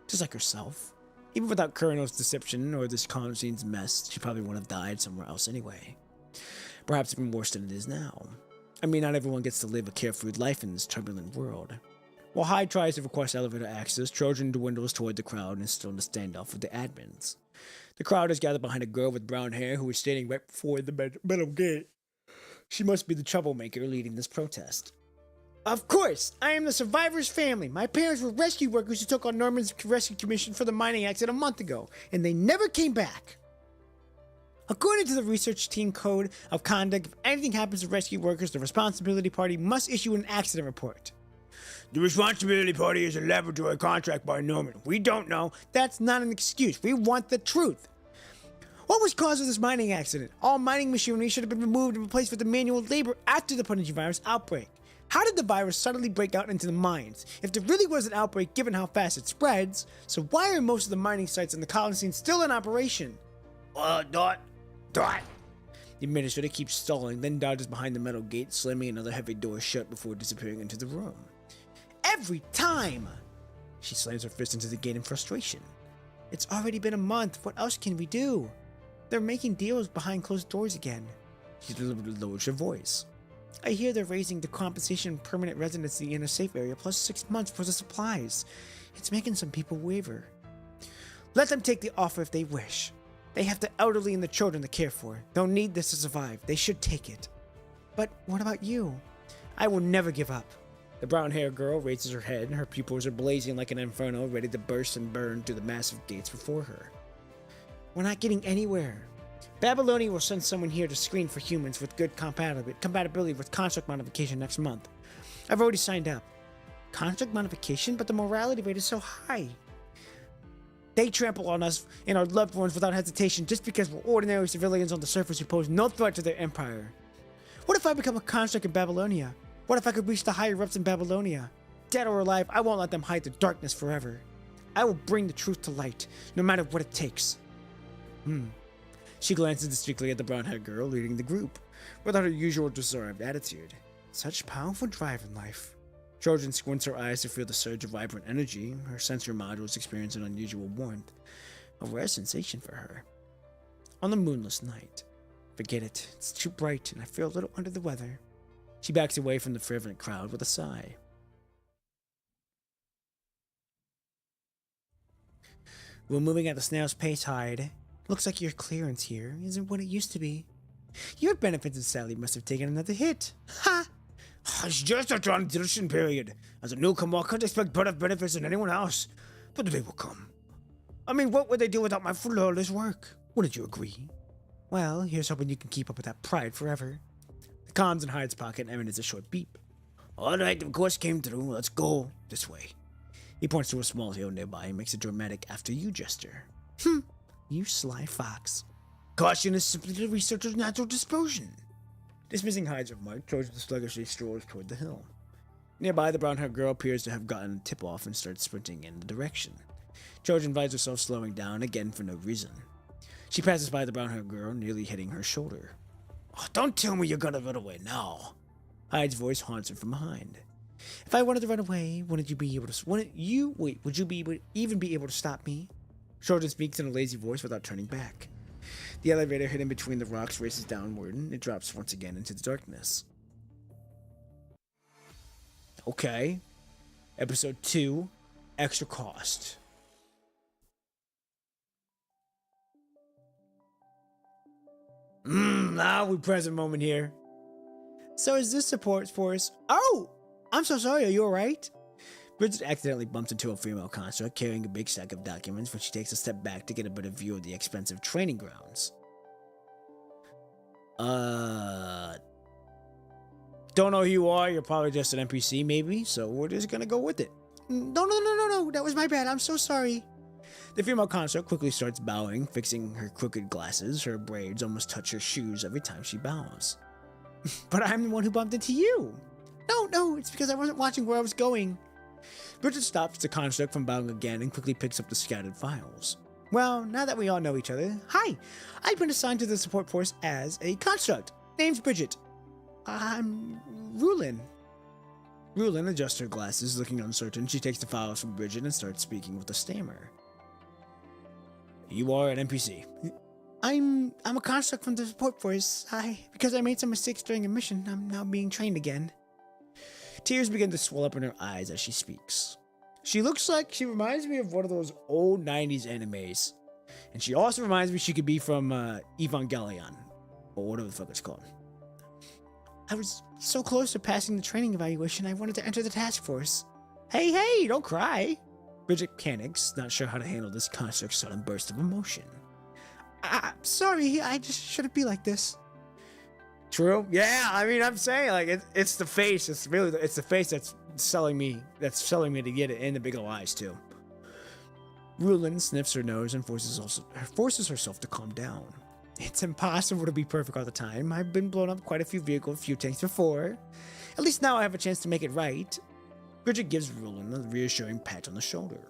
Just like herself. Even without Colonel's deception or this scene's mess, she probably would have died somewhere else anyway. Perhaps even worse than it is now. I mean, not everyone gets to live a carefree life in this turbulent world. While Hyde tries to request elevator access, Trojan dwindles toward the crowd and is still in a standoff with the admins. The crowd is gathered behind a girl with brown hair who is standing right before the metal gate. She must be the troublemaker leading this protest. Of course! I am the survivor's family. My parents were rescue workers who took on Norman's rescue commission for the mining accident a month ago, and they never came back. According to the research team code of conduct, if anything happens to rescue workers, the responsibility party must issue an accident report. The responsibility party is a laboratory contract by Norman. We don't know. That's not an excuse. We want the truth. What was cause of this mining accident? All mining machinery should have been removed and replaced with the manual labor after the Prodigy virus outbreak. How did the virus suddenly break out into the mines? If there really was an outbreak given how fast it spreads, so why are most of the mining sites in the colony still in operation? Dot. The administrator keeps stalling, then dodges behind the metal gate, slamming another heavy door shut before disappearing into the room. Every time! She slams her fist into the gate in frustration. It's already been a month. What else can we do? They're making deals behind closed doors again. She deliberately lowers her voice. I hear they're raising the compensation and permanent residency in a safe area plus 6 months for the supplies. It's making some people waver. Let them take the offer if they wish. They have the elderly and the children to care for. They'll need this to survive. They should take it. But what about you? I will never give up. The brown-haired girl raises her head, and her pupils are blazing like an inferno, ready to burst and burn through the massive gates before her. We're not getting anywhere. Babylonia will send someone here to screen for humans with good compatibility with construct modification next month. I've already signed up. Construct modification? But the morality rate is so high. They trample on us and our loved ones without hesitation just because we're ordinary civilians on the surface who pose no threat to their empire. What if I become a construct in Babylonia? What if I could reach the higher-ups in Babylonia? Dead or alive, I won't let them hide the darkness forever. I will bring the truth to light, no matter what it takes. She glances discreetly at the brown-haired girl leading the group, without her usual reserved attitude. Such powerful drive in life. Trojan squints her eyes to feel the surge of vibrant energy. Her sensor modules experience an unusual warmth, a rare sensation for her. On the moonless night. Forget it. It's too bright, and I feel a little under the weather. She backs away from the fervent crowd with a sigh. We're moving at the snail's pace, Hyde. Looks like your clearance here isn't what it used to be. Your benefits and salary must have taken another hit. Ha! It's just a transition period. As a newcomer, I can't expect better benefits than anyone else. But the day will come. I mean, what would they do without my flawless work? Wouldn't you agree? Well, here's hoping you can keep up with that pride forever. The comms in Hyde's pocket emanates a short beep. Alright, the course came through. Let's go. This way. He points to a small hill nearby and makes a dramatic after-you gesture. You sly fox. Caution is simply the researcher's natural disposition. Dismissing Hyde's remark, Trojan sluggishly strolls toward the hill. Nearby, the brown-haired girl appears to have gotten a tip-off and starts sprinting in the direction. Trojan finds herself slowing down again for no reason. She passes by the brown-haired girl, nearly hitting her shoulder. Oh, don't tell me you're gonna run away now. Hyde's voice haunts her from behind. If I wanted to run away, would you even be able to stop me? Trojan speaks in a lazy voice without turning back. The elevator hidden between the rocks races downward, and it drops once again into the darkness. Okay. Episode 2, Extra Cost. Now we present moment here. So is this support force? Oh! I'm so sorry, are you alright? Bridget accidentally bumps into a female construct carrying a big stack of documents when she takes a step back to get a better view of the expensive training grounds. Don't know who you are, you're probably just an NPC maybe, so we're just gonna go with it. No, that was my bad, I'm so sorry. The female construct quickly starts bowing, fixing her crooked glasses. Her braids almost touch her shoes every time she bows. But I'm the one who bumped into you. No, it's because I wasn't watching where I was going. Bridget stops the construct from bowing again and quickly picks up the scattered files. Well, now that we all know each other, hi! I've been assigned to the support force as a construct. Name's Bridget. I'm Rulin. Rulin adjusts her glasses, looking uncertain. She takes the files from Bridget and starts speaking with a stammer. You are an NPC. I'm a construct from the support force. Because I made some mistakes during a mission, I'm now being trained again. Tears begin to swell up in her eyes as she speaks. She reminds me of one of those old 90s animes. And she also reminds me she could be from Evangelion. Or whatever the fuck it's called. I was so close to passing the training evaluation, I wanted to enter the task force. Hey, don't cry. Bridget panics, not sure how to handle this construct's sudden burst of emotion. Sorry, I just shouldn't be like this. True? Yeah, I mean, I'm saying, like, it's the face. It's the face that's selling me to get it, and the big ol' eyes, too. Rulin sniffs her nose and forces herself to calm down. It's impossible to be perfect all the time. I've been blown up quite a few vehicles, a few tanks before. At least now I have a chance to make it right. Bridget gives Rulin a reassuring pat on the shoulder.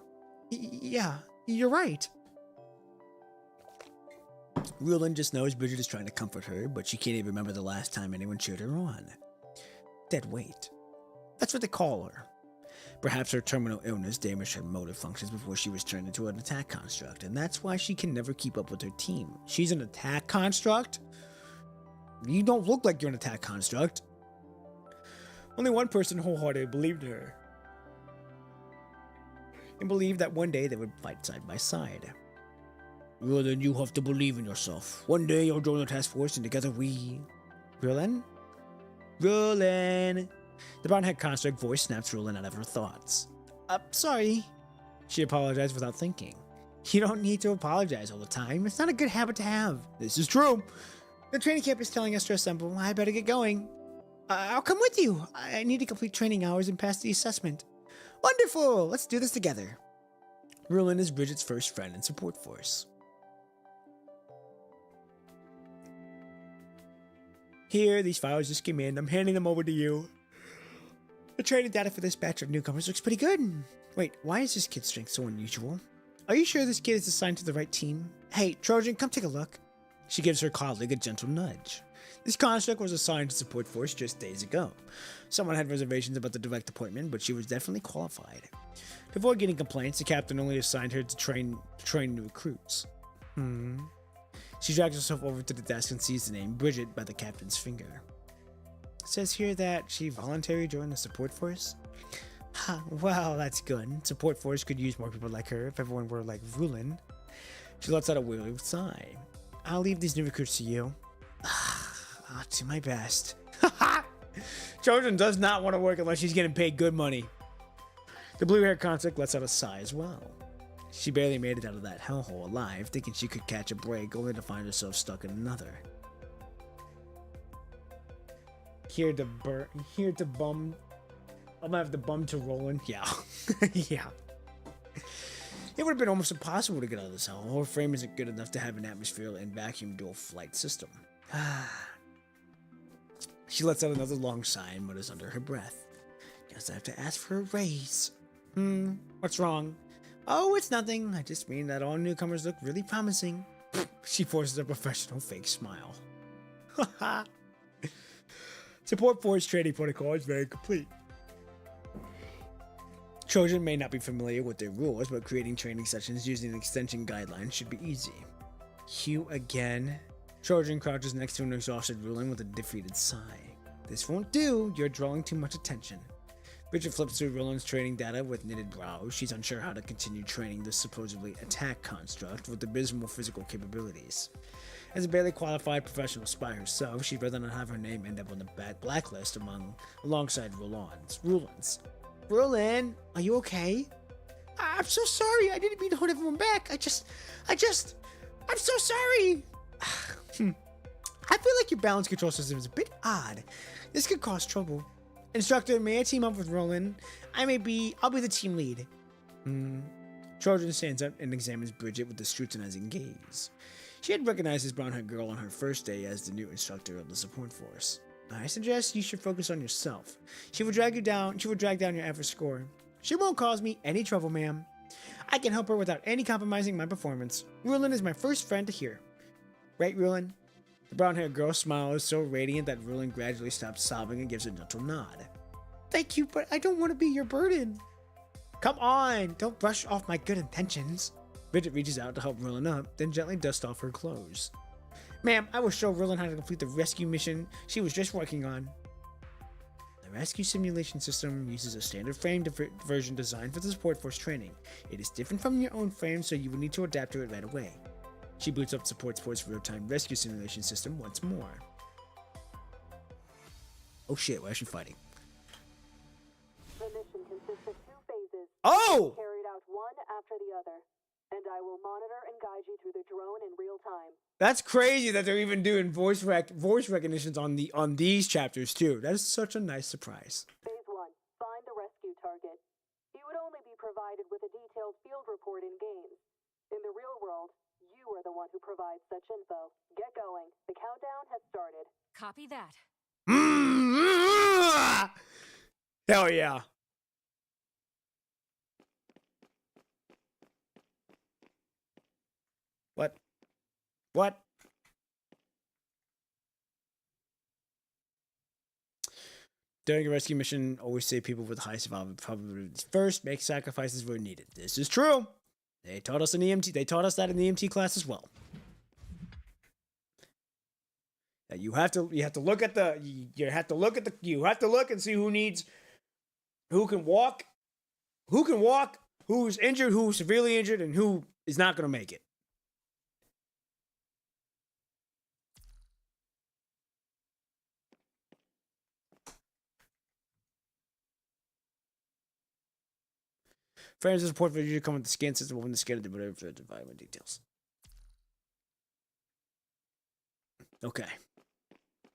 Yeah, you're right. Rulin just knows Bridget is trying to comfort her, but she can't even remember the last time anyone cheered her on. Dead weight. That's what they call her. Perhaps her terminal illness damaged her motor functions before she was turned into an attack construct, and that's why she can never keep up with her team. She's an attack construct? You don't look like you're an attack construct. Only one person wholeheartedly believed in her, and believed that one day they would fight side by side. Well, then you have to believe in yourself. One day you'll join the task force, and together we... Rulin? Rulin! The brown-haired construct voice snaps Rulin out of her thoughts. Sorry. She apologized without thinking. You don't need to apologize all the time. It's not a good habit to have. This is true. The training camp is telling us to assemble. I better get going. I'll come with you. I need to complete training hours and pass the assessment. Wonderful! Let's do this together. Rulin is Bridget's first friend and support force. Here, these files just came in. I'm handing them over to you. The training data for this batch of newcomers looks pretty good. Wait, why is this kid's strength so unusual? Are you sure this kid is assigned to the right team? Hey, Trojan, come take a look. She gives her colleague a gentle nudge. This construct was assigned to support force just days ago. Someone had reservations about the direct appointment, but she was definitely qualified. To avoid getting complaints, the captain only assigned her to train new recruits. She drags herself over to the desk and sees the name Bridget by the captain's finger. It says here that she voluntarily joined the support force. Well, that's good. Support force could use more people like her if everyone were like Rulin. She lets out a weary sigh. I'll leave these new recruits to you. I'll do my best. Trojan does not want to work unless she's getting paid good money. The blue-haired construct lets out a sigh as well. She barely made it out of that hellhole alive, thinking she could catch a break, only to find herself stuck in another. Here to bum. I'm gonna have the bum to Roland. Yeah. Yeah. It would have been almost impossible to get out of this hell. Her frame isn't good enough to have an atmosphere and vacuum dual flight system. She lets out another long sigh and mutters under her breath. Guess I have to ask for a raise. What's wrong? Oh, it's nothing. I just mean that all newcomers look really promising. She forces a professional fake smile. Support force training protocol is very complete. Trojan may not be familiar with their rules, but creating training sessions using extension guidelines should be easy. Hugh again. Trojan crouches next to an exhausted Rulin with a defeated sigh. This won't do. You're drawing too much attention. Bridget flips through Rulin's training data with knitted brows. She's unsure how to continue training this supposedly attack construct with abysmal physical capabilities. As a barely qualified professional spy herself, she'd rather not have her name end up on the bad blacklist alongside Rulin's. Rulin, are you okay? I'm so sorry. I didn't mean to hold everyone back. I'm so sorry. I feel like your balance control system is a bit odd. This could cause trouble. Instructor, may I team up with Rulin? I'll be the team lead. Trojan stands up and examines Bridget with a scrutinizing gaze. She had recognized this brown-haired girl on her first day as the new instructor of the support force. I suggest you should focus on yourself. She will drag down your average score. She won't cause me any trouble, ma'am. I can help her without any compromising my performance. Rulin is my first friend to hear. Right, Rulin? The brown-haired girl's smile is so radiant that Rulin gradually stops sobbing and gives a gentle nod. Thank you, but I don't want to be your burden. Come on, don't brush off my good intentions. Bridget reaches out to help Rulin up, then gently dusts off her clothes. Ma'am, I will show Rulin how to complete the rescue mission she was just working on. The rescue simulation system uses a standard frame version designed for the support force training. It is different from your own frame, so you will need to adapt to it right away. She boots up support force real-time rescue simulation system once more. Oh shit, we're actually fighting. The mission consists of 2 phases. Oh! Carried out one after the other. And I will monitor and guide you through the drone in real time. That's crazy that they're even doing voice recognitions on these chapters too. That is such a nice surprise. Phase 1. Find the rescue target. You would only be provided with a detailed field report in games. provide such info. Get going. The countdown has started. Copy that. Hell yeah. What? What? During a rescue mission, always save people with high survival probabilities first. Make sacrifices where needed. This is true. They taught us in EMT. They taught us that in the EMT class as well. That you have to look at the you have to look and see who can walk, who's injured, who's severely injured, and who is not gonna make it. Frames of support for usually come with the scan system when the scan of whatever for the environment details. Okay.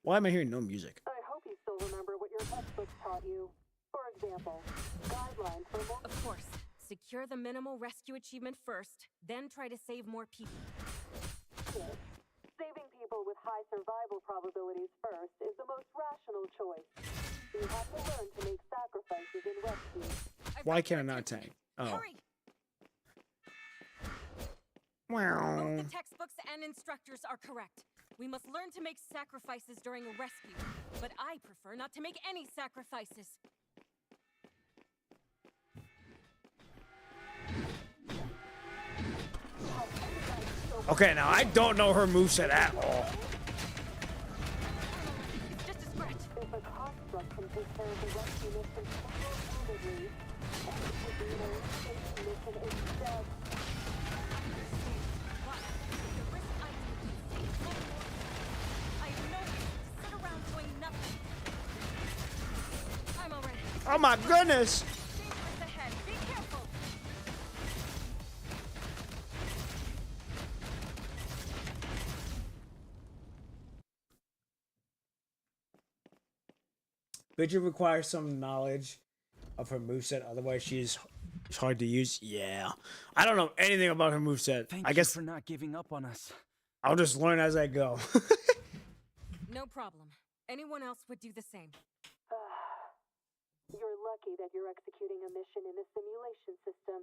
Why am I hearing no music? I hope you still remember what your textbooks taught you. For example, guidelines for more. Of course. Secure the minimal rescue achievement first, then try to save more people. Saving people with high survival probabilities first is the most rational choice. You have to learn to make sacrifices in rescue. Why can't I not tank? Oh. Hurry! Wow. Both the textbooks and instructors are correct. We must learn to make sacrifices during a rescue, but I prefer not to make any sacrifices. Okay, now I don't know her moveset at all. It's just a scratch. If a construct can take care of the rescue mission single-handedly, and it would be an escape mission instead. But the risk I take is safe. I have no reason to sit around doing nothing. I'm already. Oh my goodness! Dangerous ahead. Be careful. Bridget requires some knowledge of her moveset, otherwise she's hard to use. Yeah. I don't know anything about her moveset. I guess for not giving up on us. I'll just learn as I go. No problem. Anyone else would do the same. You're lucky that you're executing a mission in a simulation system.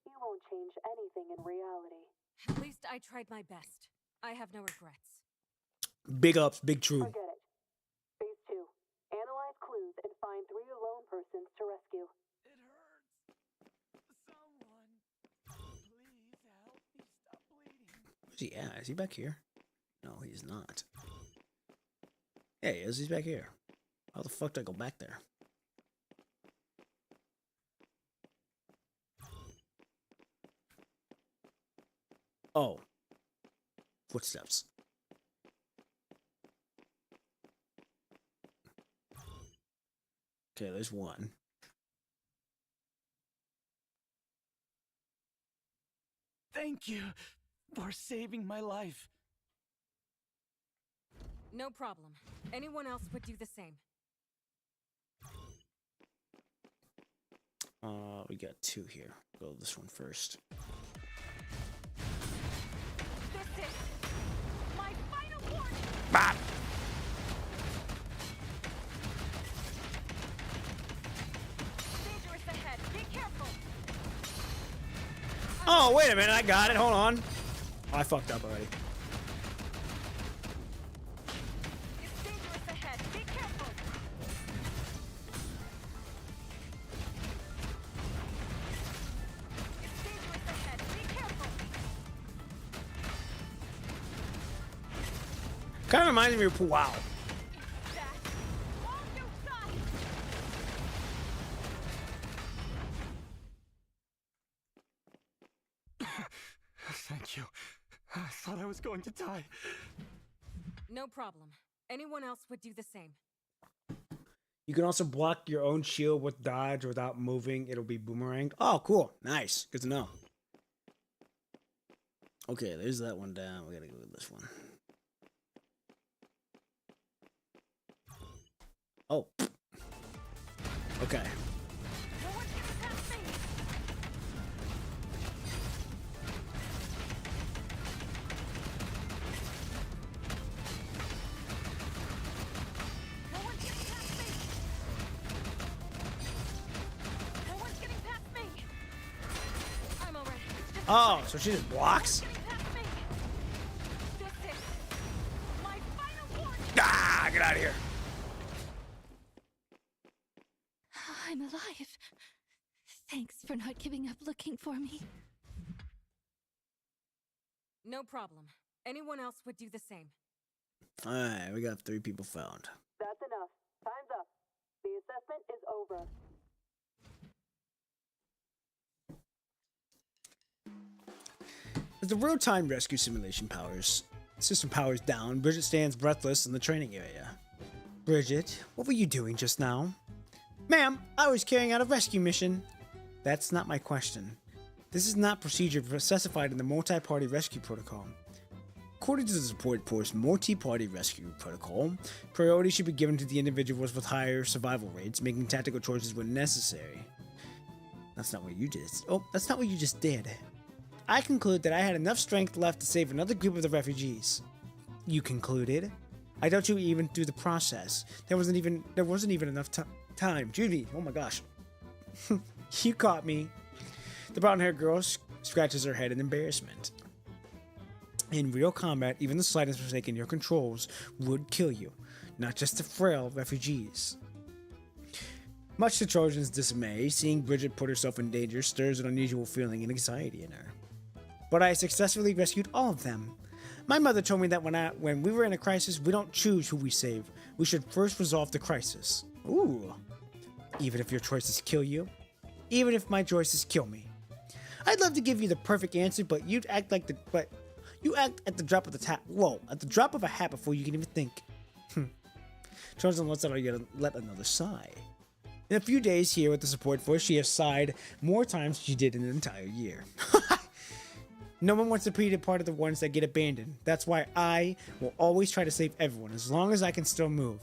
You won't change anything in reality. At least I tried my best. I have no regrets. Big ups, big true. Forget it. Phase 2. Analyze clues and find 3 lone persons to rescue. It hurts. Someone, please help me stop bleeding. Where's he at? Is he back here? No, he's not. Yeah, he is. He's back here. How the fuck did I go back there? Oh. Footsteps. Okay, there's one. Thank you for saving my life. No problem. Anyone else would do the same. We got 2 here. Go this one first. This is my final warning. Bop! Dangerous ahead. Be careful. Oh, wait a minute. I got it. Hold on. Oh, I fucked up already. It's dangerous ahead. Be careful. It's dangerous ahead. Be careful. Kind of reminds me of Wow. That all you got. Thank you. I thought I was going to die. No problem. Anyone else would do the same. You can also block your own shield with dodge without moving. It'll be boomeranged. Oh, cool. Nice. Good to know. Okay, there's that one down. We gotta go with this one. Oh. Okay. No one can pass me. Oh, so she just blocks? This is my final warning. Ah, get out of here. I'm alive. Thanks for not giving up looking for me. No problem. Anyone else would do the same. Alright, we got 3 people found. That's enough. Time's up. The assessment is over. As the real-time rescue system powers down, Bridget stands breathless in the training area. Bridget, what were you doing just now? Ma'am, I was carrying out a rescue mission. That's not my question. This is not procedure specified in the multi-party rescue protocol. According to the support force multi-party rescue protocol, priority should be given to the individuals with higher survival rates, making tactical choices when necessary. That's not what you did. Oh, that's not what you just did. I conclude that I had enough strength left to save another group of the refugees. You concluded? I doubt you even through the process. There wasn't even enough time. Judy, oh my gosh. You caught me. The brown-haired girl scratches her head in embarrassment. In real combat, even the slightest mistake in your controls would kill you, not just the frail refugees. Much to Trojan's dismay, seeing Bridget put herself in danger stirs an unusual feeling and anxiety in her. But I successfully rescued all of them. My mother told me that when we were in a crisis, we don't choose who we save. We should first resolve the crisis. Ooh. Even if your choices kill you? Even if my choices kill me? I'd love to give you the perfect answer, but you act at the drop of the drop of a hat before you can even think. Trojan lets out another sigh. In a few days here with the support force, she has sighed more times than she did in an entire year. No one wants to be a part of the ones that get abandoned. That's why I will always try to save everyone as long as I can still move.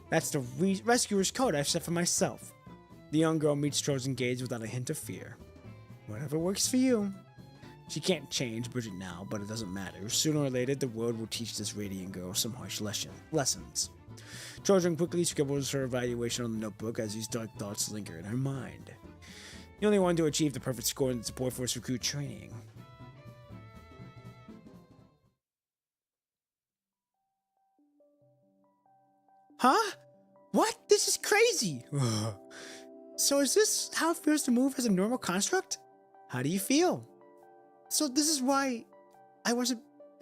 That's the rescuer's code I've set for myself. The young girl meets Trojan gaze without a hint of fear. Whatever works for you. She can't change Bridget now, but it doesn't matter. Sooner or later, the world will teach this radiant girl some harsh lessons. Trojan quickly scribbles her evaluation on the notebook as these dark thoughts linger in her mind. The only one to achieve the perfect score in the support force recruit training. Huh? What? This is crazy! So is this how it feels to move as a normal construct? How do you feel? So this is why I wasn't...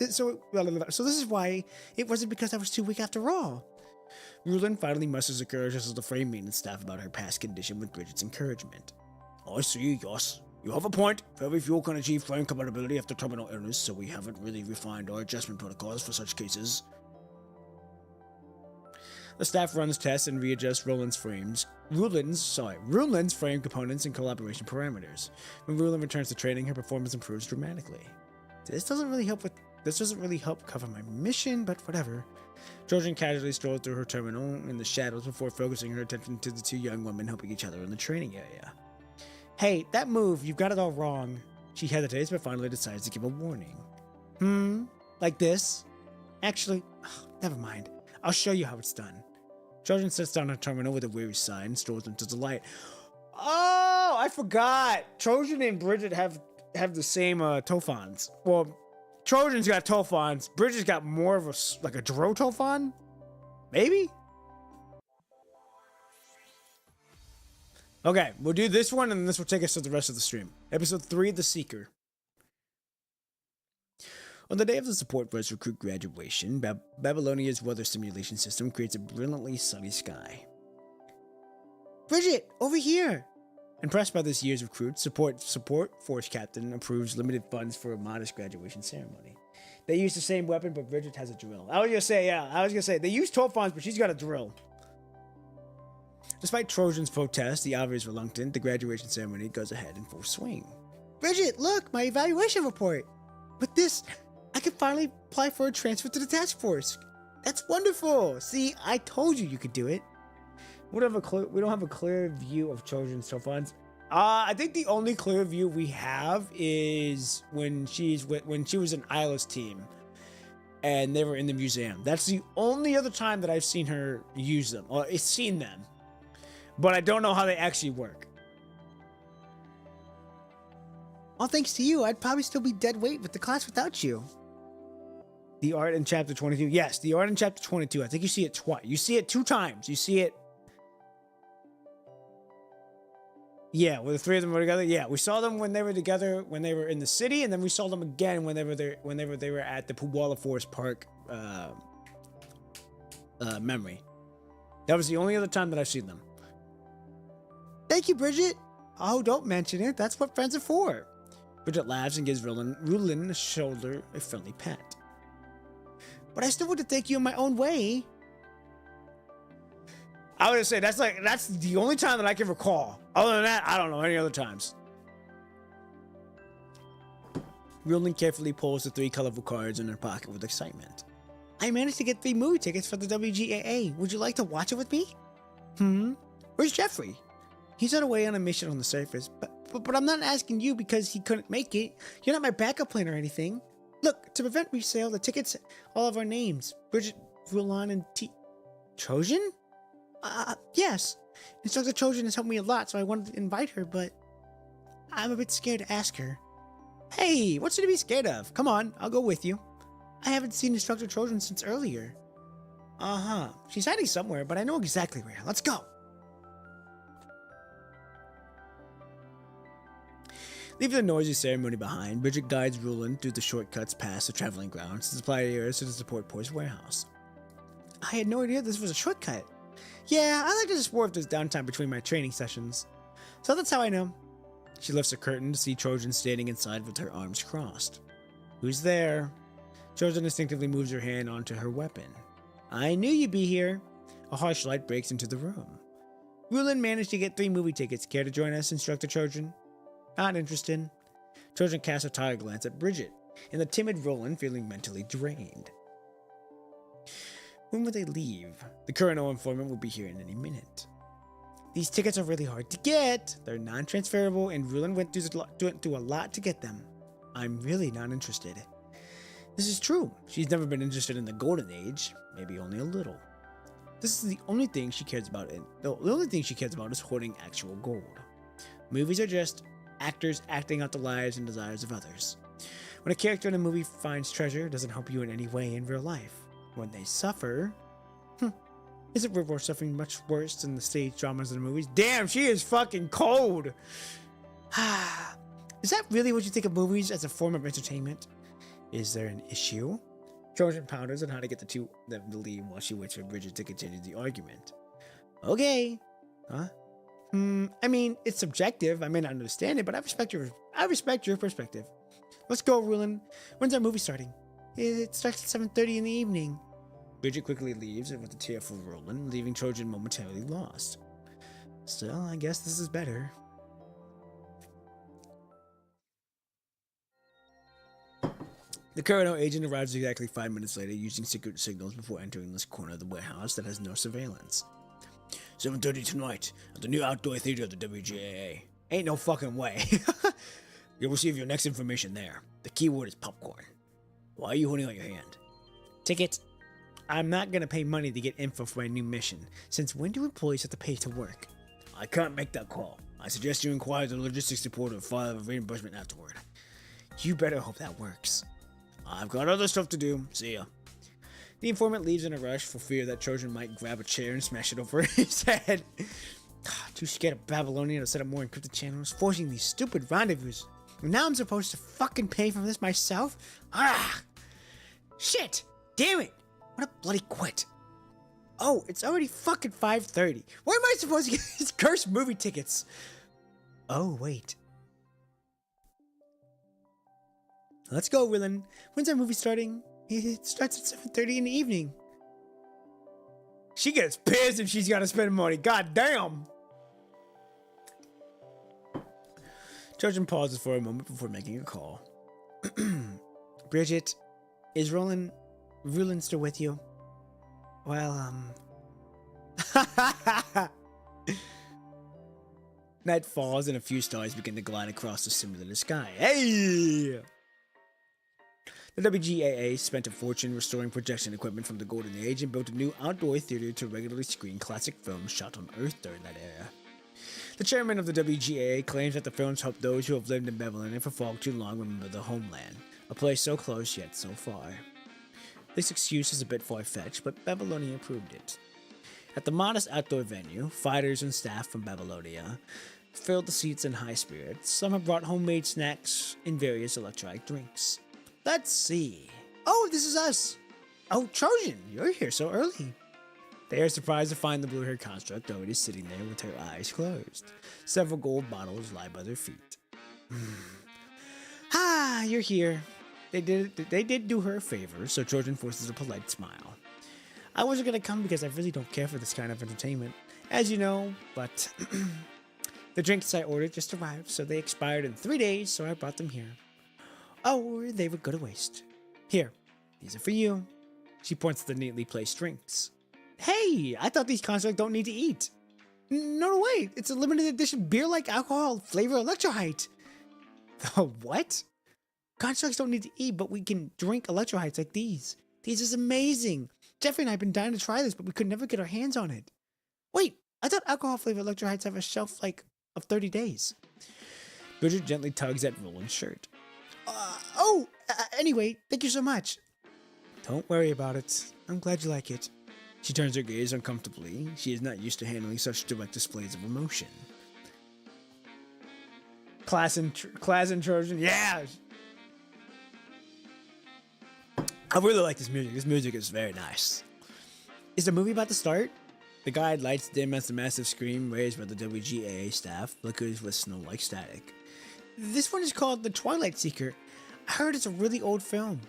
So this is why it wasn't because I was too weak after all. Rulin finally musters the courage to tell the frame maintenance staff about her past condition with Bridget's encouragement. I see, yes. You have a point. Very few can achieve frame compatibility after terminal illness, so we haven't really refined our adjustment protocols for such cases. The staff runs tests and readjusts Rulin's frame components and collaboration parameters. When Rulin returns to training, her performance improves dramatically. This doesn't really help cover my mission, but whatever. Trojan casually strolls through her terminal in the shadows before focusing her attention to the 2 young women helping each other in the training area. Hey, that move, you've got it all wrong. She hesitates, but finally decides to give a warning. Like this? Actually, never mind. I'll show you how it's done. Trojan sits down her terminal with a weary sigh and strolls into the light. Oh, I forgot. Trojan and Bridget have the same Tophons. Well, Trojan's got Tophons. Bridget's got more of a Dro Tophon? Maybe? Okay, we'll do this one and this will take us to the rest of the stream. Episode 3, The Seeker. On the day of the support force recruit graduation, Babylonia's weather simulation system creates a brilliantly sunny sky. Bridget, over here! Impressed by this year's recruit, support force captain approves limited funds for a modest graduation ceremony. They use the same weapon, but Bridget has a drill. I was gonna say, they use Tophons, but she's got a drill. Despite Trojan's protest, the obvious reluctant, the graduation ceremony goes ahead in full swing. Bridget, look, my evaluation report! With this, I can finally apply for a transfer to the task force. That's wonderful! See, I told you could do it. We don't have a clear view of Trojan's Tophons. I think the only clear view we have is when she was in Isla's team and they were in the museum. That's the only other time that I've seen her use them, or seen them. But I don't know how they actually work. All thanks to you, I'd probably still be dead weight with the class without you. The art in chapter 22. Yes, the art in chapter 22. I think you see it twice. You see it 2 times. You see it. Yeah, where the 3 of them were together. Yeah, we saw them when they were together when they were in the city, and then we saw them again whenever they were at the Poowalla Forest Park memory. That was the only other time that I've seen them. Thank you, Bridget. Oh, don't mention it. That's what friends are for. Bridget laughs and gives Rulin a shoulder a friendly pat. But I still want to thank you in my own way. I would say that's the only time that I can recall. Other than that, I don't know any other times. Rulin carefully pulls the 3 colorful cards in her pocket with excitement. I managed to get 3 movie tickets for the WGAA. Would you like to watch it with me? Where's Jeffrey? He's on away on a mission on the surface, but I'm not asking you because he couldn't make it. You're not my backup plan or anything. Look, to prevent resale, the tickets all of our names. Bridget, Rulon, and Trojan? Yes. Instructor Trojan has helped me a lot, so I wanted to invite her, but I'm a bit scared to ask her. Hey, what's there to be scared of? Come on, I'll go with you. I haven't seen Instructor Trojan since earlier. She's hiding somewhere, but I know exactly where. Let's go. Leaving the noisy ceremony behind, Bridget guides Rulin through the shortcuts past the traveling grounds to supply areas to the support post warehouse. I had no idea this was a shortcut. Yeah, I like to explore if there's downtime between my training sessions. So that's how I know. She lifts a curtain to see Trojan standing inside with her arms crossed. Who's there? Trojan instinctively moves her hand onto her weapon. I knew you'd be here. A harsh light breaks into the room. Rulin managed to get 3 movie tickets. Care to join us, Instructor Trojan? Not interested. Trojan casts a tired glance at Bridget, and the timid Rulin feeling mentally drained. When will they leave? The Colonel informant will be here in any minute. These tickets are really hard to get. They're non-transferable, and Rulin went through a lot to get them. I'm really not interested. This is true. She's never been interested in the Golden Age, maybe only a little. This is the only thing she cares about. The only thing she cares about is hoarding actual gold. Movies are just actors acting out the lives and desires of others. When a character in a movie finds treasure, it doesn't help you in any way in real life. When they suffer, isn't real world suffering much worse than the stage dramas of the movies? Damn, she is fucking cold. Is that really what you think of movies as a form of entertainment? Is there an issue? Trojan ponders on how to get the lead while she waits for Bridget to continue the argument. Okay. Huh? I mean, it's subjective. I may not understand it, but I respect your perspective. Let's go, Rulin. When's our movie starting? It starts at 7:30 in the evening. Bridget quickly leaves with a tearful Rulin, leaving Trojan momentarily lost. Still, I guess this is better. The Colonel agent arrives exactly 5 minutes later, using secret signals before entering this corner of the warehouse that has no surveillance. 7:30 tonight at the new outdoor theater of the WGAA. Ain't no fucking way. You'll receive your next information there. The keyword is popcorn. Why are you holding out your hand? Ticket. I'm not gonna pay money to get info for my new mission. Since when do employees have to pay to work? I can't make that call. I suggest you inquire the logistics support or file a reimbursement afterward. You better hope that works. I've got other stuff to do. See ya. The informant leaves in a rush for fear that Trojan might grab a chair and smash it over his head. Too scared of Babylonian to set up more encrypted channels, forcing these stupid rendezvous. And now I'm supposed to fucking pay for this myself? Shit! Damn it! What a bloody quit. Oh, it's already fucking 5:30. Where am I supposed to get these cursed movie tickets? Oh, wait. Let's go, Rulin. When's our movie starting? It starts at 7:30 in the evening. She gets pissed if she's got to spend money. God damn. Trojan pauses for a moment before making a call. Bridget, is Rulin still with you? Well, Night falls and a few stars begin to glide across the simulated sky. Hey! The WGAA spent a fortune restoring projection equipment from the Golden Age and built a new outdoor theater to regularly screen classic films shot on Earth during that era. The chairman of the WGA claims that the films help those who have lived in Babylonia for far too long remember their homeland, a place so close yet so far. This excuse is a bit far-fetched, but Babylonia proved it. At the modest outdoor venue, fighters and staff from Babylonia filled the seats in high spirits. Some have brought homemade snacks and various electrolyte drinks. Let's see. Oh, this is us. Oh, Trojan, you're here so early. They are surprised to find the blue-haired construct already sitting there with her eyes closed. Several gold bottles lie by their feet. Ah, you're here. They did do her a favor, so Trojan forces a polite smile. I wasn't gonna come because I really don't care for this kind of entertainment, as you know, but the drinks I ordered just arrived, so they expired in 3 days, so I brought them here. Oh, they would go to waste. Here, these are for you. She points to the neatly placed drinks. Hey, I thought these constructs don't need to eat. No, wait, it's a limited edition beer-like alcohol flavor electrolyte. What? Constructs don't need to eat, but we can drink electrolytes like these. These is amazing. Jeffrey and I have been dying to try this, but we could never get our hands on it. Wait, I thought alcohol-flavored electrolytes have a shelf life of 30 days. Bridget gently tugs at Roland's shirt. Anyway, thank you so much. Don't worry about it. I'm glad you like it. She turns her gaze uncomfortably. She is not used to handling such direct displays of emotion. Class and Trojan, yeah! I really like this music. This music is very nice. Is the movie about to start? The guide lights dim as the massive screen raised by the WGA staff flickers with snow-like static. This one is called The Twilight Seeker. I heard it's a really old film.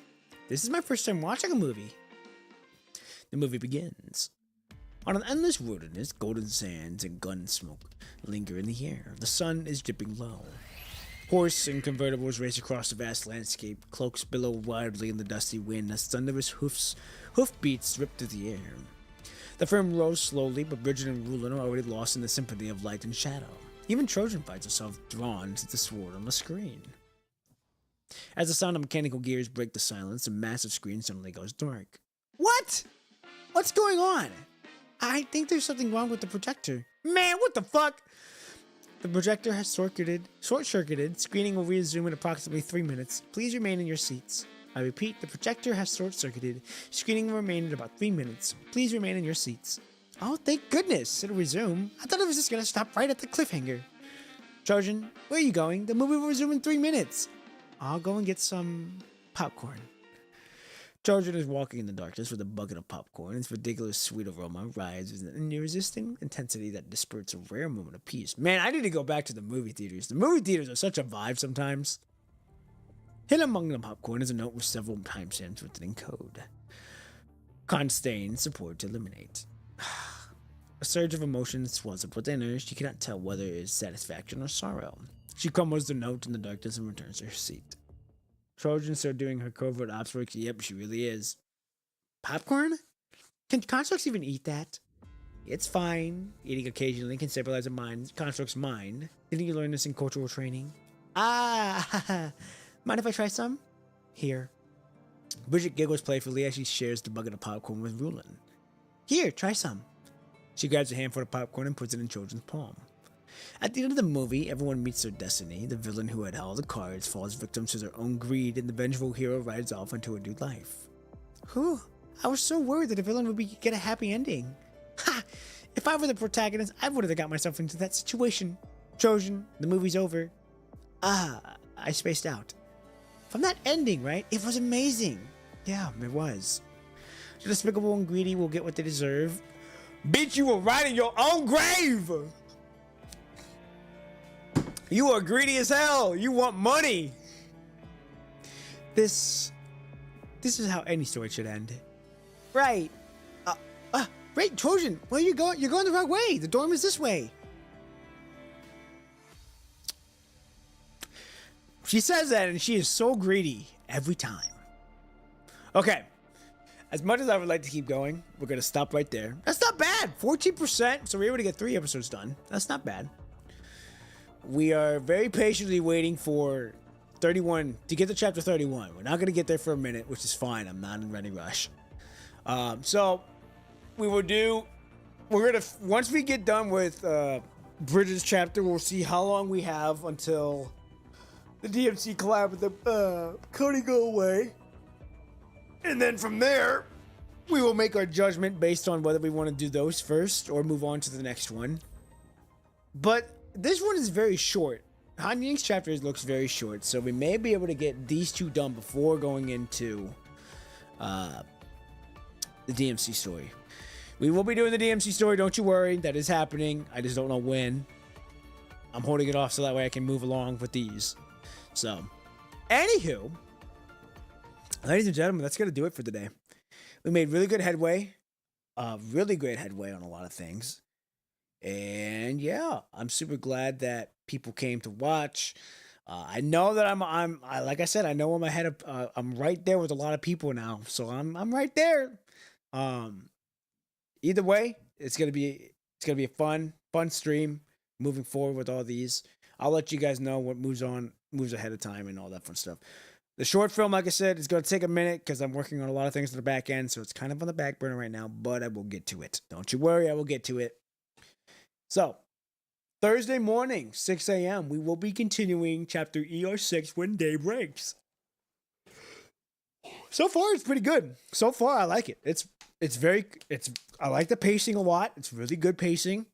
This is my first time watching a movie. The movie begins. On an endless wilderness, golden sands and gun smoke linger in the air. The sun is dipping low. Horse and convertibles race across the vast landscape. Cloaks billow wildly in the dusty wind as thunderous hoofbeats rip through the air. The film rolls slowly, but Bridget and Rulin are already lost in the symphony of light and shadow. Even Trojan finds herself drawn to the sword on the screen. As the sound of mechanical gears break the silence, the massive screen suddenly goes dark. What? What's going on? I think there's something wrong with the projector. Man, what the fuck? The projector has short-circuited. Screening will resume in approximately 3 minutes. Please remain in your seats. I repeat, the projector has short-circuited. Screening will remain in about 3 minutes. Please remain in your seats. Oh, thank goodness. It'll resume. I thought it was just gonna stop right at the cliffhanger. Trojan, where are you going? The movie will resume in 3 minutes. I'll go and get some popcorn. Trojan is walking in the darkness with a bucket of popcorn. Its ridiculous sweet aroma rises with an irresistible intensity that disperses a rare moment of peace. Man, I need to go back to the movie theaters. The movie theaters are such a vibe sometimes. Hidden among the popcorn is a note with several timestamps written in code. Constain support to eliminate. A surge of emotion swells up within her. She cannot tell whether it is satisfaction or sorrow. She crumbles the note in the darkness and returns to her seat. Trojan still doing her covert ops work. Yep, she really is. Popcorn? Can constructs even eat that? It's fine. Eating occasionally can stabilize a construct's mind. Didn't you learn this in cultural training? Mind if I try some? Here. Bridget giggles playfully as she shares the bucket of popcorn with Rulin. Here, try some. She grabs a handful of popcorn and puts it in Trojan's palm. At the end of the movie, everyone meets their destiny. The villain who had all the cards falls victim to their own greed, and the vengeful hero rides off into a new life. Whew, I was so worried that the villain would get a happy ending. Ha! If I were the protagonist, I would have got myself into that situation. Trojan, the movie's over. I spaced out. From that ending, right? It was amazing. Yeah, it was. The despicable and greedy will get what they deserve. Bitch, you were riding your own grave! You are greedy as hell. You want money. This is how any story should end. Right. Wait, Trojan, where are you going? You're going the wrong way. The dorm is this way. She says that, and she is so greedy every time. Okay. As much as I would like to keep going, we're going to stop right there. That's not bad. 14%. So we're able to get 3 episodes done. That's not bad. We are very patiently waiting for 31 to get to chapter 31. We're not going to get there for a minute, which is fine. I'm not in any rush. So we will do, we're going to, once we get done with Bridges chapter. We'll see how long we have until the DMC collab with the Cody go away. And then from there, we will make our judgment based on whether we want to do those first or move on to the next one. But this one is very short. Han Ying's chapter looks very short, so we may be able to get these two done before going into the DMC story. We will be doing the DMC story, don't you worry. That is happening. I just don't know when. I'm holding it off so that way I can move along with these. So, anywho, ladies and gentlemen, that's going to do it for today. We made really good headway. Really great headway on a lot of things. And yeah, I'm super glad that people came to watch. I know that I'm like I said, I know I'm ahead of, I'm right there with a lot of people now. So I'm right there. Either way, it's gonna be a fun stream moving forward with all these. I'll let you guys know what moves ahead of time and all that fun stuff. The short film, like I said, is going to take a minute because I'm working on a lot of things to the back end, so it's kind of on the back burner right now, but I will get to it. Don't you worry, I will get to it. So, Thursday morning, 6 a.m., we will be continuing chapter ER06 when day breaks. So far, it's pretty good. So far, I like it. I like the pacing a lot. It's really good pacing.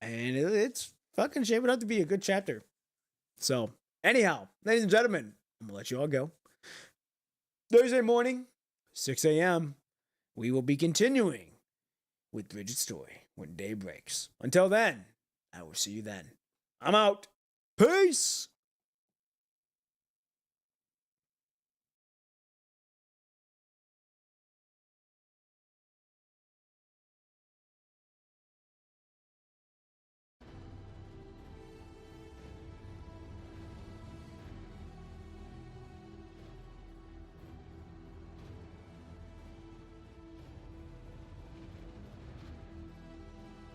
And it's fucking shaping up to be a good chapter. So, anyhow, ladies and gentlemen, I'm going to let you all go. Thursday morning, 6 a.m., we will be continuing with Bridget's story when day breaks. Until then, I will see you then. I'm out. Peace!